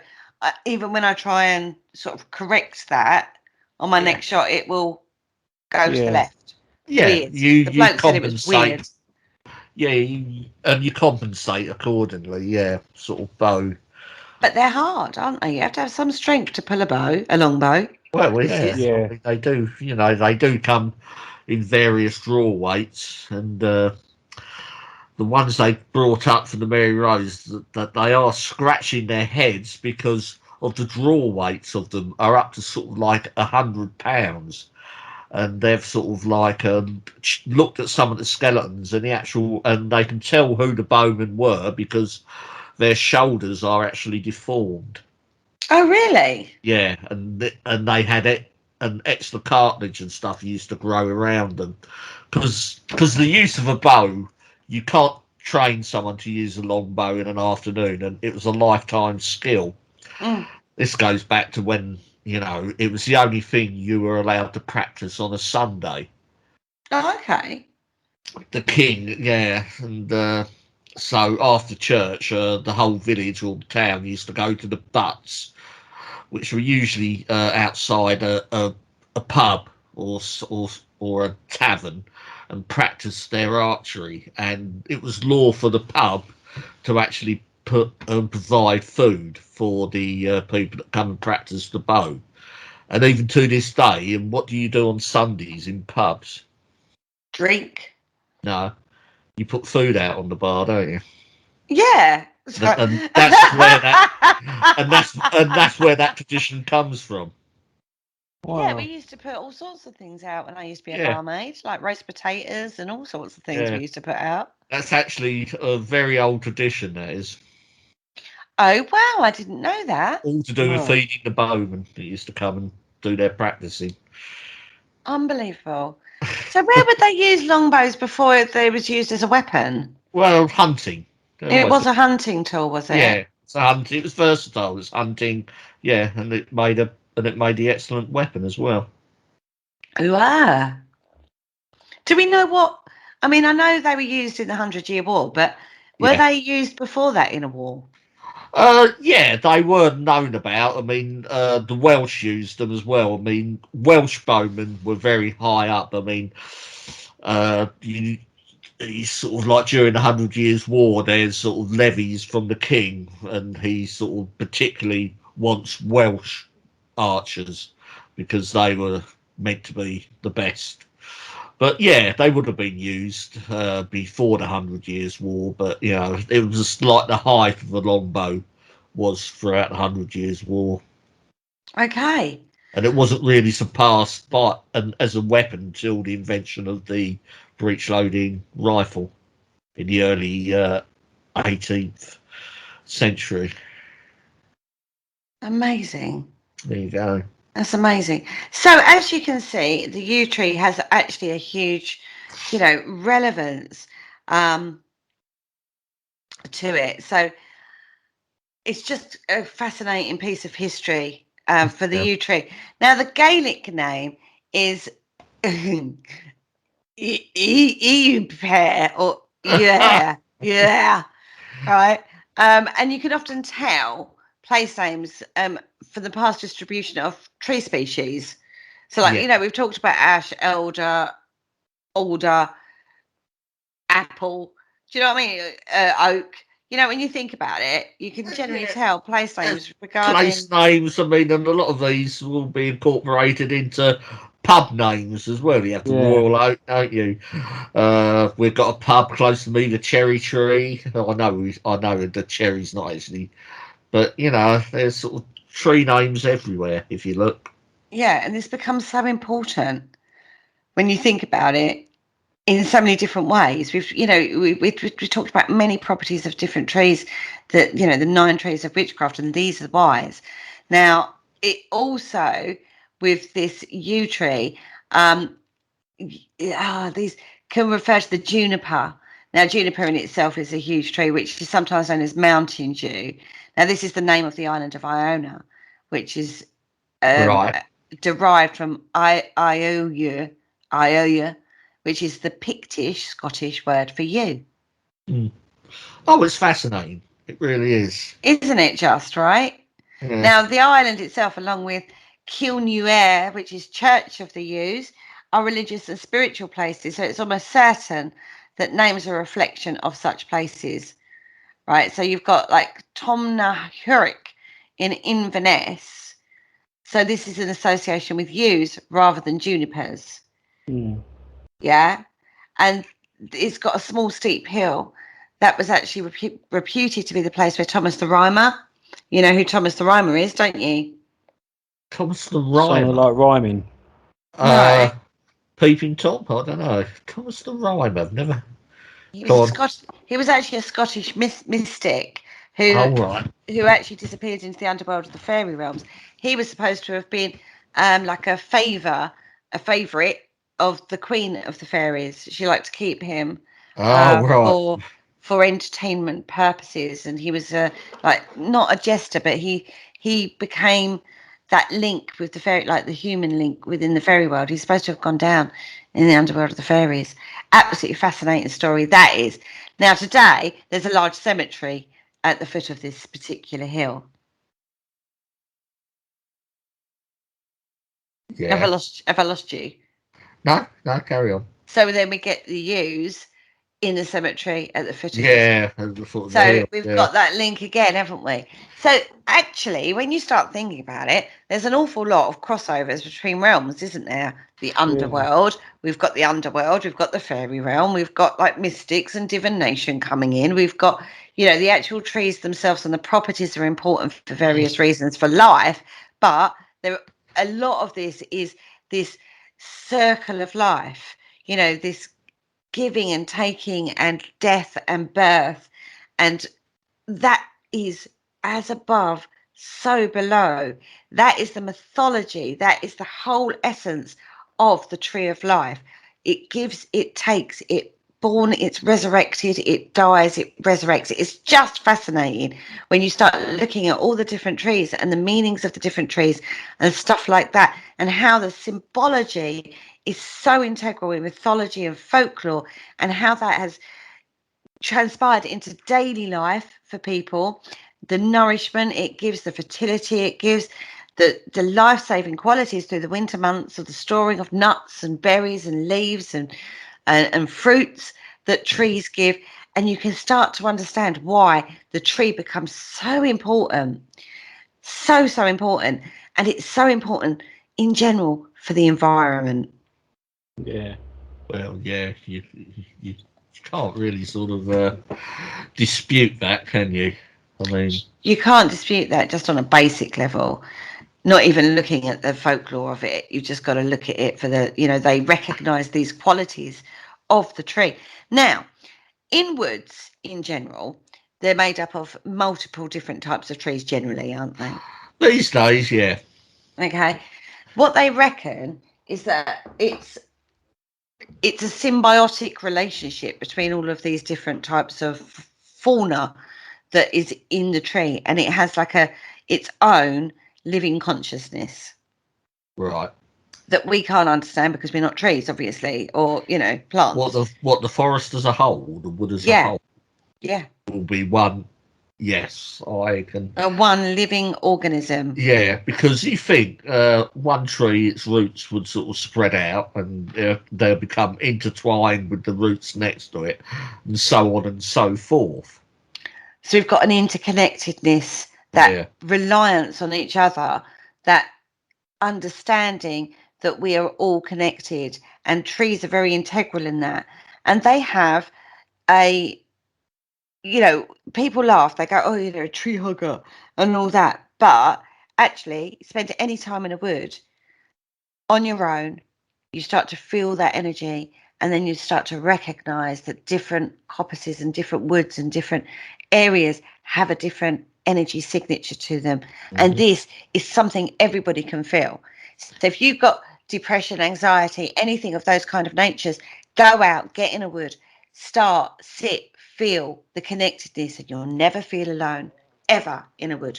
even when I try and sort of correct that on my next shot, it will go to the left. Yeah, weird. you bloke said it was weird. compensate. Yeah, you compensate accordingly. Yeah, sort of bow. But they're hard, aren't they? You have to have some strength to pull a long bow. Well, yeah, Yeah. I mean, they do. You know, they do come in various draw weights, and the ones they brought up for the Mary Rose, that they are scratching their heads because of the draw weights of them are up to sort of like £100. And they've sort of like looked at some of the skeletons and and they can tell who the bowmen were because their shoulders are actually deformed. Oh, really? Yeah, and they had it, and extra cartilage and stuff used to grow around them because the use of a bow, you can't train someone to use a long bow in an afternoon, and it was a lifetime skill. This goes back to when, you know, it was the only thing you were allowed to practice on a Sunday. Oh, okay. The king, yeah, and so after church, the whole village or the town used to go to the butts, which were usually outside a pub or a tavern, and practice their archery. And it was law for the pub to actually provide food for the people that come and practice the bow. And even to this day, and what do you do on Sundays in pubs? Drink. No, you put food out on the bar, don't you? Yeah. And that's where that's where that tradition comes from. Wow. Yeah, we used to put all sorts of things out when I used to be a barmaid, like roast potatoes and all sorts of things we used to put out. That's actually a very old tradition, that is. Oh, wow, I didn't know that. All to do with feeding the bowmen that used to come and do their practicing. Unbelievable. So where would they use longbows before they was used as a weapon? Well, hunting. It was a hunting tool, was it? Yeah, it's a hunting. It was versatile. It was hunting. Yeah, and it made the excellent weapon as well. Wow. Do we know what? I mean, I know they were used in the 100-Year War, but were they used before that in a war? Yeah, they were known about. I mean, the Welsh used them as well. I mean, Welsh bowmen were very high up. I mean, you sort of like during the 100 Years' War, there's sort of levies from the king, and he sort of particularly wants Welsh archers because they were meant to be the best. But yeah, they would have been used before the 100 Years' War. But you know, it was just like the height of the longbow was throughout the 100 Years' War, Okay. and it wasn't really surpassed by as a weapon until the invention of the breech-loading rifle in the early 18th century. Amazing. There you go. That's amazing. So as you can see, the yew tree has actually a huge, relevance to it. So it's just a fascinating piece of history for the Yeah. yew tree. Now, the Gaelic name is EU pear or yeah, right. And you can often tell place names for the past distribution of tree species. So, like, Yeah. we've talked about ash, elder, alder, apple. Do you know what I mean? Oak. When you think about it, you can generally tell place names regarding. Place names, I mean, and a lot of these will be incorporated into pub names as well. You have the Yeah. Royal Oak, don't you? We've got a pub close to me, the Cherry Tree. I know the cherry's not actually, but you know, there's sort of tree names everywhere if you look. Yeah, and this becomes so important when you think about it in so many different ways. We talked about many properties of different trees, that the 9 trees of witchcraft, and these are the whys. Now, it also with this yew tree, these can refer to the juniper. Now, juniper in itself is a huge tree, which is sometimes known as mountain dew. Now, this is the name of the island of Iona, which is Right. derived from Ioia, which is the Pictish Scottish word for you. Mm. Oh, it's fascinating. It really is. Isn't it just, right? Yeah. Now, the island itself, along with Kilnuair, which is Church of the Yews, are religious and spiritual places. So it's almost certain that names are a reflection of such places, right? So you've got like Tomnahurich in Inverness. So this is an association with yews rather than junipers. Mm. Yeah. And it's got a small steep hill that was actually reputed to be the place where Thomas the Rhymer. You know who Thomas the Rhymer is, don't you? Thomas the Something Rhymer. like rhyming. No. Peeping Tom? I don't know. Thomas the Rhymer. I've never. He was Go a on. He was actually a Scottish mystic who Oh, right. who actually disappeared into the underworld of the fairy realms. He was supposed to have been like a favourite of the Queen of the Fairies. She liked to keep him Oh, right. for entertainment purposes, and he was like not a jester, but he became that link with the fairy, like the human link within the fairy world. He's supposed to have gone down in the underworld of the fairies. Absolutely fascinating story that is. Now today there's a large cemetery at the foot of this particular hill. Have I Yeah. lost you? No, carry on. So then we get the yews in the cemetery at the foot of this. Yeah, at the foot of the So hill. we've Yeah. got that link again, haven't we? So actually, when you start thinking about it, there's an awful lot of crossovers between realms, isn't there? The underworld, we've got the underworld, we've got the fairy realm, we've got like mystics and divination coming in. We've got, the actual trees themselves and the properties are important for various reasons for life, but a lot of this is this circle of life, this giving and taking and death and birth, and that is as above so below. That is the mythology, that is the whole essence of the tree of life. It gives, it takes, it born, it's resurrected, it dies, it resurrects. It's just fascinating when you start looking at all the different trees and the meanings of the different trees and stuff like that, and how the symbology is so integral in mythology and folklore, and how that has transpired into daily life for people, the nourishment it gives, the fertility it gives, the life-saving qualities through the winter months, of the storing of nuts and berries and leaves and fruits that trees give. And you can start to understand why the tree becomes so important, so important. And it's so important in general for the environment. Yeah. Well, yeah, you can't really sort of dispute that, can you? I mean, you can't dispute that just on a basic level. Not even looking at the folklore of it, you just got to look at it for the, they recognise these qualities of the tree. Now, in woods in general, they're made up of multiple different types of trees generally, aren't they? These days, yeah. Okay. What they reckon is that it's a symbiotic relationship between all of these different types of fauna that is in the tree, and it has like its own living consciousness. Right. That we can't understand because we're not trees, obviously, or plants. What the forest as a whole, the wood as a whole, will be one. Yes, I can. One living organism. Yeah, because you think one tree, its roots would sort of spread out, and they'll become intertwined with the roots next to it, and so on and so forth. So we've got an interconnectedness, that reliance on each other, that understanding that we are all connected, and trees are very integral in that. And they have people laugh, they go, oh, a tree hugger and all that, but actually spend any time in a wood on your own, you start to feel that energy, and then you start to recognize that different coppices and different woods and different areas have a different energy signature to them. Mm-hmm. And this is something everybody can feel. So if you've got depression, anxiety, anything of those kind of natures, go out, get in a wood, sit, feel the connectedness, and you'll never feel alone, ever, in a wood.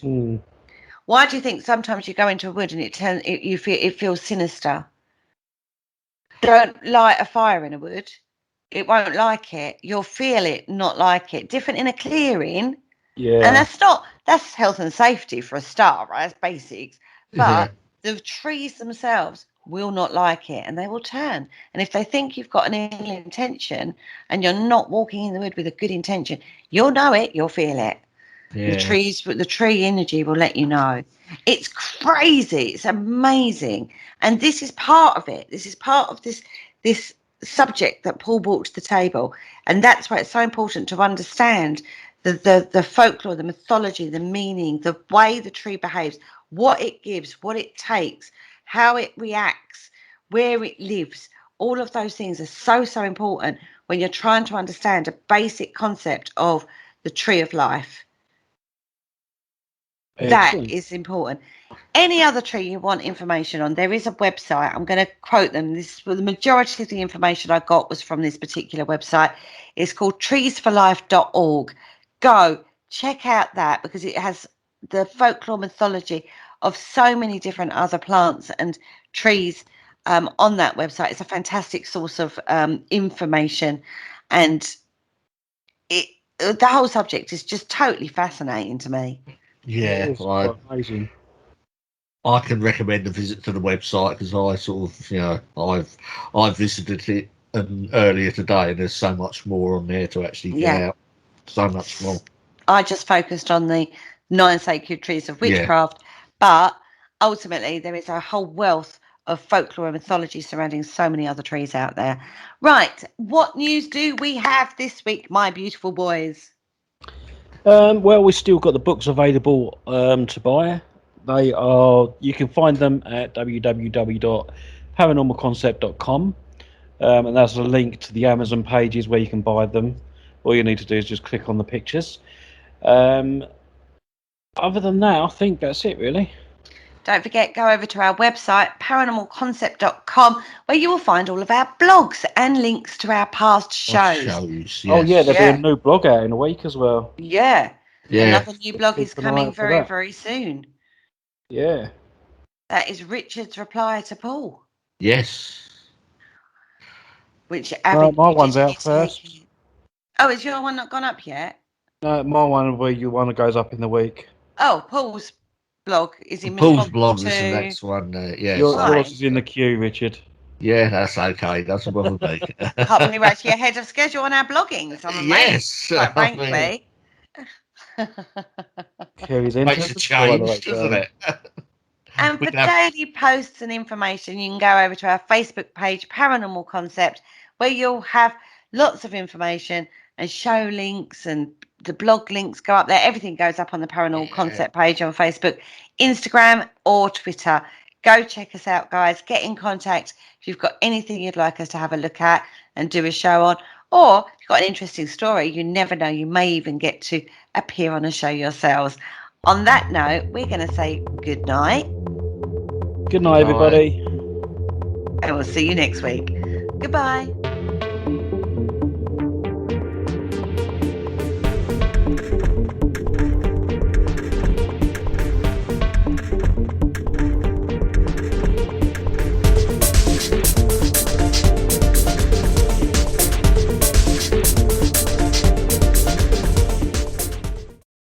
Why do you think sometimes you go into a wood and it feels sinister? Don't light a fire in a wood. It won't like it. You'll feel it, not like it. Different in a clearing. Yeah. And that's health and safety for a start, right? That's basics. But the trees themselves will not like it, and they will turn. And if they think you've got an ill intention and you're not walking in the wood with a good intention, you'll know it, you'll feel it. Yeah. The tree energy will let you know. It's crazy. It's amazing. And this is part of it. This is part of this subject that Paul brought to the table. And that's why it's so important to understand the folklore, the mythology, the meaning, the way the tree behaves, what it gives, what it takes, how it reacts, where it lives. All of those things are so important when you're trying to understand a basic concept of the tree of life. Excellent. That is important. Any other tree you want information on, there is a website. I'm going to quote them. The majority of the information I got was from this particular website. It's called treesforlife.org. Go check out that, because it has the folklore mythology of so many different other plants and trees on that website. It's a fantastic source of information, and the whole subject is just totally fascinating to me. Yeah, amazing. I can recommend a visit to the website, because I sort of, I've visited it earlier today, and there's so much more on there to actually get out. So much more. I just focused on the 9 sacred trees of witchcraft, but ultimately there is a whole wealth of folklore and mythology surrounding so many other trees out there. Right, what news do we have this week, my beautiful boys? Well, we've still got the books available to buy. You can find them at www.paranormalconcept.com, and that's a link to the Amazon pages where you can buy them. All you need to do is just click on the pictures. Other than that, I think that's it, really. Don't forget, go over to our website, paranormalconcept.com, where you will find all of our blogs and links to our past shows. Yes. Oh, yeah, there'll be a new blog out in a week as well. Yeah. Another new blog Keep is an eye coming out for very, that. very soon. Yeah. That is Richard's reply to Paul. Yes. Which My one's out first. Oh, is your one not gone up yet? No, my one where you one goes up in the week. Oh, Paul's blog is in Paul's response blog to... is the next one. Yours is in the queue, Richard. Yeah, that's okay. Doesn't bother me. Can't believe we're actually ahead of schedule on our bloggings. I'm amazed, quite frankly. Kerry's Makes a change, doesn't it? And for daily posts and information, you can go over to our Facebook page, Paranormal Concept, where you'll have lots of information and show links, and the blog links go up there. Everything goes up on the Paranormal Concept page on Facebook, Instagram, or Twitter. Go check us out, guys. Get in contact if you've got anything you'd like us to have a look at and do a show on. Or if you've got an interesting story, you never know, you may even get to appear on a show yourselves. On that note, we're going to say good night. Good night, everybody. And we'll see you next week. Goodbye.